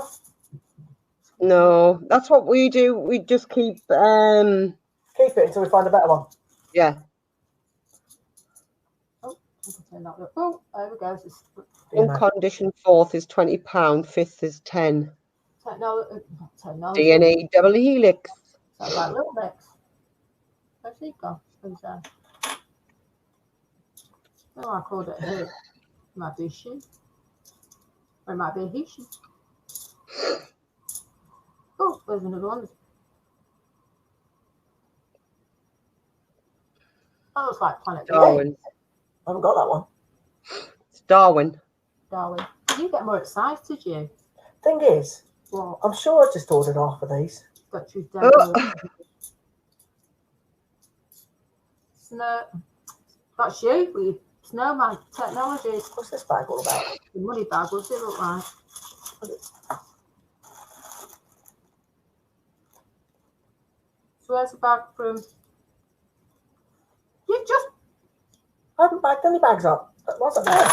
No, that's what we do. We just keep Keep it until we find a better one. yeah. Oh, there we go. This One condition, fourth is £20, fifth is 10. technology. DNA double helix. Sounds like little mix. Where's he gone? Who's that? Oh, I called it a he. Might be a she. Or it might be a he she. Oh, there's another one. That looks like Planet Darwin. I haven't got that one. It's Darwin. Darwin. You get more excited, you. Thing is, What? I'm sure I just ordered half of these. Got you Oh. down. Snow. That's you with your snowman technologies. What's this bag all about? The money bag, what's it look like? So where's the bag from? You just I haven't bagged any bags up. What's up there?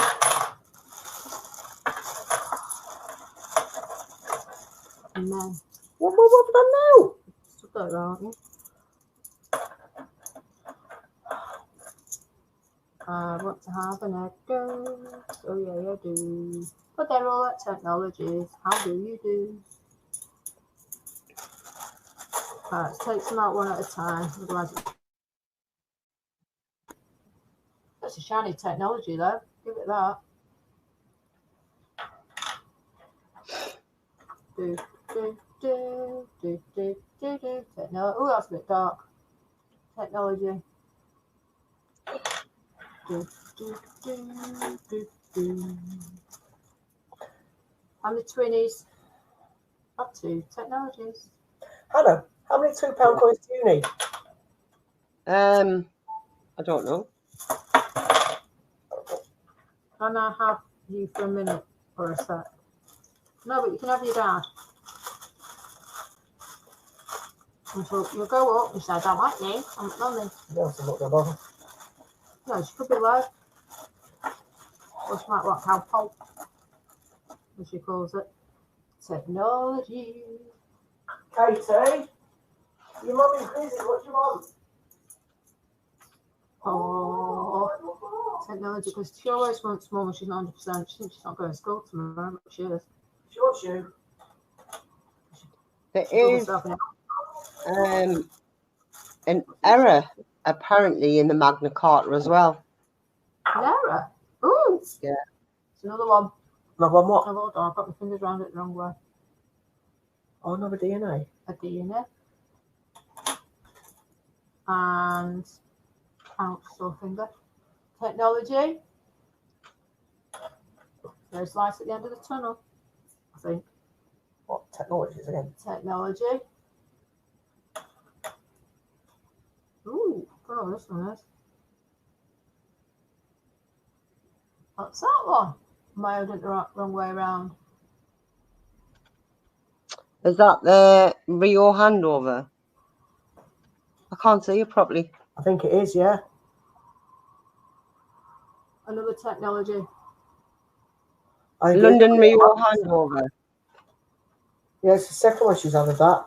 and then What have I done now? stuck that aren't you? I want to have an echo. Oh yeah, I do. But they're all at technologies. How do you do? Right, let's take some out one at a time. Otherwise, that's a shiny technology though. Give it that. Do do do do do do do. Oh, that's a bit dark. Technology. Do, do, do, do, do. And the twinnies up to technologies. Hannah, how many £2 coins do you need? I don't know. Can I have you for a minute or a sec? No, but you can have your dad. And so you'll go up and say, I don't like me. I'm not me. No, I'm not going to bother. No, she could be low. Or she might want cow pulp, as she calls it. Technology. Katie, your mummy's busy. What do you want? Oh, technology, because she always wants more when she's not 100%. She thinks she's not going to school tomorrow, but she is. She wants you. There is an error apparently in the Magna Carta as well. An error? Ooh! Yeah. It's another one. Another one what? Oh, hold on, I've got my fingers around it the wrong way. Oh, another DNA. A DNA. And ouch, sore finger. Technology. There's light at the end of the tunnel, I think. What technologies again? Technology. Ooh, I don't know what this one is. What's that one? Am I holding it the wrong way around? Is that the Rio handover? I can't see you properly. I think it is, yeah. Another technology. London Rio handover. Yeah, it's the second one she's had of that.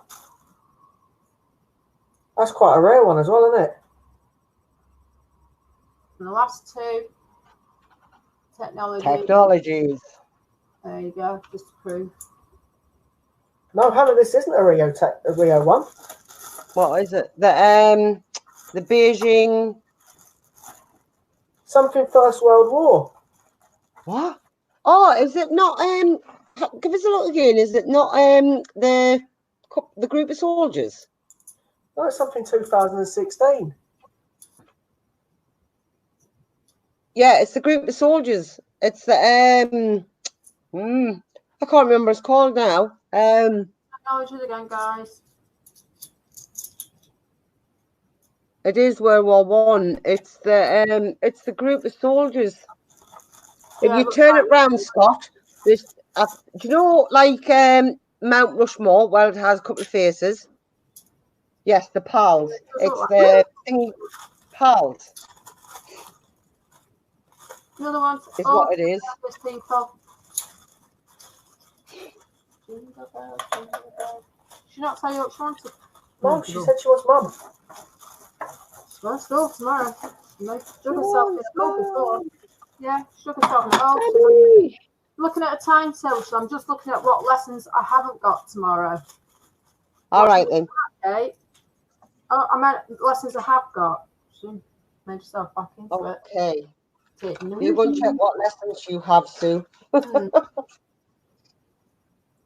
That's quite a rare one as well, isn't it? And the last two. Technologies. There you go, just to prove. No, Hannah, this isn't a Rio one. What is it? The Beijing something First World War. What? Oh, is it not? Give us a look again. Is it not the group of soldiers? No, it's something 2016. Yeah, it's the group of soldiers. It's the I can't remember what it's called now. Technologies again, guys. It is World War One. It's the group of soldiers. If Yeah, you turn it round, Scott, there's do you know like Mount Rushmore? Well, it has a couple of faces. Yes, the pals. It's the thing, pals. The other ones is what it is. People. Jingle bell, jingle bell. Did she not tell you what she wanted? No, she said she wants mum. She wants to go tomorrow. She shook herself in the hole before. Yeah, she shook herself in the hole. She's looking at a timetable, so I'm just looking at what lessons I haven't got tomorrow. All right then. Okay. Oh, I meant lessons I have got. She made herself back into it. Okay. Taking the You go and check what lessons you have, Sue.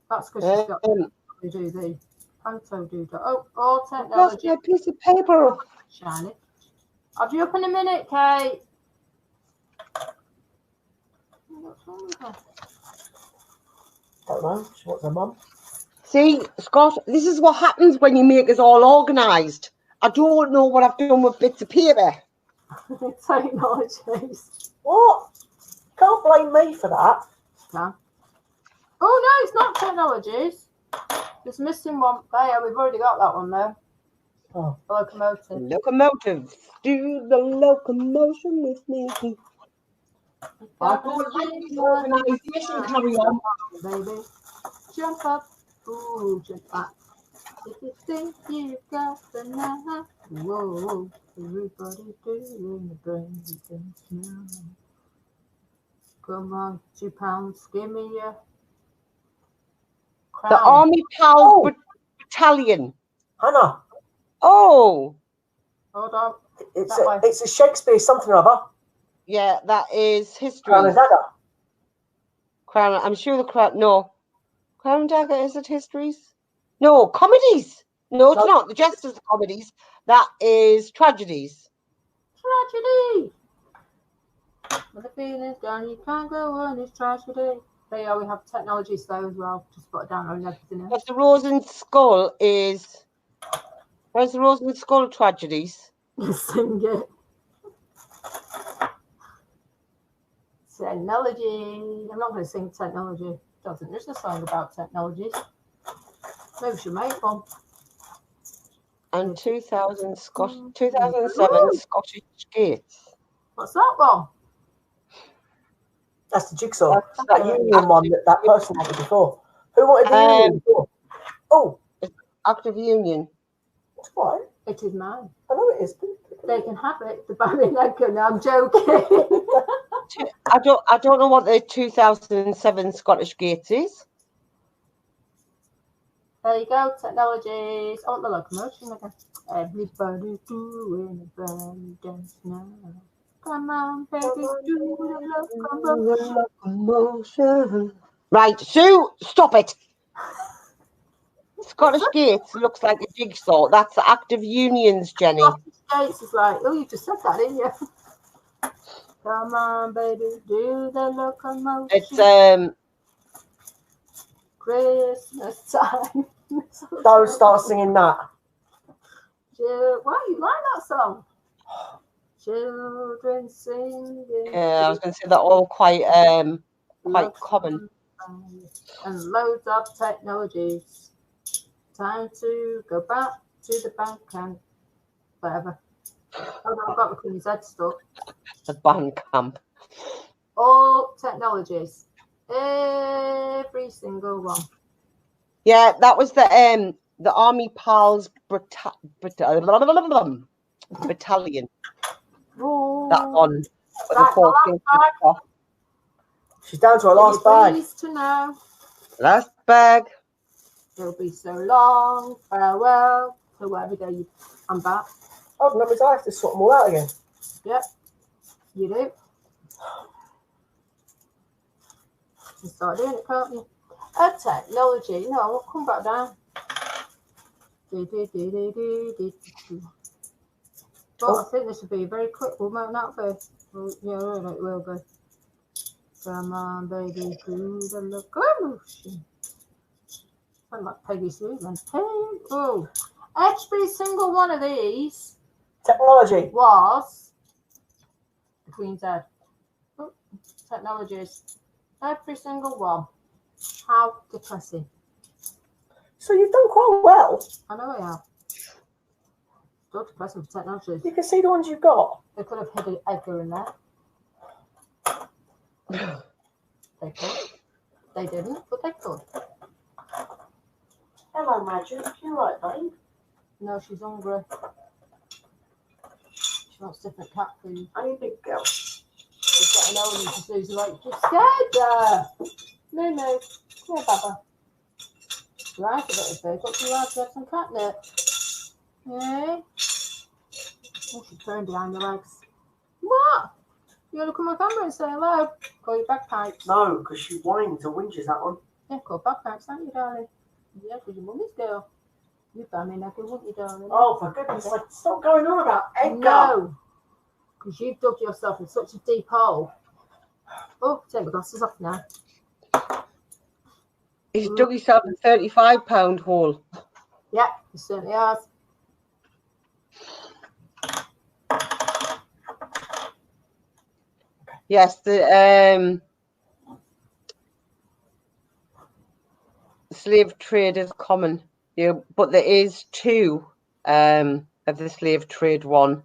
That's because she's got to do the panto do. Oh, all I've lost technology. my piece of paper. Shiny. I'll be up in a minute, Kate. What's wrong with her? Don't know. She wants her mum. See, Scott, this is what happens when you make us all organised. I don't know what I've done with bits of paper. Technologies. What? Can't blame me for that. No. Oh no, it's not technologies. There's missing one. There, we've already got that one there. Oh. The locomotive. Locomotives. Do the locomotion with me. I don't like this organisation. Carry on. Baby. Jump up. Ooh, jump back. If you think you got the night. Whoa. Everybody doing the brain dance now. Come on, £2. Give me your crown. The Army Pals Battalion. Hannah. Oh. Hold on. It's a Shakespeare something or other. Yeah, that is history. Crown and Dagger. Crown. I'm sure the Crown. No. Crown and Dagger, is it histories? No, comedies. No, it's not. The Jester's comedies. That is tragedies. Tragedy. When the feeling's gone, you can't go on. It's tragedy. There you are. We have technologies there as well. Just put it down on everything else. Because the Rose and Skull is. Where's the Rose and Skull tragedies? Sing it. Technology. I'm not going to sing technology. Doesn't. There's a song about technologies. Maybe we should make one. And 2007 Ooh. Scottish Gates. What's that one? That's the jigsaw. That's that union one that person wanted before. Who wanted the union before? Oh. Active Union. That's right. It is mine. I know it is. They can have it. The Barry Negger. No, I'm joking. I don't know what the 2007 Scottish Gates is. There you go, technologies. I want the locomotion again. Everybody doing a belly dance now. Come on, baby, do the locomotion. Right, Sue, stop it. Scottish Gates looks like a jigsaw. That's the Active Unions, Jenny. Scottish Gates is like, oh, you just said that, didn't you? Come on, baby, do the locomotion. It's Christmas time. Don't start singing that. Why you like that song? Children singing. I was going to say they're all quite common. And loads of technologies. Time to go back to the bank and whatever. Oh, no, I've got the Queen's Head stuff. The band camp. All technologies. Every single one. Yeah, that was the Army Pals Battalion. Ooh. That one. She's down to her last bag. Pleased to know. Last bag. It'll be so long. Farewell. So whatever day I'm back. Oh, that means I have to sort them all out again. Yep. You do. You can start doing it, can't you? Technology. No, we'll come back down. But I think this will be a very quick one, won't that be? Well, yeah, really, it will be. Come on, baby, do the locomotion. Sound like Peggy Sue then. Hey, oh. Every single one of these technology was the Queen's Head. Oh, technologies. Every single one. How depressing. So you've done quite well. I know I have. Still depressing for technologies. You can see the ones you've got. They could have hid Edgar in there. They could. They didn't, but they could. Hello, Magic. You right, babe? No, she's hungry. She wants different cat food. Are you big girl? She's getting older and she's losing weight. You've scared her. No. Come here, Baba. Right, a bit of food. What do you like to have some catnip? Yeah. Oh, she turned behind the legs. What? You want to come on camera and say hello? Call your bagpipes. No, because she whines or whinges, that one. Yeah, call bagpipes, aren't you, darling? Yeah, because your mummy's girl. You found me naked, wouldn't you, darling? Oh, for goodness sake, stop going on about Edgar. No, because you've dug yourself in such a deep hole. Oh, take my glasses off now. He's dug himself a £35 hole. Yeah, he certainly has. Yes, the slave trade is common, but there is two of the slave trade one,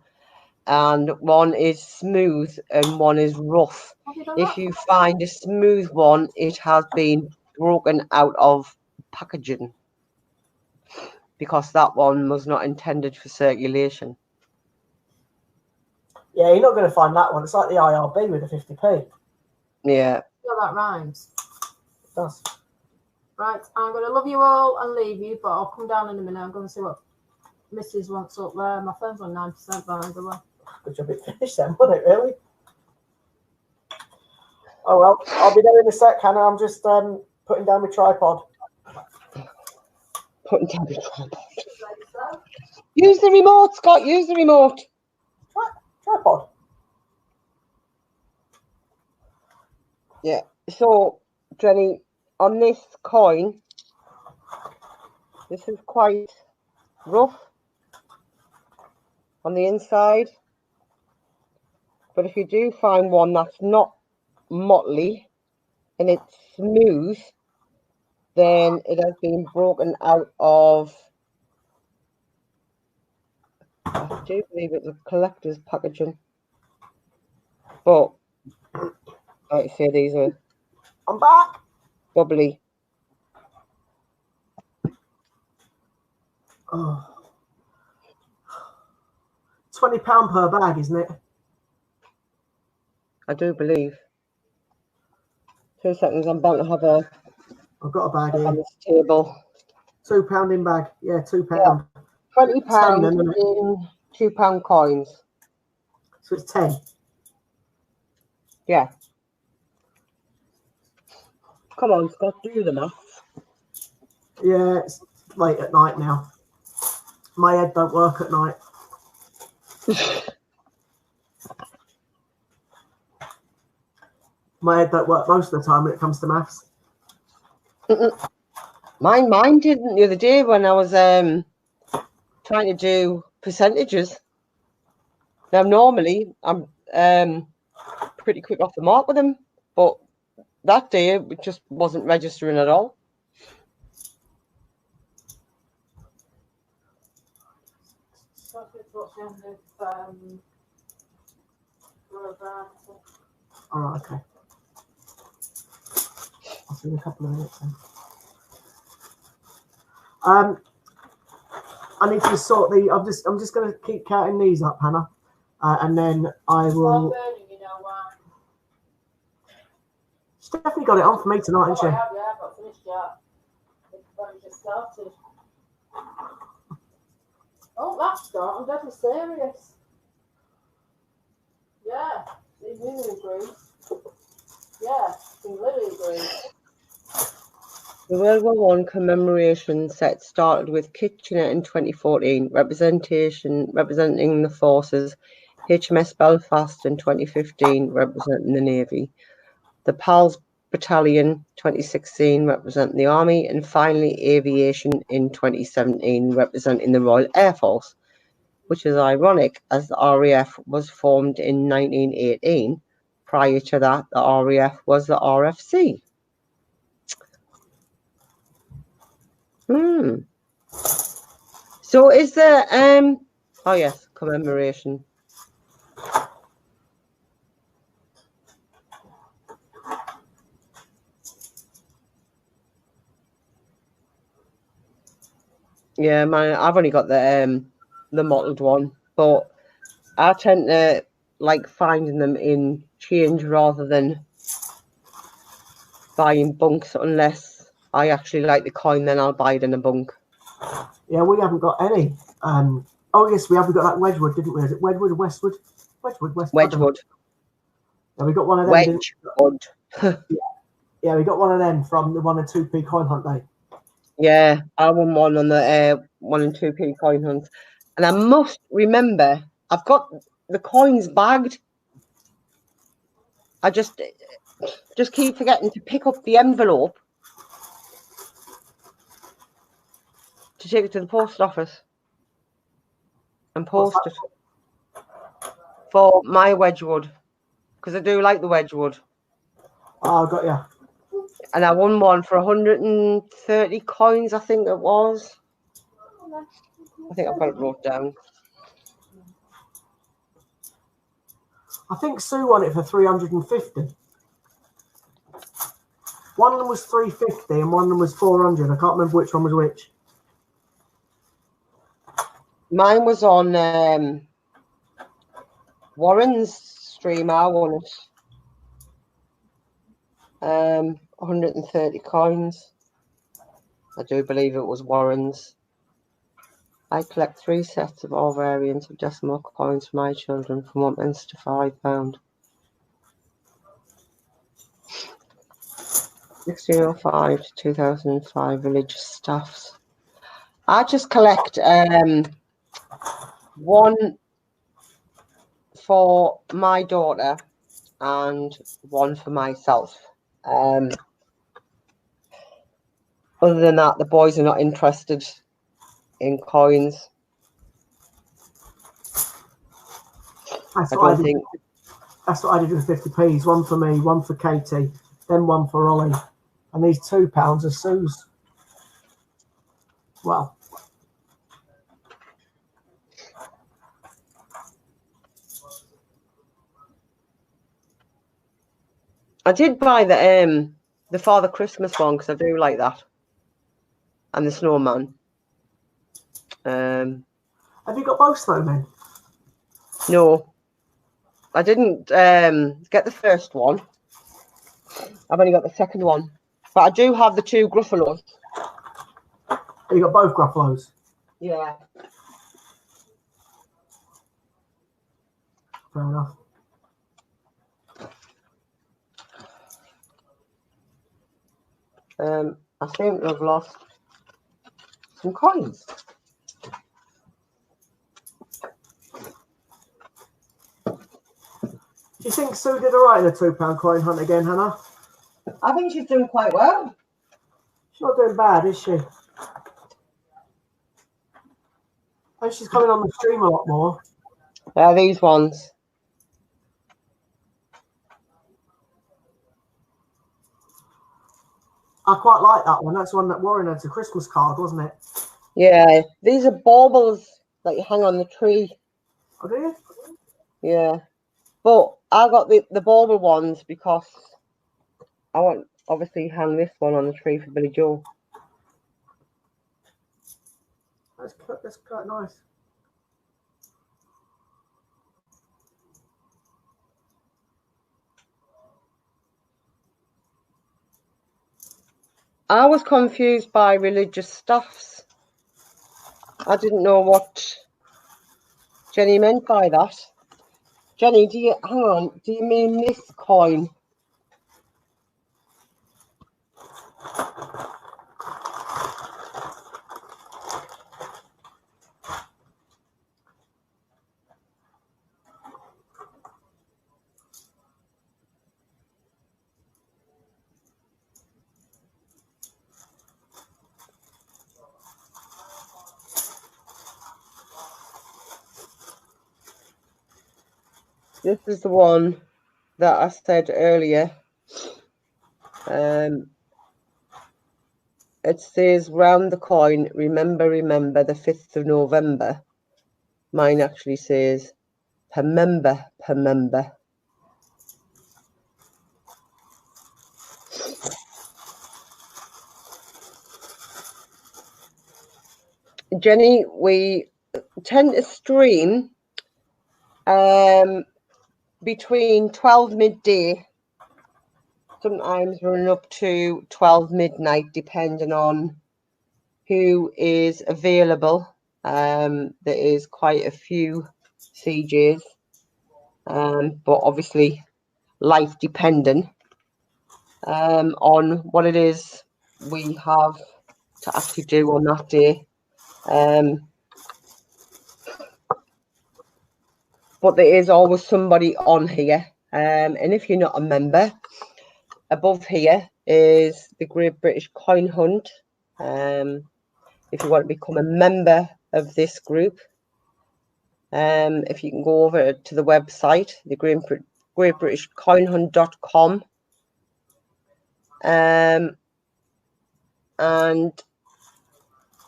and one is smooth and one is rough. If you find a smooth one, it has been broken out of packaging because that one was not intended for circulation. Yeah, you're not going to find that one. It's like the IRB with the 50p. Yeah. Yeah, that rhymes. It does. Right, I'm going to love you all and leave you, but I'll come down in a minute. I'm going to see what Mrs. wants up there. My phone's on 9% by the way. Good job it finished then, wasn't it, really? Oh, well, I'll be there in a sec, Hannah. I'm just putting down my tripod. Putting down the tripod. Use the remote, Scott. Use the remote. Tripod. Yeah. So, Jenny, on this coin, this is quite rough on the inside. But if you do find one that's not motley and it's smooth, then it has been broken out of, I do believe it's a collector's packaging. But, like I say, these are I'm back. bubbly. Oh. £20 per bag, isn't it? I do believe. 2 seconds, I'm about to have a I've got a bag on here. this table. £2 in bag. Yeah, £2. Yeah. £20 then, isn't it? in £2 coins. So it's 10. Yeah. Come on, Scott, do the math. Yeah, it's late at night now. My head don't work at night. My head don't work most of the time when it comes to maths. Mine didn't the other day when I was trying to do percentages. Now normally I'm pretty quick off the mark with them, but that day it just wasn't registering at all. All right, okay. I'll see you in a couple of minutes then. I need to sort the. I'm just going to keep counting these up, Hannah, and then I will. She's definitely got it on for me tonight, hasn't she? Yeah, I've not finished yet. It's only just started. Oh, that's got. I'm deadly serious. Yeah, it really agrees. Yeah, he literally agrees. The World War I commemoration set started with Kitchener in 2014, representing the forces, HMS Belfast in 2015, representing the Navy, the PALS Battalion 2016, representing the Army, and finally Aviation in 2017, representing the Royal Air Force, which is ironic as the RAF was formed in 1918. Prior to that, the RAF was the RFC. So is there oh yes, commemoration. Yeah, I've only got the mottled one, but I tend to like finding them in change rather than buying bunks unless I actually like the coin, then I'll buy it in a bunk. Yeah, we haven't got any. Oh yes, we haven't got that Wedgwood, didn't we? Is it Wedgwood or Westwood? Westwood. Wedgwood. Yeah, we got one of them. Wedgwood. Yeah, we got one of them from the 1 and 2p coin hunt day. Yeah, I won one on the 1 and 2p coin hunt, and I must remember I've got the coins bagged. I just keep forgetting to pick up the envelope to take it to the post office and post it for my Wedgwood, because I do like the Wedgwood. Oh, got ya. And I won one for 130 coins, I think it was. I think I've got it wrote down. I think Sue won it for 350. One of them was 350 and one of them was 400. I can't remember which one was which. Mine was on Warren's stream. I won it. 130 coins. I do believe it was Warren's. I collect 3 sets of all variants of decimal coins for my children from £1 to £5. 1605 to 2005 religious staffs. I just collect one for my daughter and one for myself. Other than that, the boys are not interested in coins. That's what I did with 50p's. One for me, one for Katie, then one for Ollie. And these £2 are Sue's. Well, I did buy the Father Christmas one because I do like that, and the snowman. have you got both snowmen? No, I didn't get the first one. I've only got the second one, but I do have the 2 Gruffalos. You got both Gruffalos? Yeah. Fair enough. I seem to have lost some coins. Do you think Sue did all right in a £2 coin hunt again, Hannah? I think she's doing quite well. She's not doing bad, is she? I think she's coming on the stream a lot more. Yeah, these ones. I quite like that one. That's one that Warren had, a Christmas card, wasn't it? Yeah, these are baubles that you hang on the tree. Oh, do you? Yeah, but I got the bauble ones because I want obviously hang this one on the tree for Billy Joe. That's quite nice. I was confused by religious stuffs. I didn't know what Jenny meant by that. Jenny, do you mean this coin? This is the one that I said earlier. It says round the coin, remember, the 5th of November. Mine actually says per member. Jenny, we tend to stream between 12 midday, sometimes running up to 12 midnight, depending on who is available. There is quite a few CJs, but obviously life dependent on what it is we have to actually do on that day. But there is always somebody on here, and if you're not a member, above here is the Great British Coin Hunt. If you want to become a member of this group, if you can go over to the website, the greatbritishcoinhunt.com, and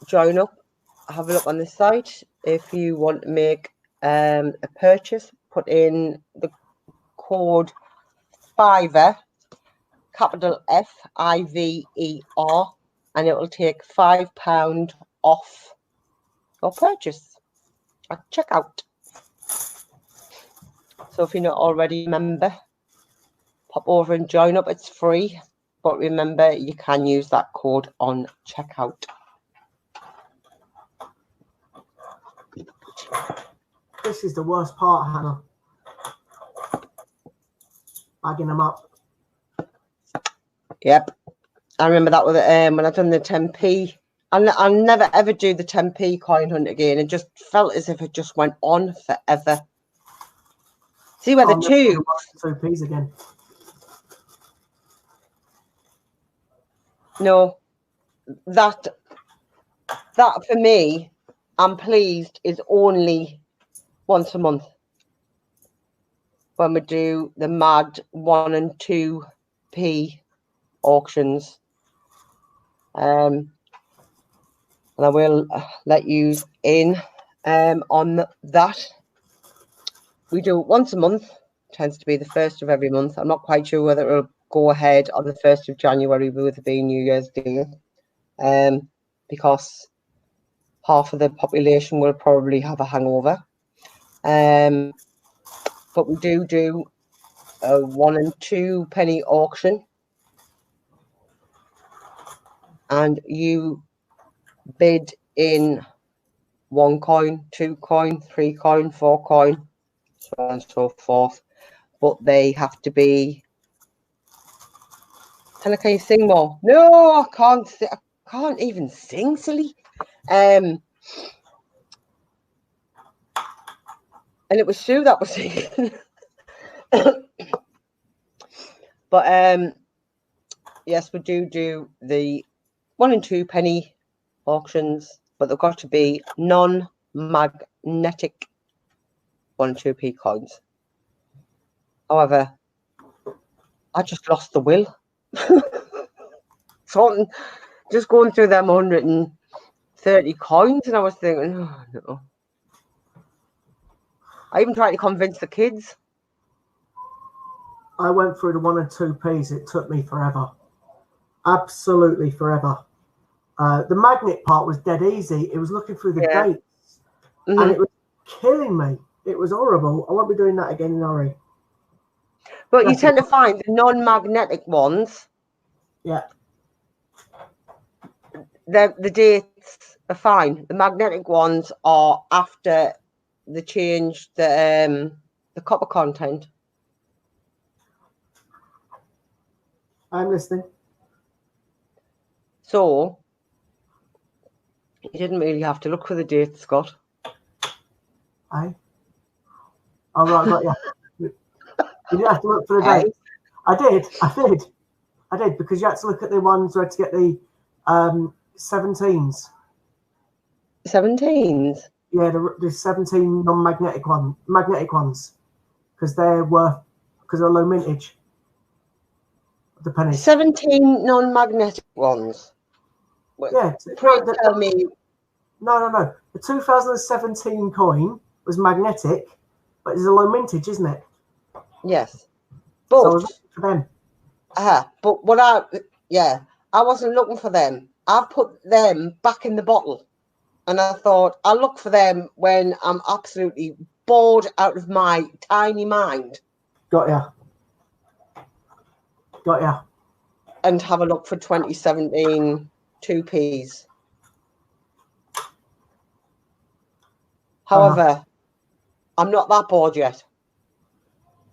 join up, have a look on the site. If you want to make a purchase, put in the code FIVER, capital FIVER, and it will take £5 off your purchase at checkout. So if you're not already a member, pop over and join up. It's free, but remember, you can use that code on checkout. This is the worst part, Hannah. Bagging them up. Yep. I remember that with when I done the 10p. I'll never ever do the 10p coin hunt again. It just felt as if it just went on forever. See where the two 2p's again. No, that for me, I'm pleased, is only once a month when we do the mad 1 and 2p auctions. And I will let you in on that. We do it once a month, tends to be the first of every month. I'm not quite sure whether it'll go ahead on the 1st of January with it being New Year's Day, because half of the population will probably have a hangover. But we do a 1 and 2 penny auction, and you bid in 1 coin, 2 coin, 3 coin, 4 coin, so on and so forth. But they have to be. Can you sing more? No, I can't. I can't even sing, silly. And it was Sue that was singing. But yes, we do the 1 and 2 penny auctions, but they've got to be non-magnetic 1 and 2p coins. However, I just lost the will. So just going through them 130 coins, and I was thinking, oh, no. I even tried to convince the kids. I went through the 1 and 2p's. It took me forever. Absolutely forever. The magnet part was dead easy. It was looking through the dates, and it was killing me. It was horrible. I won't be doing that again in a hurry. But you tend to find the non-magnetic ones. Yeah. The dates are fine. The magnetic ones are after they changed the copper content. I'm listening. So you didn't really have to look for the dates, Scott. Aye. Oh, right, got you. You didn't have to look for the dates. I did, because you had to look at the ones where to get the 17s. 17s? Yeah, the 17 non-magnetic magnetic ones, because they're low mintage. The pennies. 17 non-magnetic ones. Yeah. Tell me. No. The 2017 coin was magnetic, but it's a low mintage, isn't it? Yes. But so I was looking for them. But I wasn't looking for them. I've put them back in the bottle. And I thought, I'll look for them when I'm absolutely bored out of my tiny mind. Got ya. Got ya. And have a look for 2017 2Ps. However, I'm not that bored yet.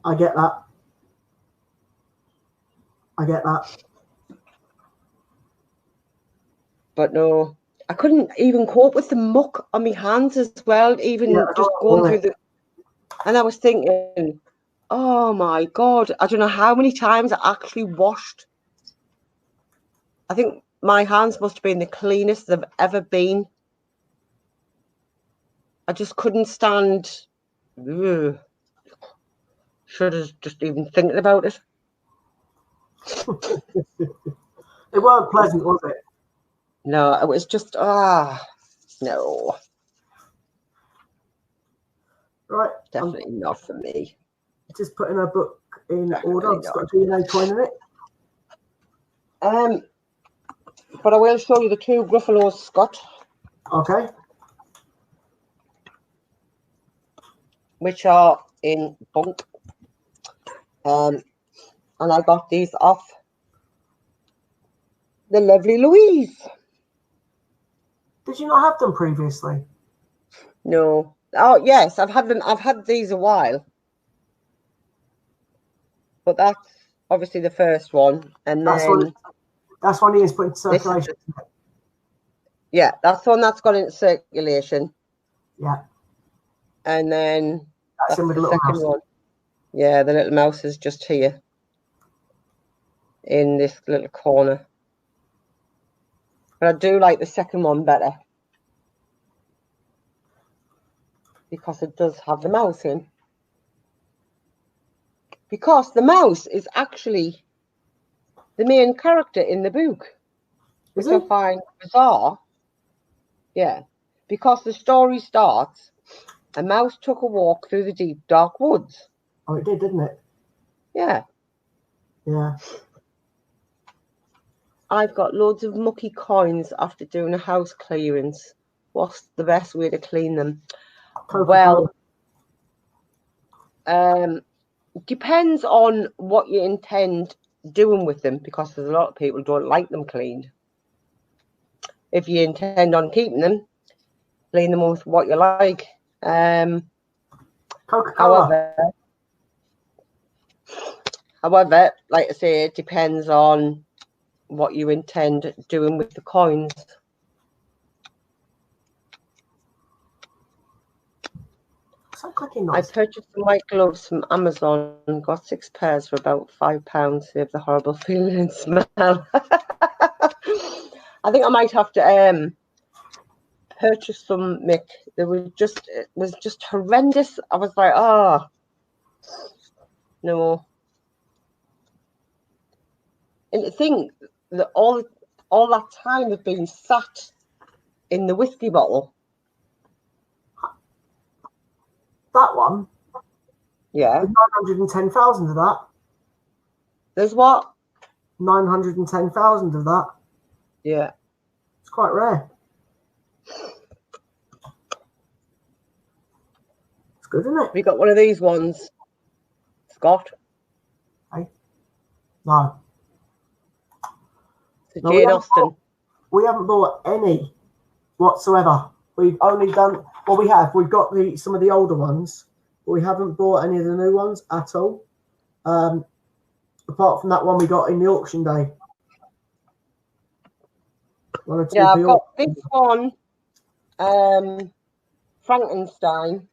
I get that. I get that. But no, I couldn't even cope with the muck on my hands as well, even just going through the... And I was thinking, oh my God, I don't know how many times I actually washed. I think my hands must have been the cleanest they've ever been. I just couldn't stand... Ugh. Should have just even thinking about it. It weren't pleasant, was it? No, it was just, no. Right. Definitely not for me. Just putting a book in order. It's got a D&D coin in it. But I will show you the 2 Gruffalos, Scott. Okay. Which are in bunk. And I got these off the lovely Louise. Did you not have them previously? No. Oh yes, I've had them. I've had these a while, but that's obviously the first one, and that's then that's one he is put in circulation. Yeah, that's the one that's gone into circulation. Yeah. And then that's in with the the little second mouse. one. Yeah, the little mouse is just here in this little corner. But I do like the second one better because it does have the mouse in. Because the mouse is actually the main character in the book, which I find bizarre. Yeah, because the story starts, a mouse took a walk through the deep, dark woods. Oh, it did, didn't it? Yeah. Yeah. I've got loads of mucky coins after doing a house clearance. What's the best way to clean them? Coca-Cola. Well, depends on what you intend doing with them, because there's a lot of people who don't like them cleaned. If you intend on keeping them, clean them with what you like. Coca-Cola. However, like I say, it depends on what you intend doing with the coins. I purchased some white gloves from Amazon and got 6 pairs for about £5. Save the horrible feeling and smell. I think I might have to purchase some, Mick. It was just horrendous. I was like, oh no. And the thing that all that time had been sat in the whiskey bottle. That one? Yeah. 910,000 of that. There's what? 910,000 of that. Yeah. It's quite rare. It's good, isn't it? We got one of these ones, Scott. Hey? No. No, Jane Austen. We haven't bought any whatsoever. We've only done, well, we have. We've got some of the older ones, but we haven't bought any of the new ones at all. Apart from that one we got in the auction day. Yeah, I've got this one, Frankenstein.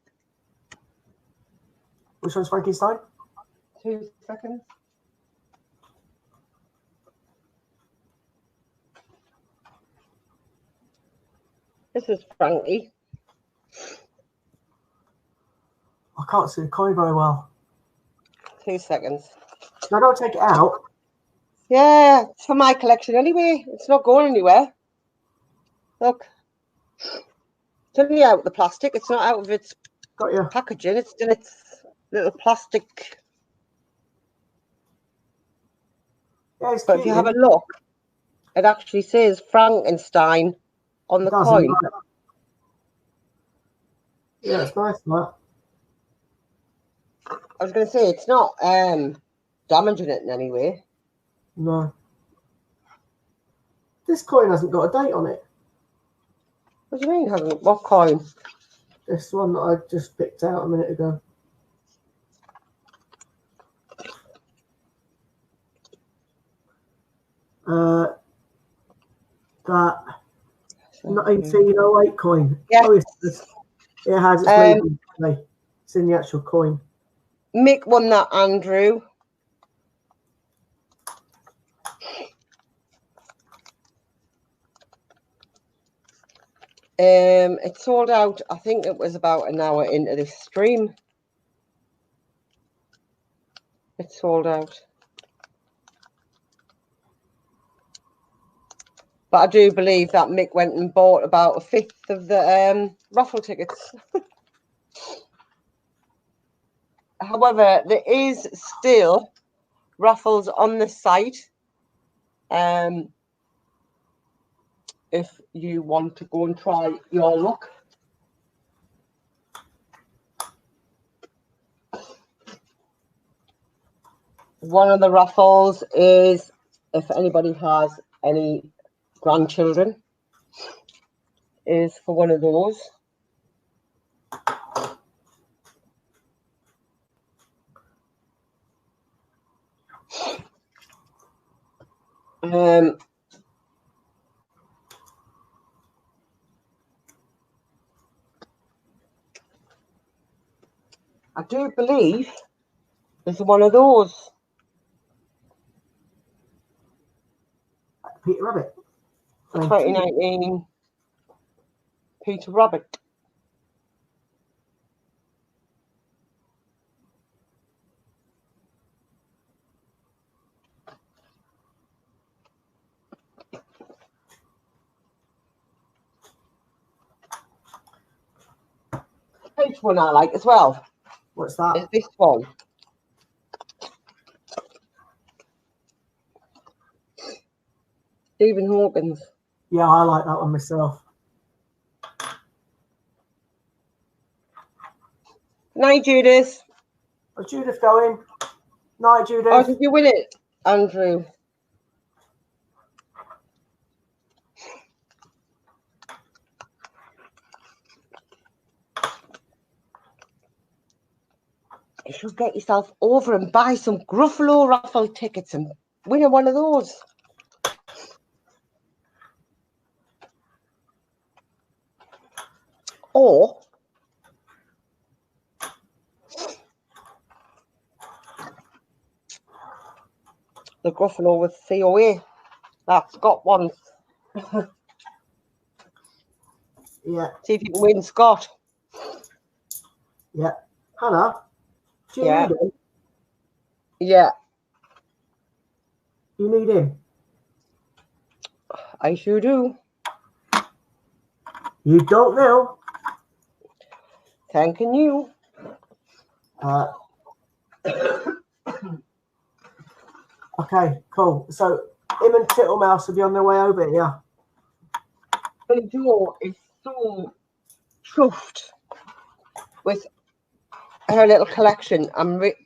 Which one's Frankenstein? 2 seconds. This is Frankie. I can't see the coin very well. 2 seconds. No, don't take it out. Yeah, it's for my collection anyway. It's not going anywhere. Look. It's only out of the plastic. It's not out of its packaging. It's still its little plastic. Yeah, it's but cute, if you have a look, it actually says Frankenstein on the coin. Yeah, it's nice, that. I was going to say, it's not damaging it in any way. No. This coin hasn't got a date on it. What do you mean, hasn't? What coin? This one that I just picked out a minute ago. That 1908 coin. Yes. Oh, it has its label. It's in the actual coin. Mick won that, Andrew. It sold out, I think it was about an hour into this stream. It sold out. But I do believe that Mick went and bought about a fifth of the raffle tickets. However, there is still raffles on the site. If you want to go and try your luck. One of the raffles is if anybody has any grandchildren, is for one of those. I do believe there's one of those. Peter Rabbit. 2019 Peter Rabbit. This one I like as well. What's that? Is this one. Stephen Hawkins. Yeah, I like that one myself. Night, Judith. Oh, Judith going. Night, Judith. Oh, did you win it, Andrew? You should get yourself over and buy some Gruffalo raffle tickets and win one of those. Or the Gruffalo with COA. That's got one. Yeah. See if you can win Scott. Yeah. Hannah, do you need him? Yeah. You need him? I sure do. You don't know. Thanking you. Okay, cool. So him and Tittlemouse will be on their way over here. Billy Joe is so chuffed with her little collection.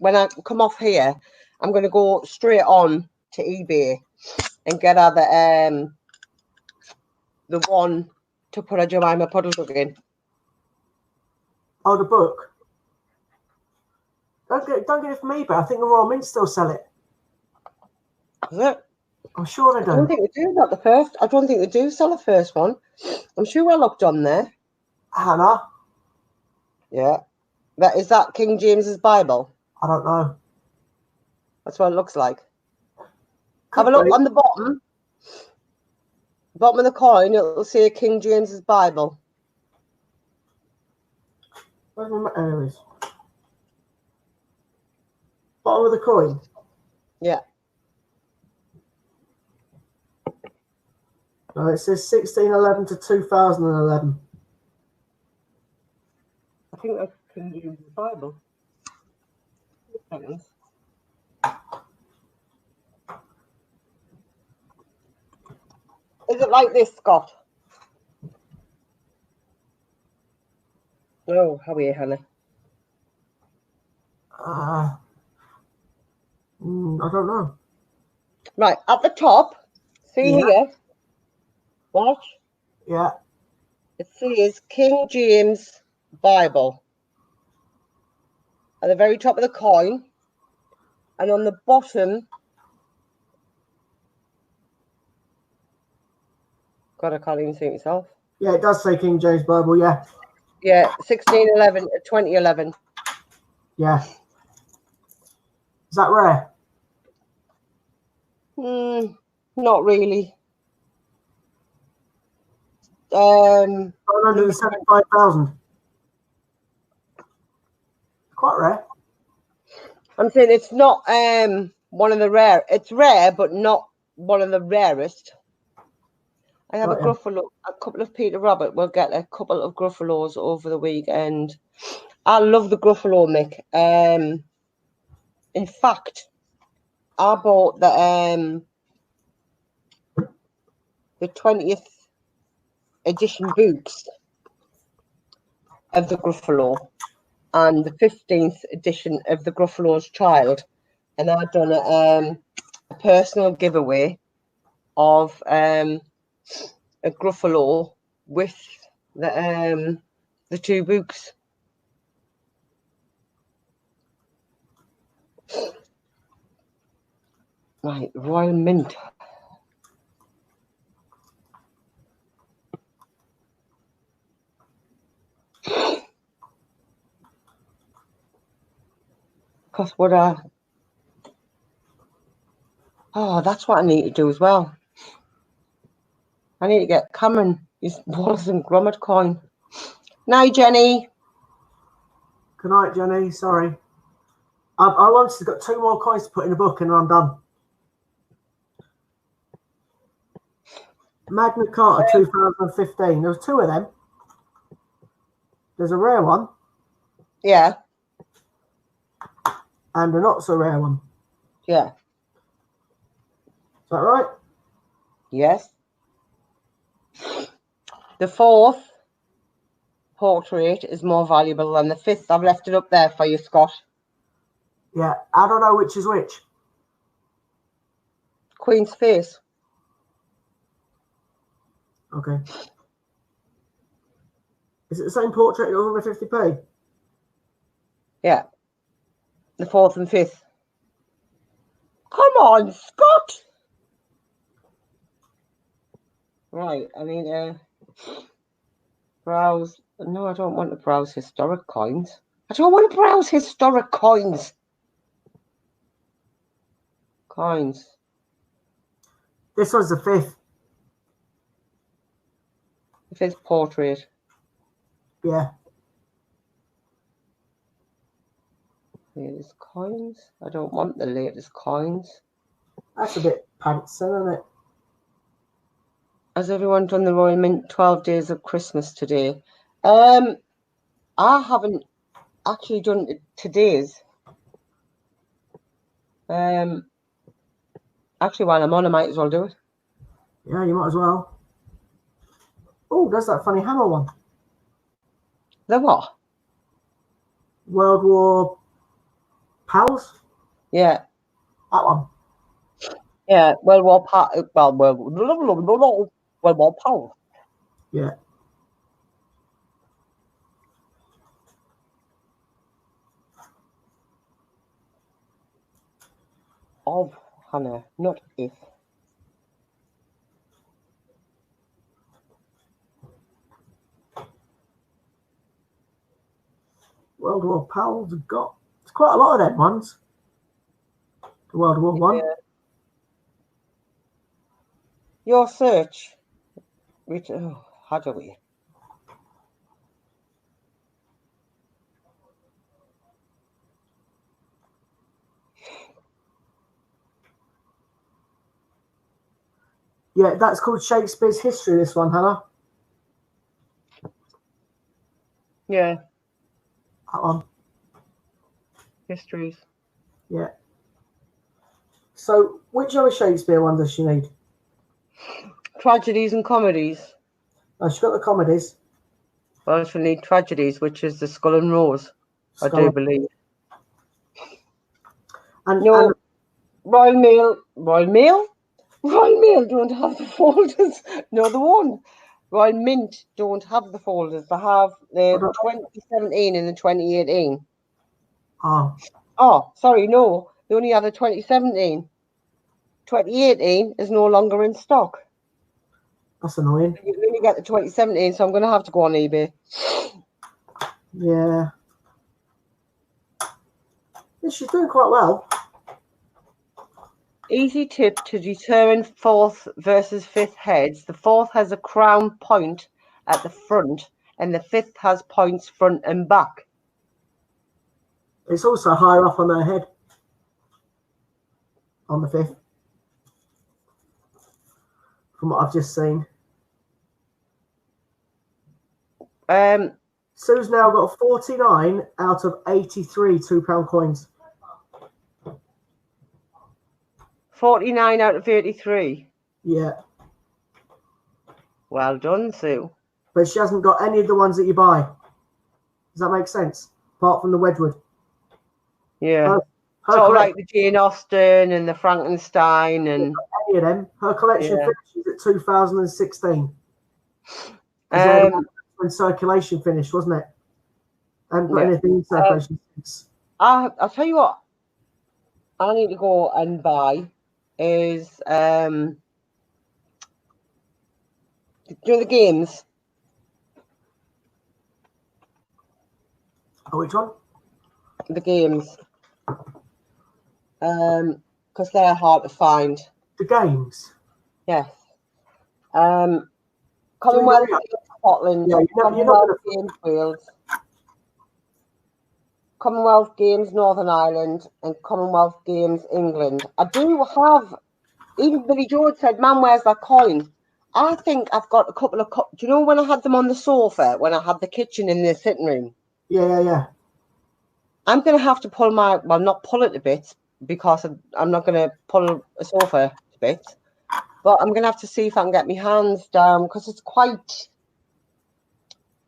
When I come off here, I'm going to go straight on to eBay and get her the one to put a Jemima Puddle book in. Oh, the book. Don't get it from eBay. I think the Royal Mint still sell it. Is it? I'm sure they do. I don't think they do. Not the first. I don't think they do sell the first one. I'm sure I looked on there. Hannah. Yeah. Is that King James's Bible? I don't know. That's what it looks like. Have a look on the bottom. Bottom of the coin, it'll say King James's Bible. Where's my areas? Bottom of the coin? Yeah. No, it says 1611 to 2011. I think that's King James's Bible. Seconds. Is it like this, Scott? Oh, how are you, Hannah? I don't know. Right, at the top, see Yeah. here. Watch. Yeah. It says King James Bible. At the very top of the coin. And on the bottom. God, I can't even see myself. Yeah, it does say King James Bible, yeah. Yeah, 1611 to 2011. Yeah. Is that rare? Not really. 175,000. Quite rare. I'm saying it's not one of the rare. It's rare, but not one of the rarest. I have a Gruffalo. A couple of Peter Rabbit will get a couple of Gruffalos over the weekend. I love the Gruffalo, Mick. In fact, I bought the 20th edition books of the Gruffalo and the 15th edition of the Gruffalo's Child, and I've done a personal giveaway of a Gruffalo with the 2 books. Right, Royal Mint. Because what that's what I need to do as well. I need to get Cameron his Wallace and Gromit coin. Night, Jenny. Good night, Jenny. Sorry. I once got 2 more coins to put in a book and I'm done. Magna Carta 2015. There was 2 of them. There's a rare one. Yeah. And a not so rare one. Yeah. Is that right? Yes. The 4th portrait is more valuable than the 5th. I've left it up there for you, Scott. Yeah. I don't know which is which. Queen's face. Okay. Is it the same portrait that was on the 50p? Yeah. The 4th and 5th. Come on, Scott. Right, I need to browse. No, I don't want to browse historic coins. I don't want to browse historic coins. Coins. This was the 5th. The 5th portrait. Yeah. Latest coins. I don't want the latest coins. That's a bit pants, isn't it? Has everyone done the Royal Mint 12 Days of Christmas today? I haven't actually done today's. Actually, while I'm on, I might as well do it. Yeah, you might as well. Oh, there's that funny hammer one. The what? World War Pals? Yeah. That one. Yeah, World War Pals. Yeah. Of Hannah, not if. World War Pals have got. It's quite a lot of them ones. The World War One. Yeah. Your search. Which, how do we? Yeah, that's called Shakespeare's History, this one, Hannah. Yeah. That one. Histories. Yeah. So, which other Shakespeare one does she need? Tragedies and comedies. Oh, she's got the comedies. Welsh Need Tragedies, which is the Skull and Rose, I do believe. And, No, and Royal Mail don't have the folders. No, they won't. Royal Mint don't have the folders. They have the 2017 and the 2018. Oh, sorry, no. They only have the 2017. 2018 is no longer in stock. That's annoying. You only get the 2017, so I'm going to have to go on eBay. Yeah. She's doing quite well. Easy tip to determine 4th versus 5th heads. The 4th has a crown point at the front, and the 5th has points front and back. It's also higher up on her head. On the 5th. From what I've just seen. Sue's now got a 49 out of 83 £2 coins. 49 out of 83. Yeah. Well done, Sue. But she hasn't got any of the ones that you buy. Does that make sense? Apart from the Wedgwood. Yeah. Sort of like the Jane Austen and the Frankenstein and any of them. Her collection finishes at 2016. When circulation finished, wasn't it? I haven't got anything in circulation since. I'll tell you what I need to go and buy is do the games. Oh, which one? The games. Because they're hard to find. The games? Yes. Commonwealth Games Scotland, Commonwealth Games Wales, Commonwealth Games Northern Ireland, and Commonwealth Games England. I do have, even Billy George said, "Man, where's that coin?" I think I've got a couple of, do you know when I had them on the sofa, when I had the kitchen in the sitting room? Yeah. I'm going to have to pull not pull it to bits, because I'm not going to pull a sofa to bits. But I'm going to have to see if I can get my hands down, because it's quite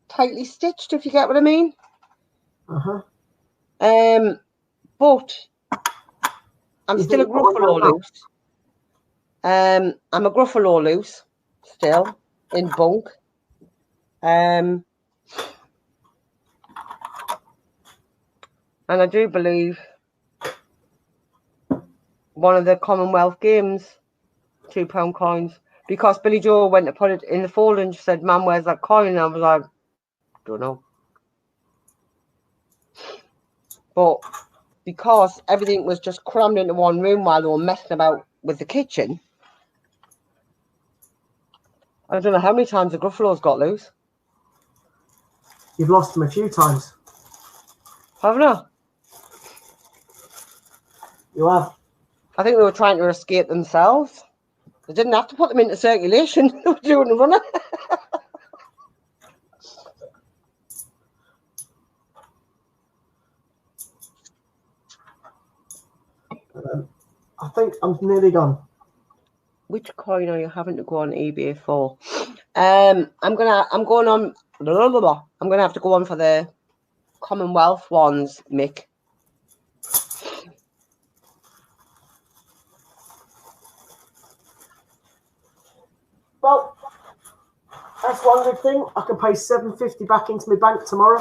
tightly stitched, if you get what I mean. Uh-huh. But I'm still a Gruffalo loose. I'm a Gruffalo loose still in bunk. And I do believe one of the Commonwealth Games £2 coins, because Billy Joe went to put it in the folder and said, "Man, where's that coin?" And I was like, don't know. But because everything was just crammed into one room while they were messing about with the kitchen, I don't know how many times the Gruffalo's got loose. You've lost them a few times. Haven't I? You have. I think they were trying to escape themselves. They didn't have to put them into circulation. They were doing a runner. I think I'm nearly gone. Which coin are you having to go on eBay for? I'm going to have to go on for the Commonwealth ones, Mick. Well, that's one good thing. I can pay $7.50 back into my bank tomorrow.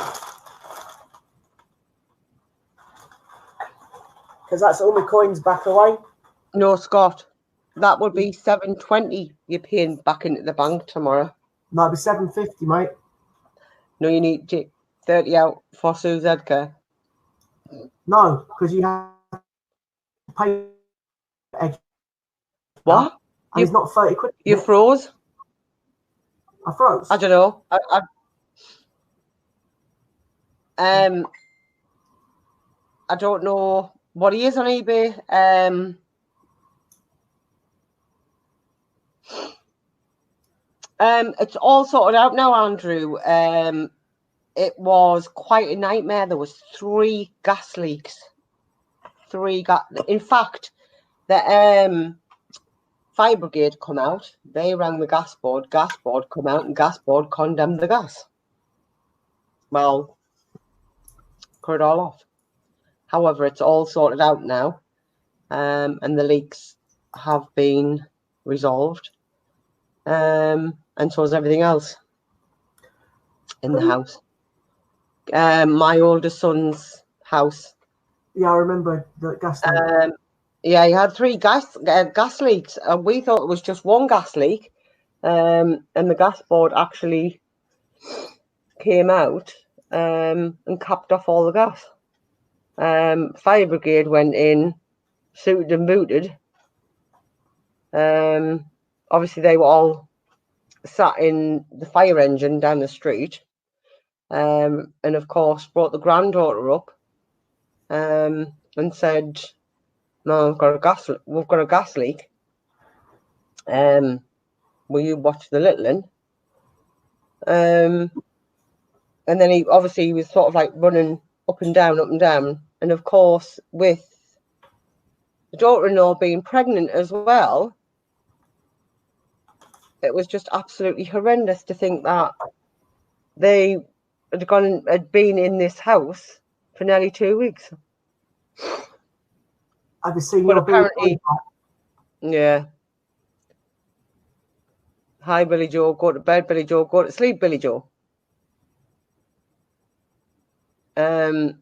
Because that's all my coins back away. No, Scott. That would be $7.20 you're paying back into the bank tomorrow. Might be $7.50, mate. No, you need 30 out for Sue's Edgar. No, because you have to pay Edgar. What? And it's not 30 quid. You froze? I froze. I don't know. I don't know what he is on eBay. It's all sorted out now, Andrew. It was quite a nightmare. There was 3 gas leaks. In fact, the fire brigade come out. They rang the gas board. Gas board come out, and gas board condemned the gas. well, cut it all off. However, it's all sorted out now, and the leaks have been resolved, and so is everything else in the house. My oldest son's house. Yeah, I remember the gas leak. Yeah, he had 3 gas leaks, and we thought it was just one gas leak, and the gas board actually came out and capped off all the gas. Fire brigade went in, suited and booted. Obviously, they were all sat in the fire engine down the street, and of course brought the granddaughter up and said, "No, we've got a gas leak. Will you watch the little one?" And then he was sort of like running up and down, and of course with the daughter-in-law being pregnant as well, it was just absolutely horrendous to think that they had been in this house for nearly 2 weeks. Have you seen But your apparently, yeah. Hi, Billy Joe. Go to bed, Billy Joe. Go to sleep, Billy Joe. And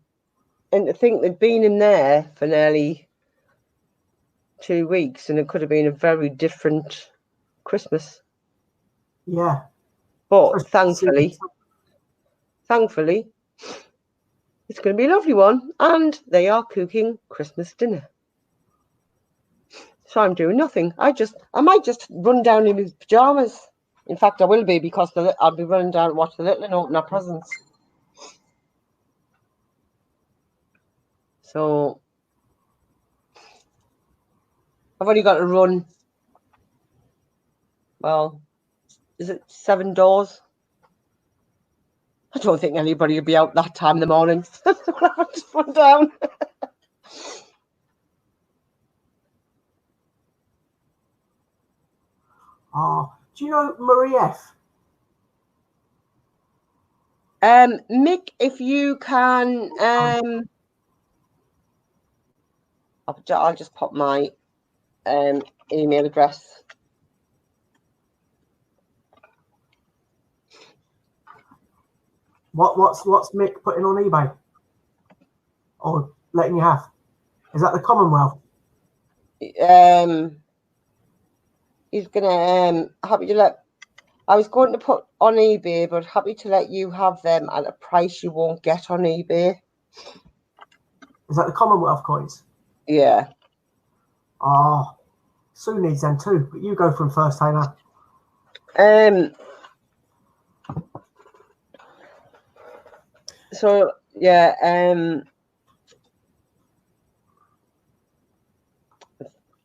to think they'd been in there for nearly 2 weeks, and it could have been a very different Christmas. Yeah. But thankfully, it's going to be a lovely one, and they are cooking Christmas dinner. So I'm doing nothing. I might just run down in my pajamas. In fact, I will be, because I'll be running down and watch the little and open our presents. So I've only got to run. Well, is it 7 doors? I don't think anybody will be out that time in the morning. I'll just run down. Oh, do you know Marie F? Mick, if you can, I'll just pop my email address. What's Mick putting on eBay or letting you have? Is that the Commonwealth? He's gonna happy to let. I was going to put on eBay, but happy to let you have them at a price you won't get on eBay. Is that the Commonwealth coins? Yeah. Oh, Sue needs them too, but you go from first, Taylor. So yeah,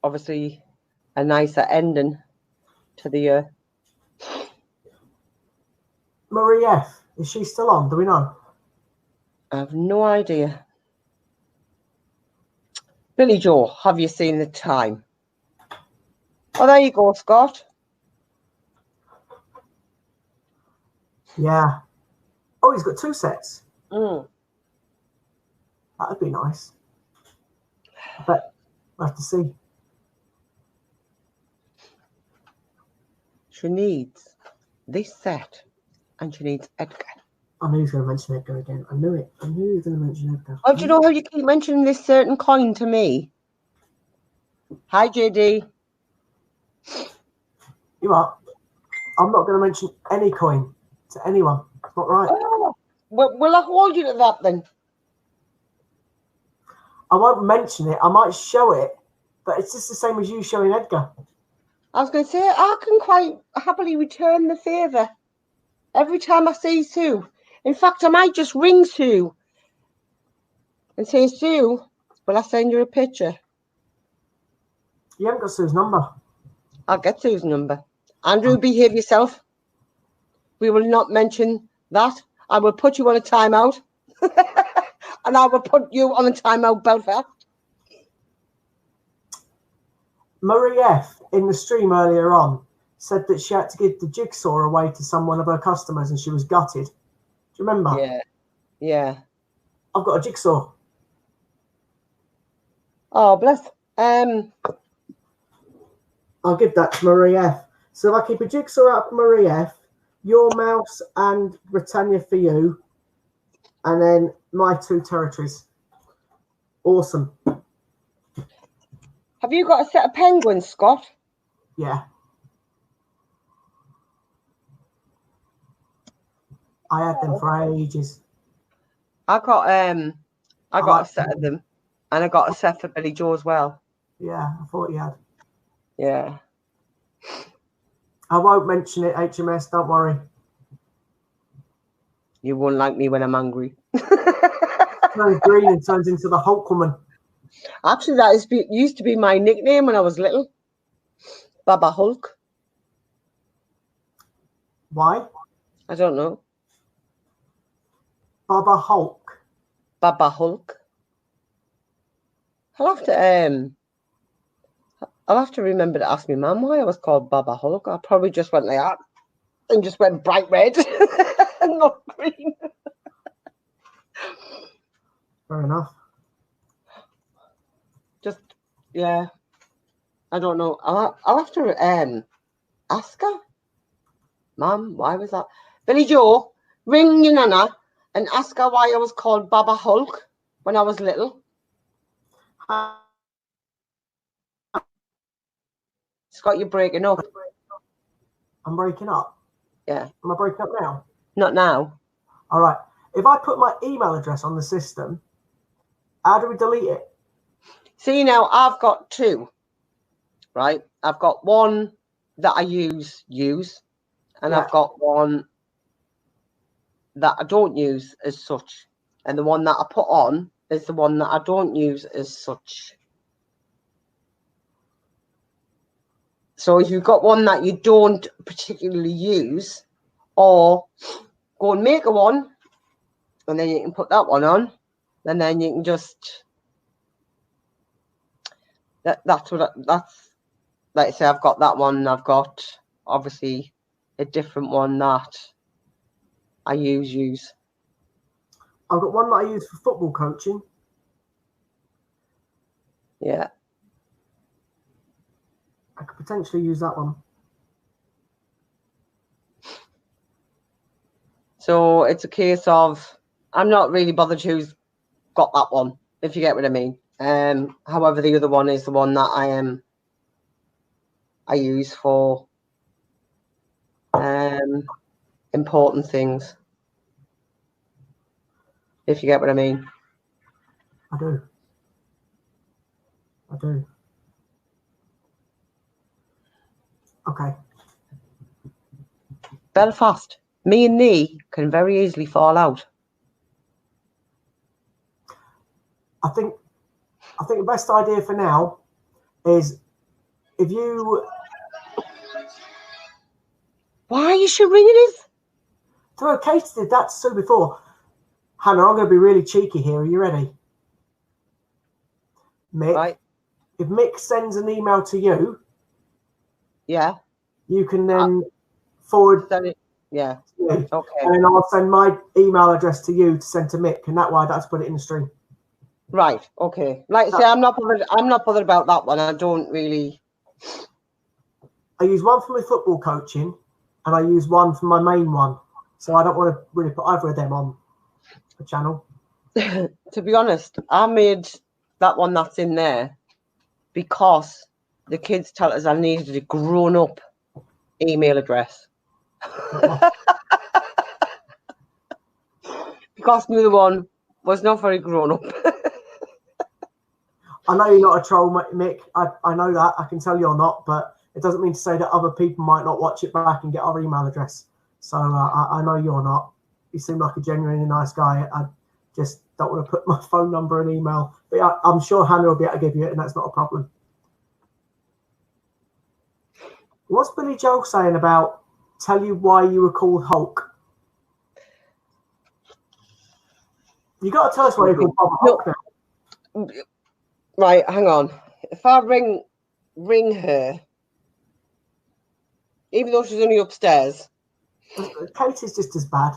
obviously a nicer ending to the year. Marie F, is she still on? Do we know? I have no idea. Billy Joe, have you seen the time? Oh, there you go, Scott. Yeah. Oh, he's got 2 sets. Mm. That'd be nice. But we'll have to see. She needs this set, and she needs Edgar. I knew he was going to mention Edgar again. I knew it. I knew he was going to mention Edgar. Oh, do you know how you keep mentioning this certain coin to me? Hi, JD. You are. I'm not going to mention any coin to anyone. It's not right. Oh, will I hold you to that then? I won't mention it. I might show it, but it's just the same as you showing Edgar. I was going to say, I can quite happily return the favour every time I see Sue. In fact, I might just ring Sue and say, Sue, will I send you a picture? You haven't got Sue's number. I'll get Sue's number. Andrew, behave yourself. We will not mention that. I will put you on a timeout. And I will put you on a timeout, Belfast. Marie F, in the stream earlier on, said that she had to give the jigsaw away to some one of her customers and she was gutted. Do you remember? Yeah, Yeah. I've got a jigsaw. Oh, bless. I'll give that to Marie F. So if I keep a jigsaw out for Marie F, your mouse and Britannia for you, and then my 2 territories. Awesome. Have you got a set of penguins, Scott? Yeah. I had them for ages. I got a set of them, and I got a set for Billy Joe as well. Yeah, I thought you had. Yeah. I won't mention it, HMS, don't worry. You won't like me when I'm angry. Turns green and turns into the Hulk woman. Actually, used to be my nickname when I was little. Baba Hulk. Why? I don't know. Baba Hulk. Baba Hulk. I'll have to remember to ask my mum why I was called Baba Hulk. I probably just went like that and just went bright red and not green. Fair enough. Just, yeah. I don't know. I'll have to ask her. Mum, why was that? Billy Joe, ring your nana and ask her why I was called Baba Hulk when I was little. Scott, you're breaking up. I'm breaking up? Yeah. Am I breaking up now? Not now. All right. If I put my email address on the system, how do we delete it? See, now I've got 2, right? I've got one that I use, and I've got one that I don't use as such. And the one that I put on is the one that I don't use as such. So if you've got one that you don't particularly use, or go and make a one, and then you can put that one on, and then you can just that's like I say, I've got that one, and I've got obviously a different one that I use. I've got one that I use for football coaching. Yeah. I could potentially use that one. So it's a case of I'm not really bothered who's got that one, if you get what I mean. However, the other one is the one that I use for important things, if you get what I mean. I do. Okay. Belfast, me and thee can very easily fall out. I think the best idea for now is if you. Why are you ringing us? So Kate did that so before. Hannah, I'm going to be really cheeky here. Are you ready? Mick. Right. If Mick sends an email to you, yeah, you can then forward. Send it. Yeah. Okay. And then I'll send my email address to you to send to Mick, and that way I don't have to put it in the stream. Right. Okay. Like I say, I'm not bothered about that one. I don't really. I use one for my football coaching, and I use one for my main one. So I don't want to really put either of them on the channel. To be honest, I made that one that's in there because the kids tell us I needed a grown-up email address. Because the other one was not very grown-up. I know you're not a troll, Mick. I know that. I can tell you're not, but it doesn't mean to say that other people might not watch it back and get our email address. So I know you're not. You seem like a genuinely nice guy. I just don't want to put my phone number and email. But I'm sure Hannah will be able to give you it, and that's not a problem. What's Billy Joel saying about tell you why you were called Hulk? You got to tell us why you're called Bob Hulk now. Right, hang on. If I ring her, even though she's only upstairs. Kate is just as bad.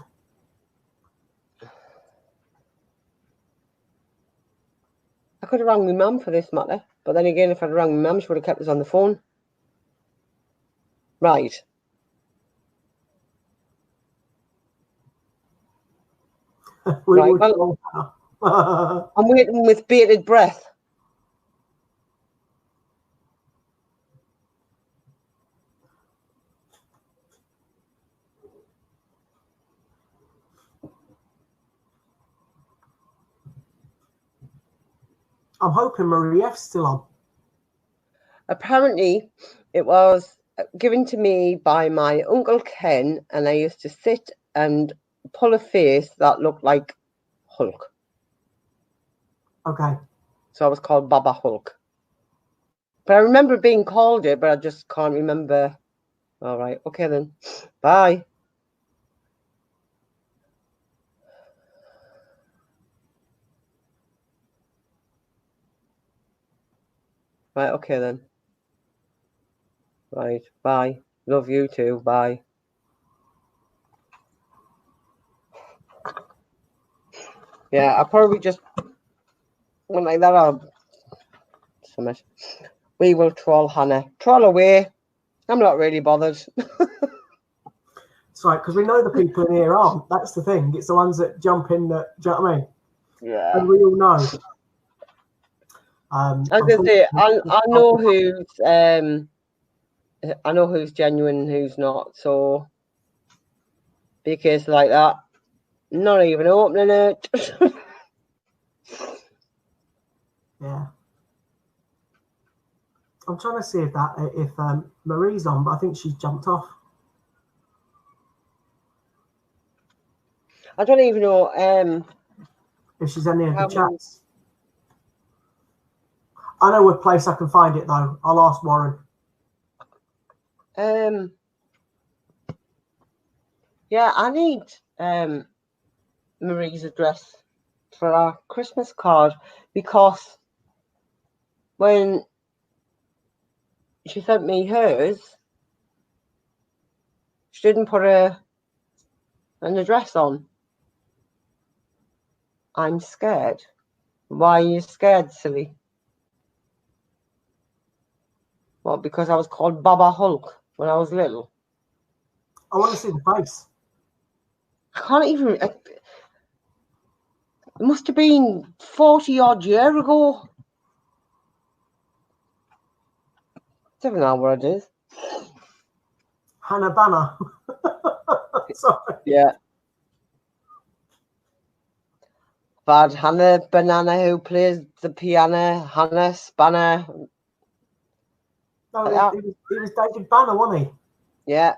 I could have rang my mum for this matter. But then again, if I'd rang my mum, she would have kept us on the phone. Right. We Right, would well, all- I'm waiting with bated breath. I'm hoping Marie F's still on. Apparently, it was given to me by my Uncle Ken, and I used to sit and pull a face that looked like Hulk. Okay. So I was called Baba Hulk. But I remember being called it, but I just can't remember. All right. Okay, then. Bye. Right. Okay, then. Right. Bye. Love you too. Bye. Yeah, I probably just went like that. I'll summit. We will troll Hannah. Troll away. I'm not really bothered. It's right, because we know the people in here aren't. That's the thing. It's the ones that jump in that, do you know what I mean? Yeah. And we all know. I was gonna say, I know who's genuine and who's not. So be a case like that. Not even opening it. Yeah. I'm trying to see if Marie's on, but I think she's jumped off. I don't even know If she's any of the how many- chats. I know a place I can find it though. I'll ask Warren. yeah, I need Marie's address for our Christmas card, because when she sent me hers, she didn't put an address on. I'm scared. Why are you scared, silly? Well, because I was called Baba Hulk when I was little. I want to see the face. I can't even. It must have been 40 odd years ago. I don't know what it is. Hannah Banner. Sorry. Yeah. I've had Hannah Banana who plays the piano, Hannah Spanner. No, he was David Banner, wasn't he? Yeah.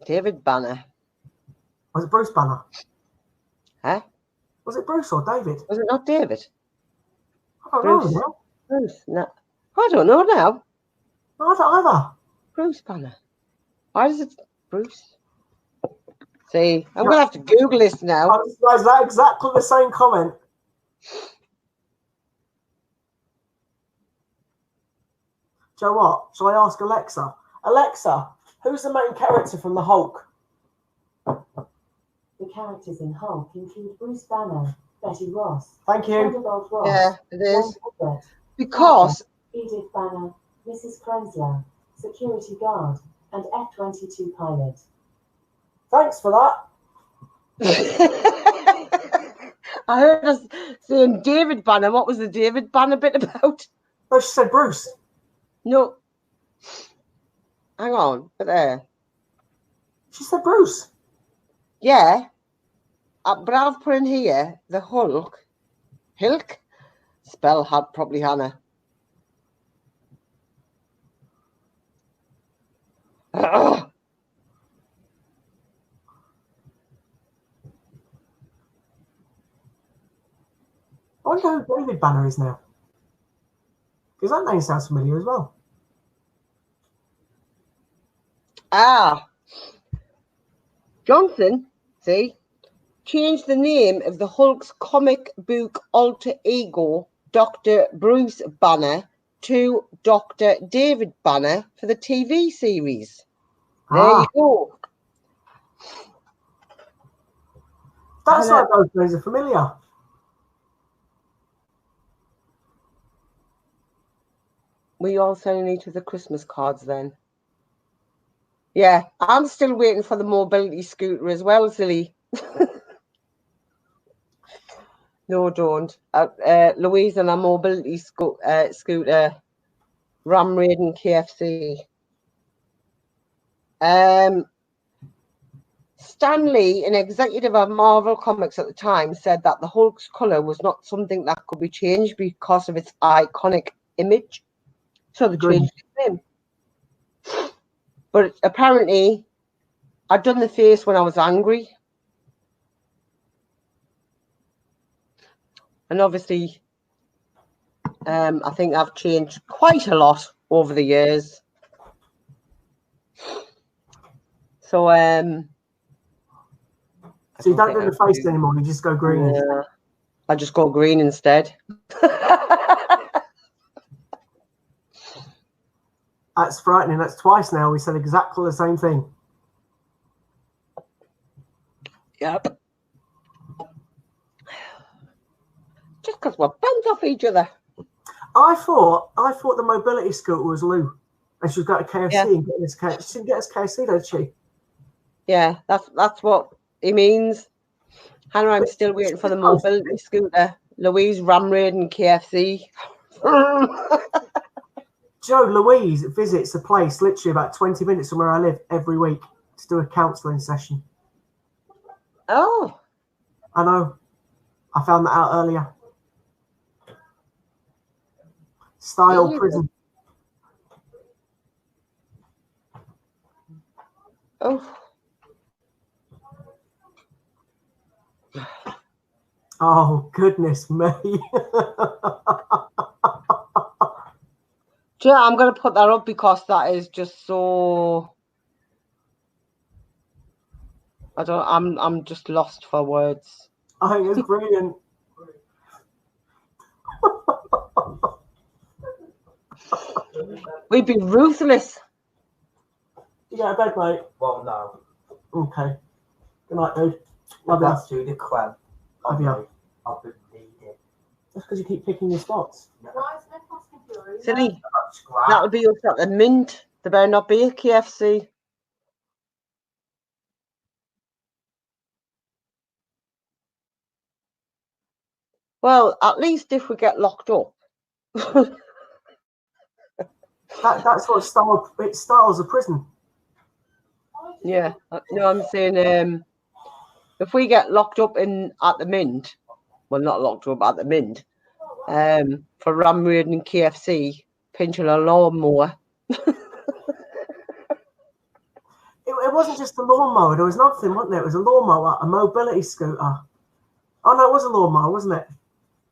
David Banner. Was it Bruce Banner? Huh? Was it Bruce or David? Was it not David? I don't Bruce. know now. Bruce. No. I don't know now. No, I don't either. Bruce Banner. Why is it Bruce? See, I'm going to have to Google this now. Is that exactly the same comment? Do you know what? Shall I ask Alexa? Alexa, who's the main character from the Hulk? The characters in Hulk include Bruce Banner, Betty Ross, Thank you. Vanderbilt Ross, Yeah, it is. Ron Gilbert, Because Edith Banner, Mrs. Krensler, Security Guard, and F-22 pilot. Thanks for that. I heard us saying David Banner. What was the David Banner bit about? No, she said Bruce. No. Hang on. But there. She said Bruce. Yeah. But I've put in here the Hulk. Hilk? Spell had probably Hannah. Ugh. I wonder who David Banner is now. Because that name sounds familiar as well. Ah. Johnson, see, changed the name of the Hulk's comic book alter ego, Dr. Bruce Banner, to Dr. David Banner for the TV series. There you go. That's why those names are familiar. We all sending each other Christmas cards then. Yeah, I'm still waiting for the mobility scooter as well, silly. No, don't. Louise and a mobility scooter, Ram Raiden KFC. Stanley, an executive of Marvel Comics at the time, said that the Hulk's colour was not something that could be changed because of its iconic image. So they changed his name. But apparently, I'd done the face when I was angry. And obviously, I think I've changed quite a lot over the years. So, so you don't do the face anymore, you just go green. Yeah, I just go green instead. That's frightening. That's twice now. We said exactly the same thing. Yep. Just because we're bent off each other. I thought the mobility scooter was Lou, and she's got a KFC Yeah. and getting us KFC. She didn't get us KFC, did she? Yeah, that's what he means. Hannah, I'm still waiting for the mobility scooter. Louise, Ram Raiden KFC. Joe, Louise visits a place literally about 20 minutes from where I live every week to do a counselling session. Oh. I know. I found that out earlier. Style prison. Oh. Oh, goodness me. Yeah, I'm going to put that up because that is just so... I'm just lost for words. I think it's brilliant. We'd be ruthless. You get a bed, mate? Well, no. Okay. Good night, dude. Love you. That's to the quell. Love you. I'll need it. That's because you keep picking your spots. Silly. That would be us at the Mint. There better not be a KFC. Well, at least if we get locked up. That's what styles a prison. Yeah. No, I'm saying if we get locked up at the Mint, well, not locked up at the Mint, for Ram Raiden and KFC, pinching a lawnmower. It wasn't just a lawnmower. There was another thing, wasn't there? It was a lawnmower, a mobility scooter. Oh, no, it was a lawnmower, wasn't it?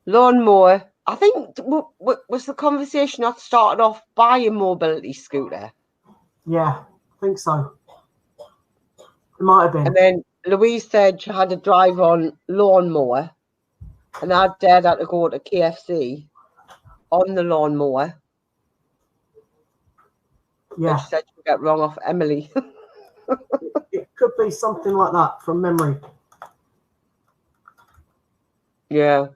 Lawnmower. I think was the conversation that started off by a mobility scooter. Yeah, I think so. It might have been. And then Louise said she had to drive on lawnmower, and I dared her to go to KFC on the lawnmower. Yeah. And she said she'd get wrong off Emily. It could be something like that from memory. Yeah.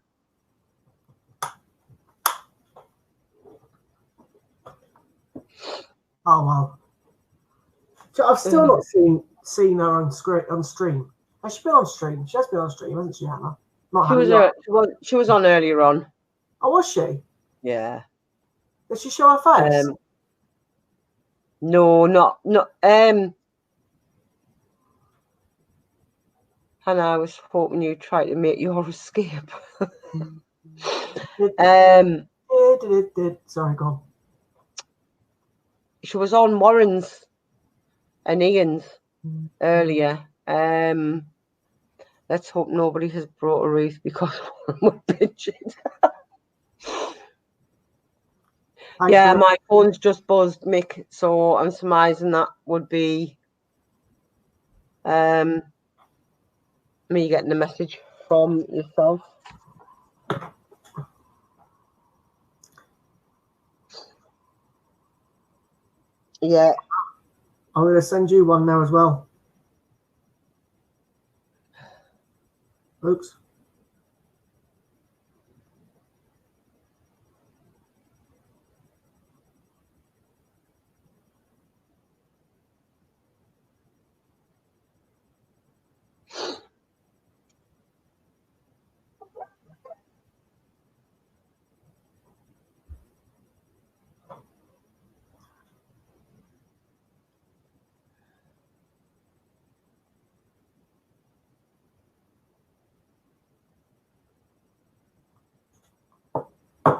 Oh well. So I've still not seen her on stream. Has she been on stream? She has been on stream, hasn't she, Hannah? She was on earlier on. Oh, was she? Yeah. Did she show her face? No, not. Hannah, I was hoping you'd try to make your escape. Sorry, go on. She was on Warren's and Ian's earlier. Let's hope nobody has brought a wreath because we're bitching. Yeah, my phone's just buzzed, Mick, so I'm surmising that would be me getting a message from yourself. Yeah. I'm going to send you one now as well. Oops.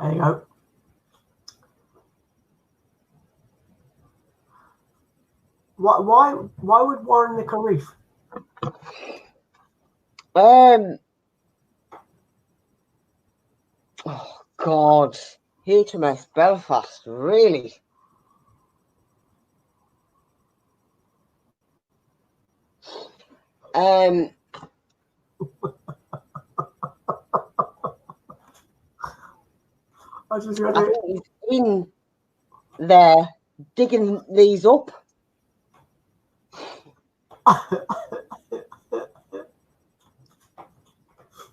There you go. Why would Warren nick a reef? Oh God, HMS Belfast, really? I just read I it. think he's in there digging these up.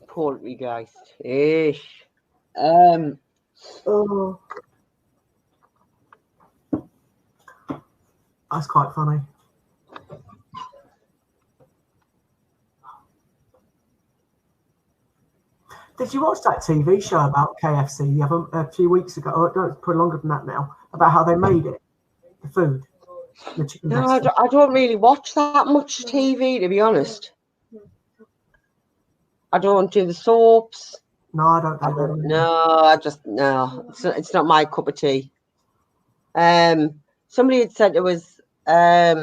Poltergeist. Ish. Oh, that's quite funny. Did you watch that TV show about KFC a few weeks ago? Oh, no, it's probably longer than that now. About how they made it, the food, the chicken No, breast. I don't really watch that much TV, to be honest. I don't do the soaps. No, I don't do that. No. It's not my cup of tea. Somebody had said it was I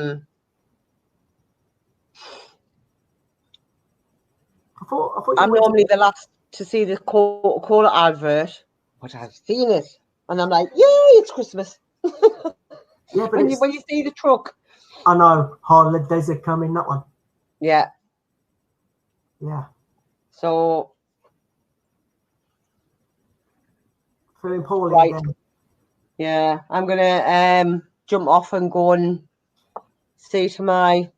thought you I'm went normally the last to see the Coca-Cola advert, but I've seen it, and I'm like, yay, it's Christmas. yeah, but when you see the truck. I know, holidays are coming, that one. Yeah. Yeah. So feeling poorly right. again. Yeah, I'm gonna jump off and go and see to my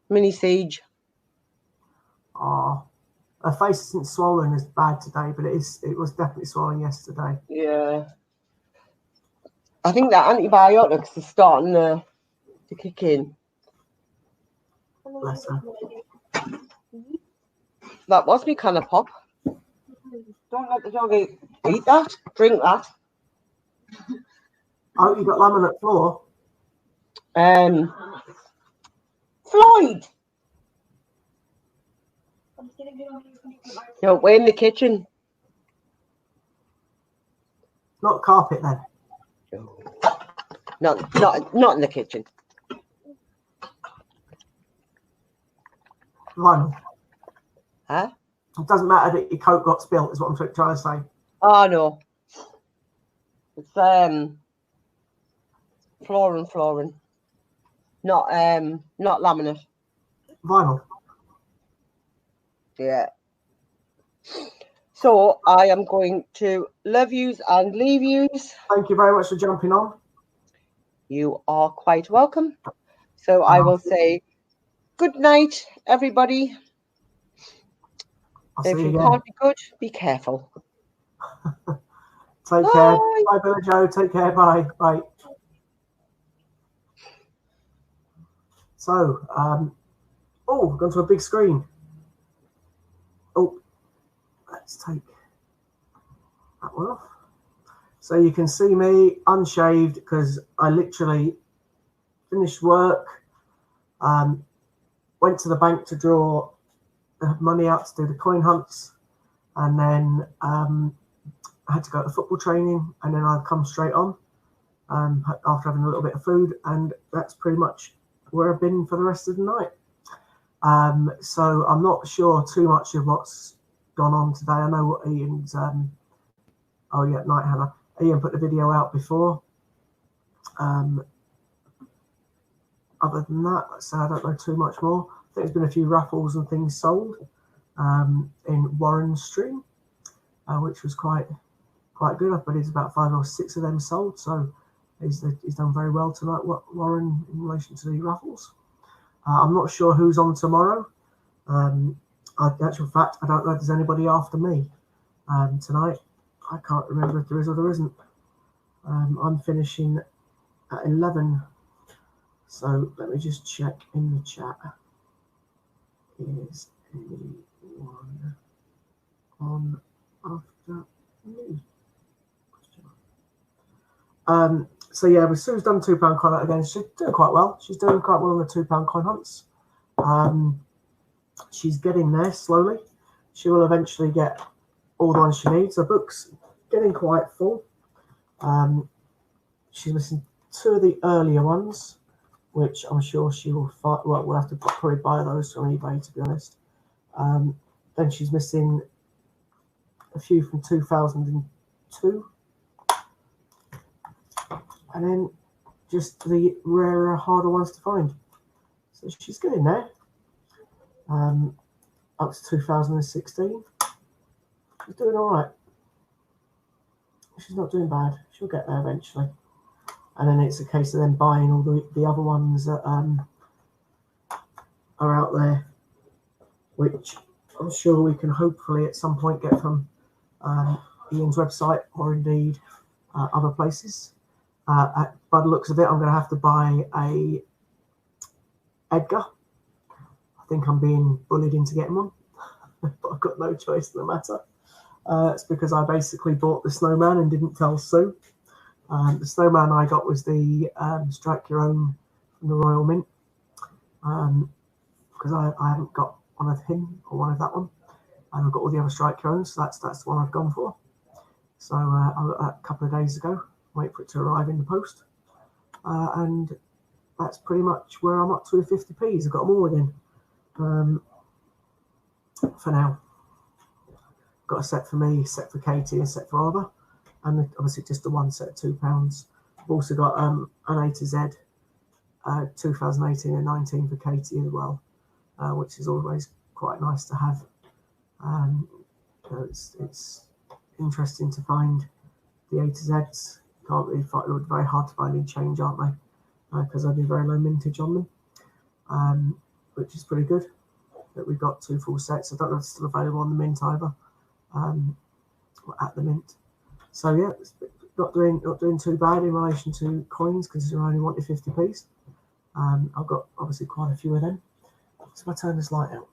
mini siege. Oh, her face isn't swollen as bad today, but it was definitely swollen yesterday. Yeah. I think that antibiotics are starting to kick in. Bless her. That was me kind of pop. Don't let the dog eat that. Drink that. Oh, you got laminate floor? Floyd. No, we're in the kitchen. Not carpet then. Not in the kitchen. Vinyl. Huh? It doesn't matter that your coat got spilt, is what I'm trying to say. Oh no. It's flooring. Not laminate. Vinyl. Yeah. So I am going to love yous and leave yous. Thank you very much for jumping on. You are quite welcome. So I will say good night, everybody. I'll If see you you again. can't be good, be careful. Take care. Bye, Billy Joe. Take care. Bye. Bye. So, we've gone to a big screen. Oh, let's take that one off. So you can see me unshaved because I literally finished work, went to the bank to draw money out to do the coin hunts, and then I had to go to football training, and then I'd come straight on after having a little bit of food, and that's pretty much where I've been for the rest of the night. So I'm not sure too much of what's gone on today. I know what Ian's Night Hannah. Ian put the video out before. Other than that, so I don't know too much more. I think there's been a few raffles and things sold in Warren's stream, which was quite good. I believe it's about 5 or 6 of them sold, so he's done very well tonight, Warren, in relation to the raffles. I'm not sure who's on tomorrow. In actual fact, I don't know if there's anybody after me tonight. I can't remember if there is or there isn't. I'm finishing at 11, so let me just check in the chat. Is anyone on after me? So yeah, but Sue's done £2 coin hunt again. She's doing quite well. She's doing quite well on the £2 coin hunts. She's getting there slowly. She will eventually get all the ones she needs. Her book's getting quite full. She's missing 2 of the earlier ones, which I'm sure she will find. Well, we'll have to probably buy those from eBay, to be honest. Then she's missing a few from 2002. And then just the rarer, harder ones to find. So she's getting there. Up to 2016. She's doing all right. She's not doing bad. She'll get there eventually. And then it's a case of them buying all the other ones that are out there, which I'm sure we can hopefully at some point get from Ian's website or indeed other places. By the looks of it, I'm going to have to buy a Edgar. I think I'm being bullied into getting one, but I've got no choice in the matter. It's because I basically bought the snowman and didn't tell Sue. The snowman I got was the Strike Your Own from the Royal Mint, because I haven't got one of him or one of that one, and I've got all the other Strike Your Own, so that's the one I've gone for. So I got that a couple of days ago. Wait for it to arrive in the post, and that's pretty much where I'm up to with 50p's. I've got them all within for now. Got a set for me, a set for Katie, a set for Oliver, and obviously just the one set of £2. I've also got an A to Z 2018 and 19 for Katie as well, which is always quite nice to have. It's interesting to find the A to Zs. Can't really find, they're very hard to find in change, aren't they? Because I do very low mintage on them, which is pretty good. That we've got 2 full sets. I don't know if it's still available on the Mint either, at the Mint. So yeah, it's not doing too bad in relation to coins, considering I only wanted 50p's. I've got obviously quite a few of them. So if I turn this light out,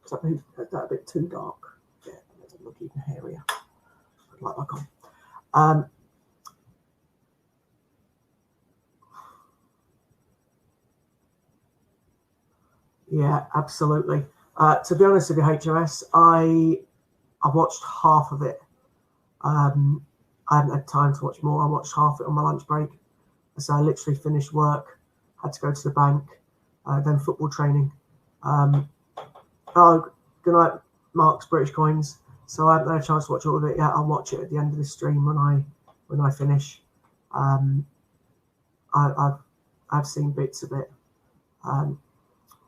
is that a bit too dark? Yeah, it doesn't look even hairier. Put the light back on. Yeah, absolutely. To be honest with you, HMS, I watched half of it. I haven't had time to watch more. I watched half of it on my lunch break. So I literally finished work, had to go to the bank, then football training. Oh, good night, Mark's British Coins. So I haven't had a chance to watch all of it yet. I'll watch it at the end of the stream when I finish. I've seen bits of it.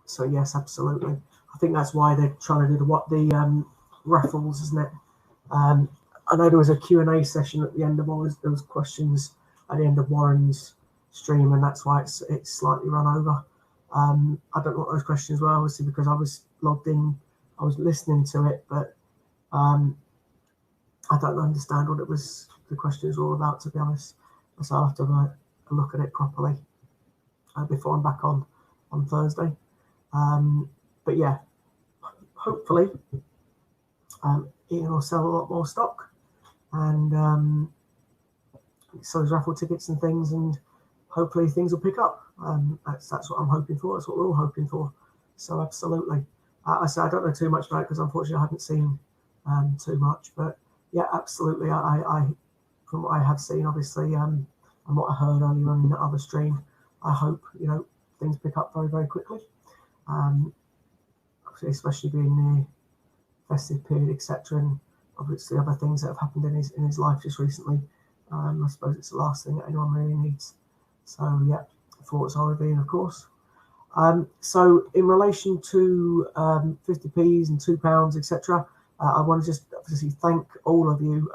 So yes, absolutely. I think that's why they're trying to do the raffles, isn't it? I know there was a Q&A session at the end of all those questions at the end of Warren's stream, and that's why it's slightly run over. I don't know what those questions were, obviously, because I was logged in, I was listening to it, but I don't understand what it was. The questions were all about, to be honest. So I'll have to have a look at it properly before I'm back on Thursday. But yeah, hopefully Ian will sell a lot more stock, and so his raffle tickets and things, and hopefully things will pick up. That's what I'm hoping for. That's what we're all hoping for. So absolutely. I say I don't know too much about it because unfortunately I haven't seen too much, but yeah, absolutely. I from what I have seen, obviously, and what I heard earlier on in the other stream, I hope things pick up very, very quickly. Especially being near festive period, etc., and obviously other things that have happened in his life just recently. I suppose it's the last thing that anyone really needs. So yeah, thoughts are being, of course. So in relation to 50p's and £2, etc., I want to just obviously thank all of you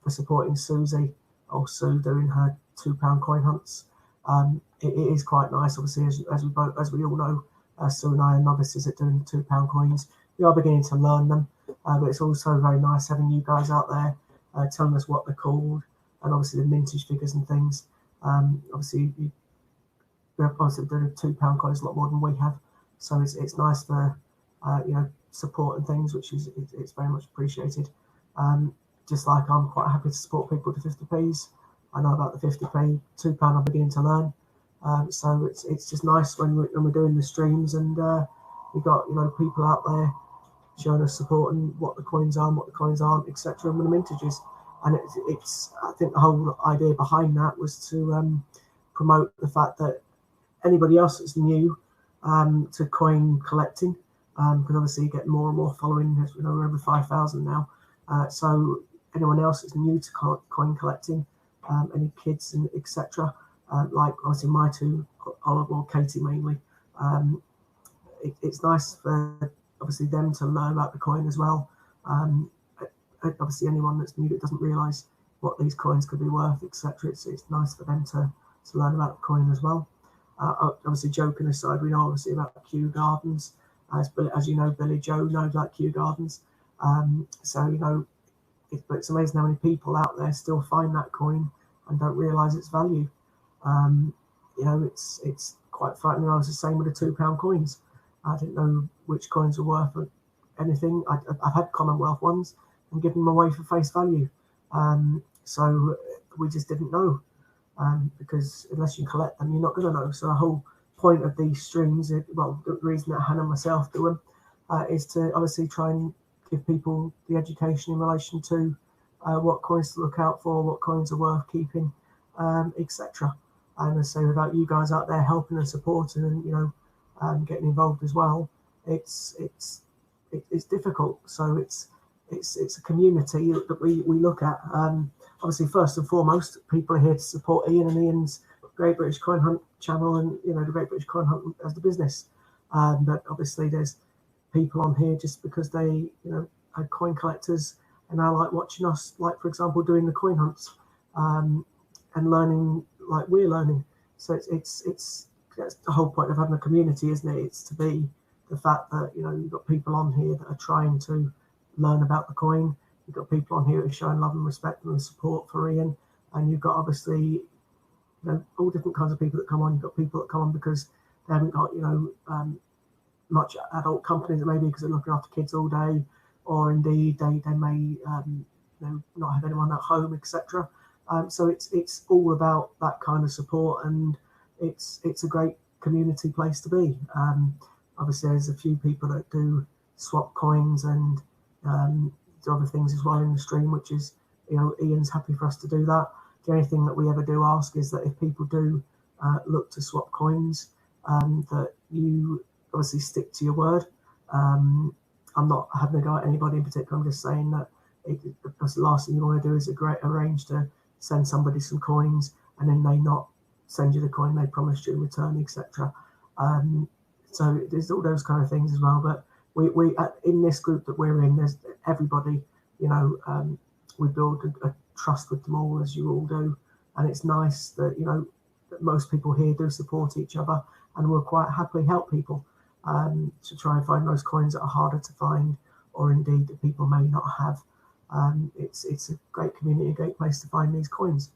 for supporting Susie, or Sue, doing her £2 coin hunts. It is quite nice, obviously, as we all know. Sue and I are novices at doing the £2 coins. We are beginning to learn them, but it's also very nice having you guys out there telling us what they're called, and obviously the mintage figures and things. Obviously, we're obviously doing £2 coins a lot more than we have, so it's nice for support and things, which is it's very much appreciated. Just like I'm quite happy to support people to 50p's. I know about the 50p, £2 I'm beginning to learn. So it's just nice when we're doing the streams, and we've got people out there showing us support and what the coins are and what the coins aren't, etc. And with the mintages. And it's I think the whole idea behind that was to promote the fact that anybody else that's new to coin collecting, because obviously you get more and more following, as we know, we're over 5,000 now. So anyone else that's new to coin collecting, any kids and etc., like obviously my two, Oliver or Katie mainly, it's nice for obviously them to learn about the coin as well. Obviously anyone that's new that doesn't realise what these coins could be worth, etc., it's nice for them to learn about the coin as well. Obviously, joking aside, we know obviously about Kew Gardens. As you know, Billy Joe knows about Kew Gardens. So, you know, it's amazing how many people out there still find that coin and don't realise its value. You know, it's quite frightening. I was the same with the £2 coins. I didn't know which coins were worth anything. I've had Commonwealth ones and given them away for face value. So we just didn't know. Because unless you collect them, you're not going to know. So the whole point of these streams, well, the reason that Hannah and myself do them, is to obviously try and give people the education in relation to what coins to look out for, what coins are worth keeping, etc. And as I say, without you guys out there helping and supporting and, you know, getting involved as well, it's difficult. So it's a community that we look at. Obviously, first and foremost, people are here to support Ian and Ian's Great British Coin Hunt channel and, you know, the Great British Coin Hunt as the business. But obviously there's people on here just because they, you know, are coin collectors and I like watching us, like, for example, doing the coin hunts and learning like we're learning. So it's that's the whole point of having a community, isn't it? It's to be the fact that, you know, you've got people on here that are trying to learn about the coin. You've got people on here who are showing love and respect and support for Ian, and you've got obviously, you know, all different kinds of people that come on. You've got people that come on because they haven't got, you know, much adult companies, maybe because they're looking after kids all day, or indeed they may, you know, not have anyone at home, etc. So it's all about that kind of support, and it's a great community place to be. Obviously, there's a few people that do swap coins and do other things as well in the stream, which is, you know, Ian's happy for us to do that. The only thing that we ever do ask is that if people do look to swap coins, that you obviously stick to your word. I'm not having a go at anybody in particular. I'm just saying that the last thing you want to do is arrange to send somebody some coins and then they not send you the coin they promised you in return, etc. So there's all those kind of things as well. But we in this group that we're in, there's everybody, you know, we build a trust with them all, as you all do, and it's nice that, you know, that most people here do support each other and will quite happily help people to try and find those coins that are harder to find, or indeed that people may not have. It's a great community, a great place to find these coins,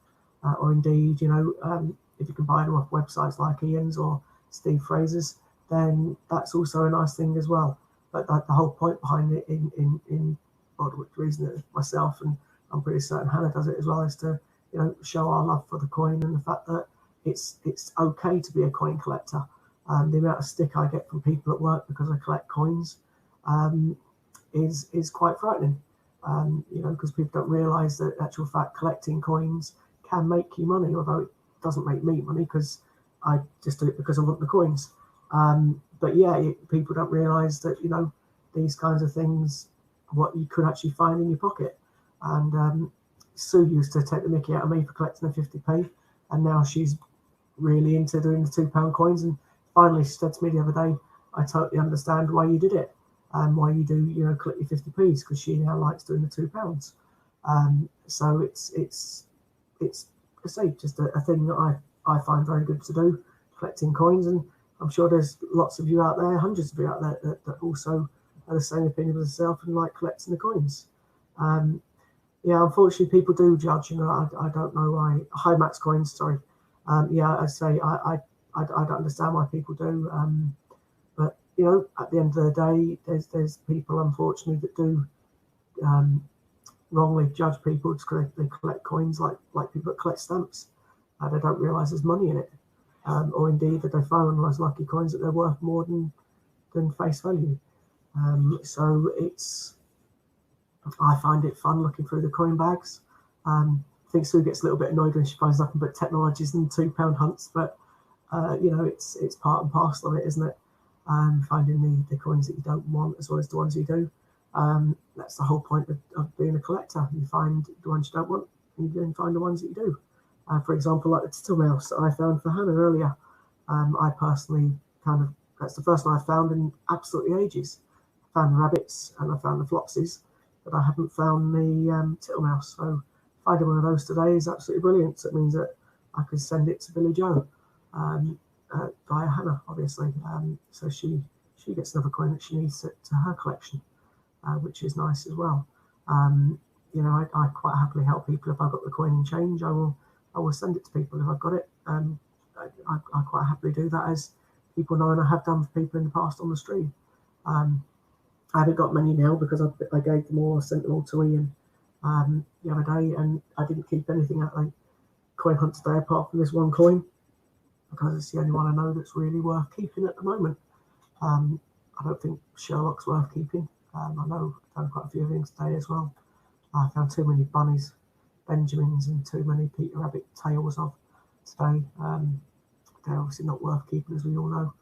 or indeed, you know, if you can buy them off websites like Ian's or Steve Fraser's, then that's also a nice thing as well. But the whole point behind it, well, the reason that myself and I'm pretty certain Hannah does it as well, is to, you know, show our love for the coin and the fact that it's okay to be a coin collector. The amount of stick I get from people at work because I collect coins is quite frightening. You know, because people don't realise that actual fact collecting coins can make you money, although it doesn't make me money because I just do it because I want the coins. But yeah, people don't realise that, you know, these kinds of things, what you could actually find in your pocket. And Sue used to take the mickey out of me for collecting the 50p, and now she's really into doing the £2 coins. And finally, she said to me the other day, I totally understand why you did it and why you do, you know, collect your 50p's, because she now likes doing the £2. So it's I say, just a thing that I find very good to do, collecting coins. And I'm sure there's lots of you out there, hundreds of you out there that also are the same opinion as myself and like collecting the coins. Yeah, unfortunately, people do judge. You know, I don't know why. High max coins, sorry. Yeah, I say I don't understand why people do. But you know, at the end of the day, there's people, unfortunately, that do wrongly judge people because they collect coins like people that collect stamps. They don't realise there's money in it, or indeed that they find those lucky coins that they're worth more than face value. So I find it fun looking through the coin bags. I think Sue gets a little bit annoyed when she finds nothing but technologies and £2 hunts, but it's part and parcel of it, isn't it? Finding the coins that you don't want as well as the ones you do. That's the whole point of being a collector. You find the ones you don't want, and you then find the ones that you do. For example, like the Tittle Mouse that I found for Hannah earlier. I personally that's the first one I found in absolutely ages. I found the rabbits and I found the Flopsies, but I haven't found the Tittle Mouse. So finding one of those today is absolutely brilliant. So it means that I can send it to Billy Joe via Hannah, obviously. So she gets another coin that she needs to her collection, which is nice as well. I quite happily help people. If I've got the coin in change, I will send it to people if I've got it. I quite happily do that, as people know, and I have done for people in the past on the stream. I haven't got many now because I gave them all, I sent them all to Ian the other day, and I didn't keep anything out of the coin hunt today apart from this one coin, because it's the only one I know that's really worth keeping at the moment. I don't think Sherlock's worth keeping. I know I've done quite a few things today as well. I found too many bunnies, Benjamins, and too many Peter Rabbit tails of today. They're obviously not worth keeping, as we all know.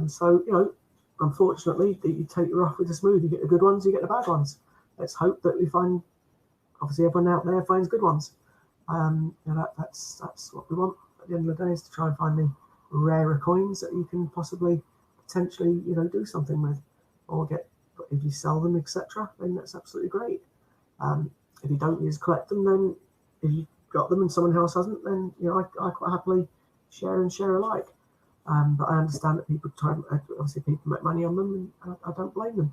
So, unfortunately, that you take your rough with the smooth. You get the good ones, you get the bad ones. Let's hope that we find, obviously, everyone out there finds good ones. That's what we want at the end of the day, is to try and find the rarer coins that you can possibly potentially, do something with, or get, if you sell them, etc. Then that's absolutely great. If you don't use collect them, then if you've got them and someone else hasn't, then I quite happily share alike. But I understand that people obviously people make money on them, and I don't blame them.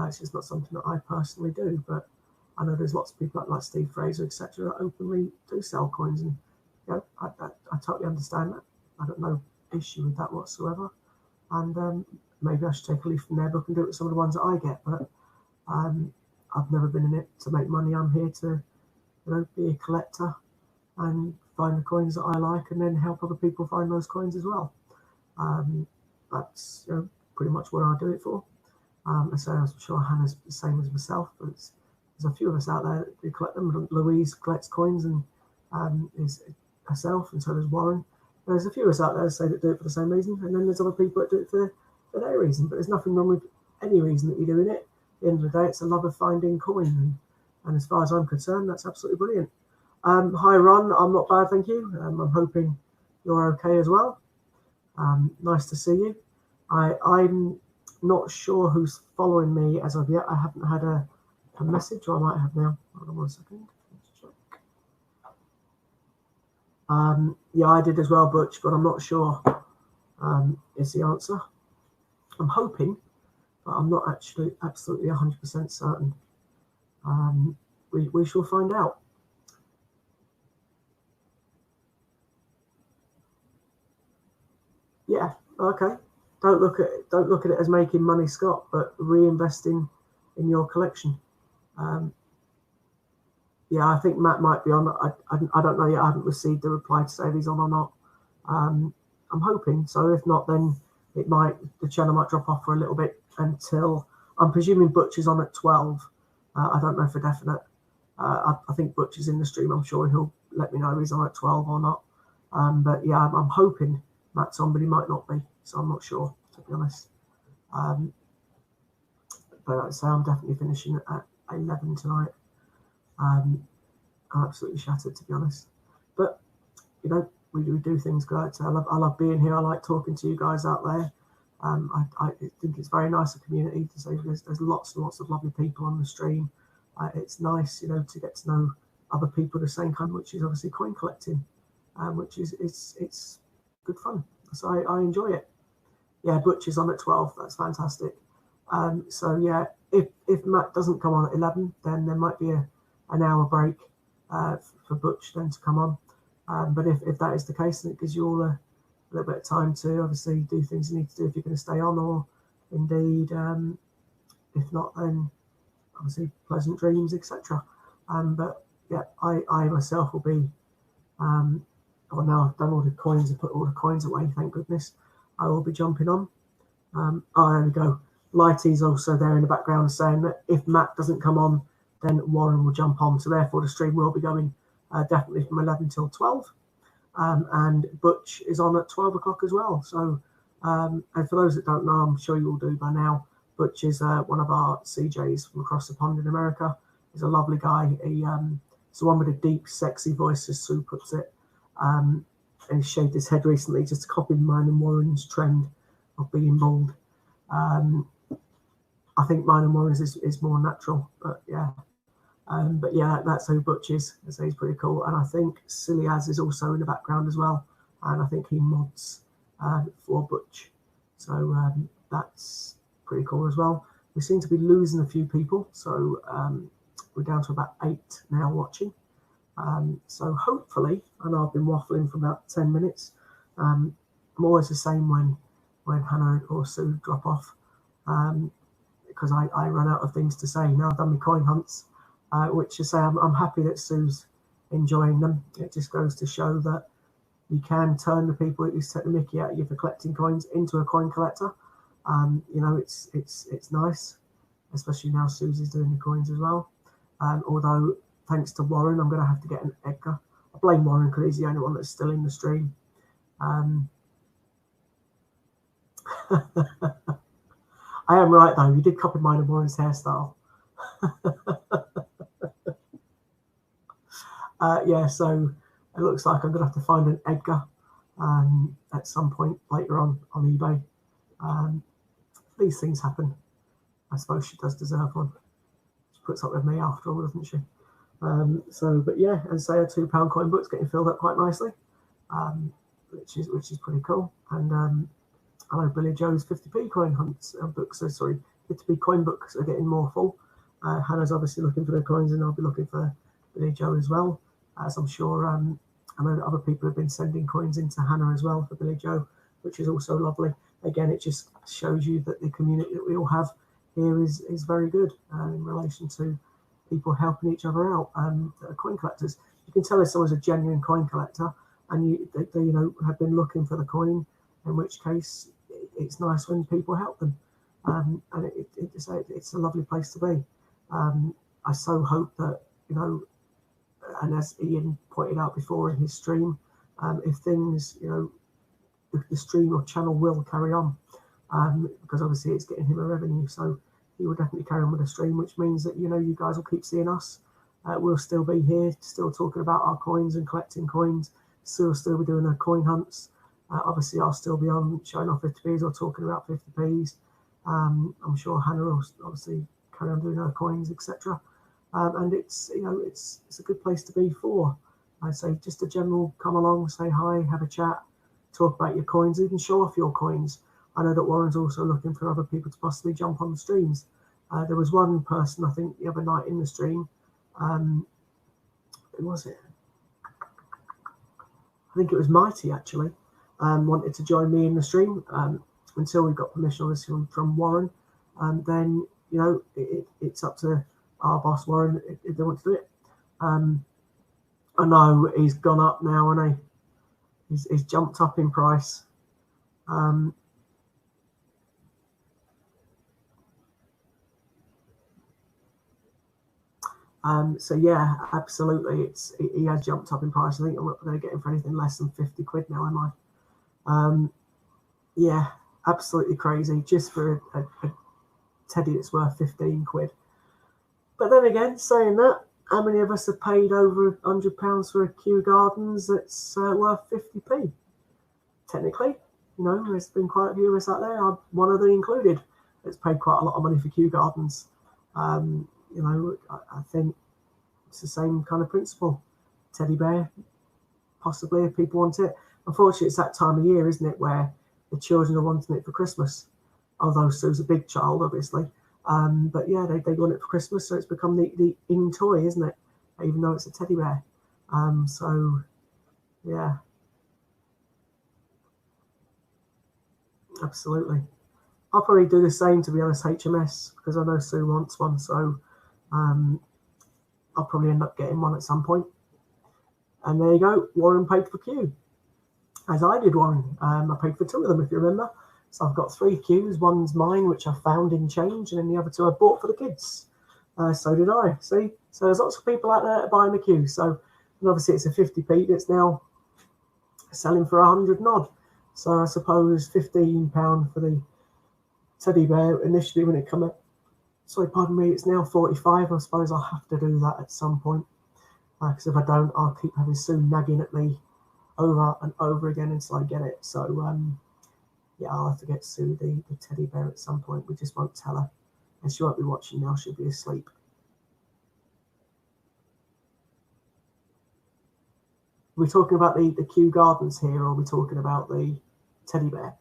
It's just not something that I personally do, but I know there's lots of people like Steve Fraser, etc., that openly do sell coins, and I totally understand that. I got no issue with that whatsoever. And maybe I should take a leaf from their book and do it with some of the ones that I get, but I've never been in it to make money. I'm here to be a collector and find the coins that I like, and then help other people find those coins as well. That's pretty much what I do it for. I'm sure Hannah's the same as myself, but there's a few of us out there that do collect them. Louise collects coins and is herself, and so does Warren. There's a few of us out there that say that do it for the same reason, and then there's other people that do it for their reason. But there's nothing wrong with any reason that you're doing it. At the end of the day, it's a love of finding coin, and as far as I'm concerned, that's absolutely brilliant. Hi Ron, I'm not bad, thank you. I'm hoping you're okay as well. Nice to see you. I'm not sure who's following me as of yet. I haven't had a message, or I might have now. Hold on 1 second. Let's check. Yeah, I did as well, Butch, but I'm not sure is the answer. I'm hoping, but I'm not actually absolutely 100% certain. We shall find out. Yeah, okay. Don't look at it as making money, Scott, but reinvesting in your collection. Yeah, I think Matt might be on. I don't know yet. I haven't received the reply to say if he's on or not. I'm hoping so. If not, then the channel might drop off for a little bit until, I'm presuming Butch is on at 12. I don't know for definite. I think Butch is in the stream. I'm sure he'll let me know if he's on at 12 or not. But yeah, I'm hoping Matt's on, but he might not be. So I'm not sure, to be honest. But like I say, I'm definitely finishing at 11 tonight. I'm absolutely shattered, to be honest. But we do things good. I love being here. I like talking to you guys out there. I think it's very nice, a community to say there's lots and lots of lovely people on the stream. It's nice, to get to know other people the same kind, which is obviously coin collecting, which is it's good fun. So I enjoy it. Yeah, Butch is on at 12. That's fantastic. So yeah, if Matt doesn't come on at 11, then there might be an hour break for Butch then to come on. But if that is the case, then it gives you all a little bit of time to obviously do things you need to do if you're going to stay on, or indeed, if not, then obviously pleasant dreams, etc. But yeah, I myself will be. Well, now I've done all the coins and put all the coins away, thank goodness. I will be jumping on. Oh, there we go. Lighty's also there in the background saying that if Matt doesn't come on, then Warren will jump on. So therefore the stream will be going definitely from 11 till 12. And Butch is on at 12 o'clock as well. So, and for those that don't know, I'm sure you all do by now, Butch is one of our CJs from across the pond in America. He's a lovely guy. He's the one with a deep, sexy voice, as Sue puts it. And he shaved his head recently just to copy mine and Warren's trend of being bald. I think mine and Warren's is more natural, but yeah. But yeah, that's who Butch is. So he's pretty cool. And I think Silly Az is also in the background as well. And I think he mods for Butch. So that's pretty cool as well. We seem to be losing a few people. So we're down to about 8 now watching. So hopefully, I know I've been waffling for about 10 minutes. I'm always the same when Hannah or Sue drop off. Because I run out of things to say. Now I've done my coin hunts. Which is say I'm happy that Sue's enjoying them. It just goes to show that you can turn the people that used to take the mickey out of you for collecting coins into a coin collector. You know, it's nice, especially now Susie's doing the coins as well. Although thanks to Warren, I'm going to have to get an Edgar. I blame Warren because he's the only one that's still in the stream. I am right though. You did copy mine and Warren's hairstyle. Yeah, so it looks like I'm going to have to find an Edgar at some point later on eBay. These things happen. I suppose she does deserve one. She puts up with me after all, doesn't she? But yeah, and say a £2 coin book's getting filled up quite nicely, which is pretty cool. And I know Billy Joe's 50p coin hunts books. So sorry, 50p coin books are getting more full. Hannah's obviously looking for the coins, and I'll be looking for Billy Joe as well. As I'm sure I know that other people have been sending coins into Hannah as well for Billy Joe, which is also lovely. Again, it just shows you that the community that we all have here is very good in relation to people helping each other out. Coin collectors, you can tell if someone's a genuine coin collector and they you know have been looking for the coin, in which case it's nice when people help them. And it's a lovely place to be. I so hope that, you know, and as Ian pointed out before in his stream, if things, you know, if the stream or channel will carry on, because obviously it's getting him a revenue, so he will definitely carry on with the stream, which means that, you know, you guys will keep seeing us. We'll still be here, still talking about our coins and collecting coins. Sue will still be doing her coin hunts. Obviously, I'll still be on showing off 50p's or talking about 50p's. I'm sure Hannah will obviously carry on doing her coins, etc. And it's, you know, it's a good place to be for. I say just a general come along, say hi, have a chat, talk about your coins, even show off your coins. I know that Warren's also looking for other people to possibly jump on the streams. There was one person, I think, the other night in the stream. Who was it? I think it was Mighty, actually. Wanted to join me in the stream until we got permission on this one from Warren. Then, you know, it's up to our boss, Warren, if they want to do it. I know he's gone up now, and he's jumped up in price. So yeah, absolutely, he has jumped up in price. I think I'm not going to get him for anything less than 50 quid now, am I? Yeah, absolutely crazy, just for a teddy that's worth 15 quid. But then again, saying that, how many of us have paid over £100 for a Kew Gardens that's worth 50p? Technically, you know, there's been quite a few of us out there, one of them included, that's paid quite a lot of money for Kew Gardens. You know, I think it's the same kind of principle. Teddy bear, possibly, if people want it. Unfortunately, it's that time of year, isn't it, where the children are wanting it for Christmas. Although Sue's a big child, obviously. But yeah, they want it for Christmas, so it's become the in toy, isn't it? Even though it's a teddy bear. So, yeah. Absolutely. I'll probably do the same, to be honest, HMS, because I know Sue wants one, so I'll probably end up getting one at some point. And there you go, Warren paid for Q, as I did, Warren. I paid for 2 of them, if you remember. So I've got 3 Qs. One's mine, which I found in change, and then the other 2 I bought for the kids. So did I. See, so there's lots of people out there buying the Q. So, and obviously it's a 50p that's now selling for 100 and odd. So I suppose £15 for the teddy bear initially when it came out. Sorry, pardon me. It's now 45. I suppose I'll have to do that at some point. Because if I don't, I'll keep having Sue nagging at me over and over again until I get it. So yeah, I'll have to get Sue the teddy bear at some point. We just won't tell her. And she won't be watching now, she'll be asleep. Are we talking about the Kew Gardens here, or are we talking about the teddy bear?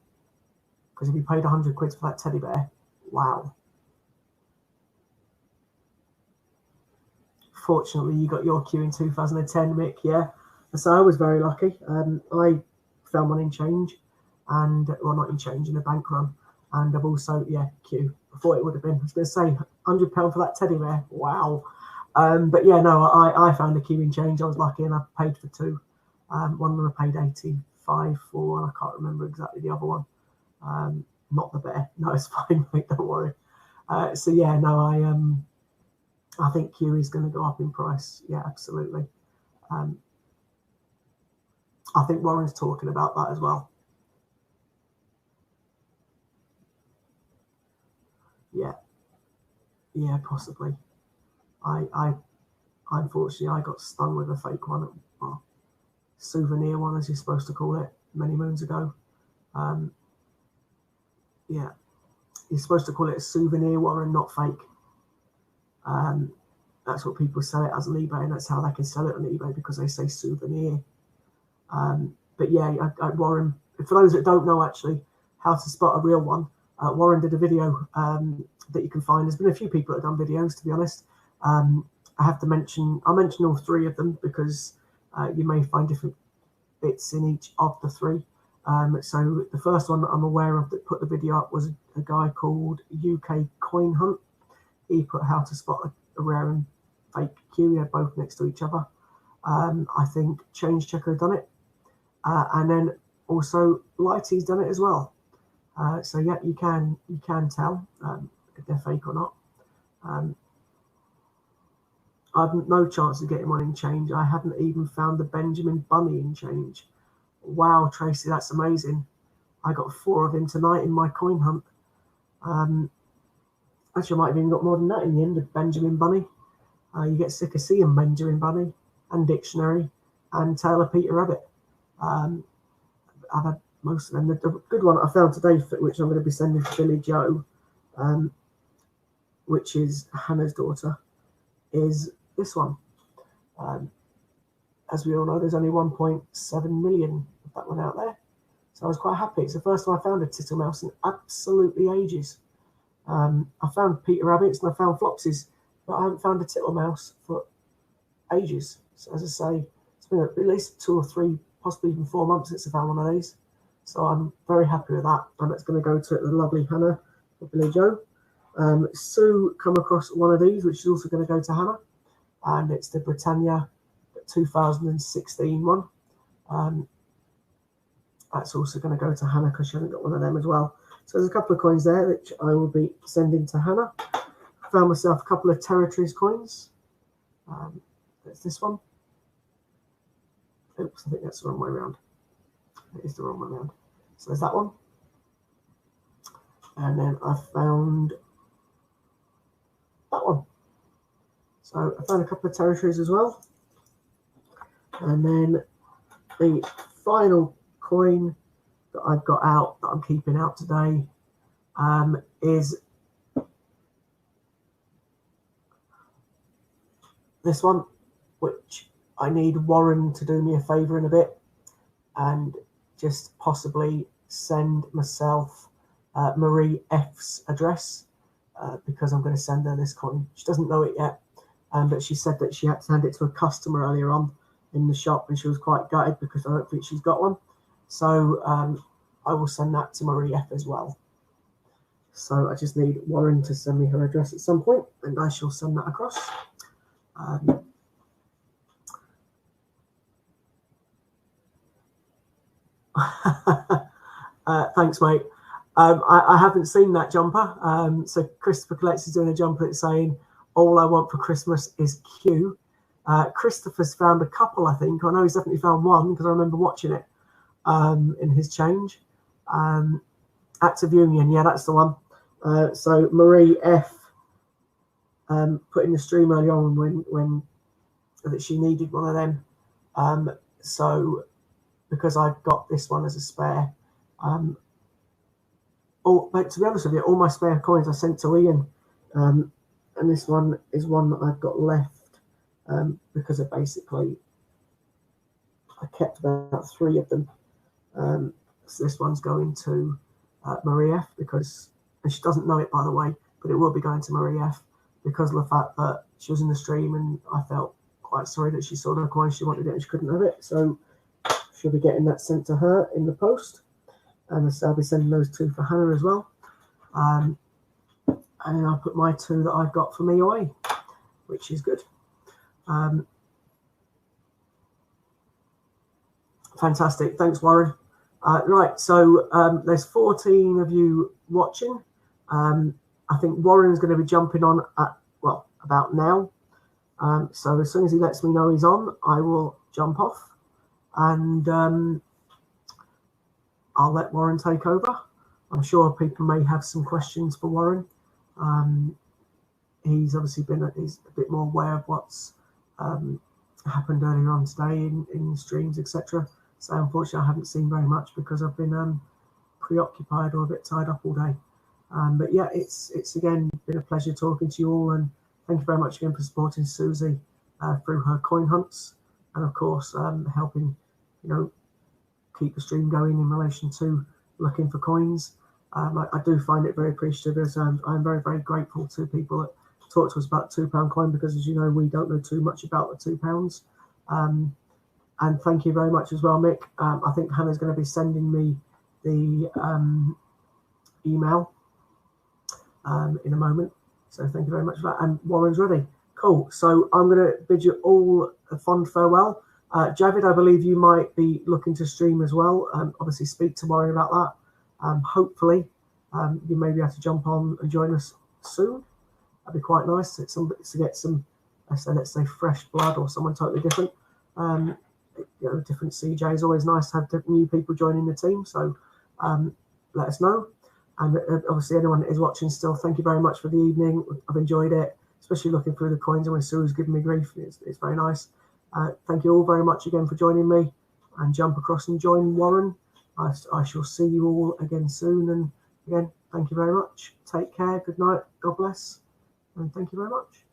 Because if you paid 100 quid for that teddy bear, wow. Fortunately, you got your Q in 2010, Mick, yeah. So I was very lucky. I found one in change, and, well, not in change, in a bank run. And I've also, yeah, Q. I thought it would have been, I was going to say, £100 for that teddy bear. Wow. But yeah, no, I found a Q in change. I was lucky, and I paid for 2. One of them I paid 85 for, and I can't remember exactly the other one. Not the bear. No, it's fine, mate, don't worry. So yeah, no, I think Q is going to go up in price. Yeah, absolutely. I think Warren's talking about that as well. Yeah, possibly. I unfortunately I got stung with a fake one, well, souvenir one as you're supposed to call it, many moons ago. Yeah, you're supposed to call it a souvenir one and not fake. That's what people sell it as on eBay, and that's how they can sell it on eBay, because they say souvenir. But yeah, Warren, for those that don't know actually how to spot a real one, Warren did a video that you can find. There's been a few people that have done videos, to be honest. I have to mention, I'll mention all 3 of them, because you may find different bits in each of the 3. So the first one that I'm aware of that put the video up was a guy called UK Coin Hunt. He put how to spot a rare and fake Q. They're both next to each other. I think Change Checker done it. And then also Lighty's done it as well. So yeah, you can tell if they're fake or not. I've no chance of getting one in change. I haven't even found the Benjamin Bunny in change. Wow, Tracy, that's amazing. I got 4 of him tonight in my coin hunt. Actually, I might have even got more than that in the end of Benjamin Bunny. You get sick of seeing Benjamin Bunny and Dictionary and Tale of Peter Rabbit. I've had most of them. The good one I found today, which I'm going to be sending to Billy Joe, which is Hannah's daughter, is this one. As we all know, there's only 1.7 million of that one out there. So I was quite happy. It's the first time I found a Tittlemaus in absolutely ages. I found Peter Rabbits and I found Flopsies, but I haven't found a Tittlemaus for ages. So as I say, it's been at least 2 or 3, possibly even 4 months since I found one of these. So I'm very happy with that. And it's going to go to the lovely Hannah for Billy Joe. Sue come across one of these, which is also going to go to Hannah. And it's the Britannia 2016 one. That's also going to go to Hannah because she hasn't got one of them as well. So there's a couple of coins there which I will be sending to Hannah. Found myself a couple of Territories coins. That's this one. Oops, I think that's the wrong way around. It is the wrong way around. So there's that one. And then I found that one. So I found a couple of Territories as well. And then the final coin that I've got out, that I'm keeping out today, is this one, which I need Warren to do me a favour in a bit and just possibly send myself Marie F's address, because I'm going to send her this coin. She doesn't know it yet, but she said that she had to hand it to a customer earlier on in the shop, and she was quite gutted because I don't think she's got one. So I will send that to Marie F as well. So I just need Warren to send me her address at some point, and I shall send that across. Thanks, mate. I haven't seen that jumper. So Christopher Collects is doing a jumper that's saying, all I want for Christmas is Q. Christopher's found a couple, I think. I know he's definitely found one because I remember watching it in his change. Acts of Union, yeah, that's the one. So Marie F put in the stream early on when that she needed one of them. So because I got this one as a spare, but to be honest with you, all my spare coins I sent to Ian, and this one is one that I've got left because of basically I kept about 3 of them. So this one's going to Marie F because, and she doesn't know it by the way, but it will be going to Marie F because of the fact that she was in the stream and I felt quite sorry that she saw the coin, she wanted it and she couldn't have it. So she'll be getting that sent to her in the post. And so I'll be sending those 2 for Hannah as well. And then I'll put my 2 that I've got for me away, which is good. Fantastic. Thanks, Warren. Right, so there's 14 of you watching. I think Warren's going to be jumping on at, well, about now. So as soon as he lets me know he's on, I will jump off and I'll let Warren take over. I'm sure people may have some questions for Warren. He's obviously he's a bit more aware of what's happened earlier on today in streams, etc. So unfortunately, I haven't seen very much because I've been preoccupied or a bit tied up all day. But yeah, it's again been a pleasure talking to you all, and thank you very much again for supporting Susie through her coin hunts, and of course helping, keep the stream going in relation to looking for coins. I do find it very appreciative, as I'm very, very grateful to people that talk to us about £2 coin, because as you know, we don't know too much about the £2. And thank you very much as well, Mick. I think Hannah's going to be sending me the email in a moment. So thank you very much for that. And Warren's ready. Cool. So I'm going to bid you all a fond farewell. Javid, I believe you might be looking to stream as well. Obviously, speak to Warren about that. Hopefully, you may be able to jump on and join us soon. That'd be quite nice to get some, let's say, fresh blood or someone totally different. Different CJ is always nice to have new people joining the team. So let us know. And obviously, anyone that is watching still, thank you very much for the evening. I've enjoyed it, especially looking through the coins and when Sue's giving me grief. It's very nice. Thank you all very much again for joining me, and jump across and join Warren. I shall see you all again soon. And again, thank you very much. Take care. Good night. God bless. And thank you very much.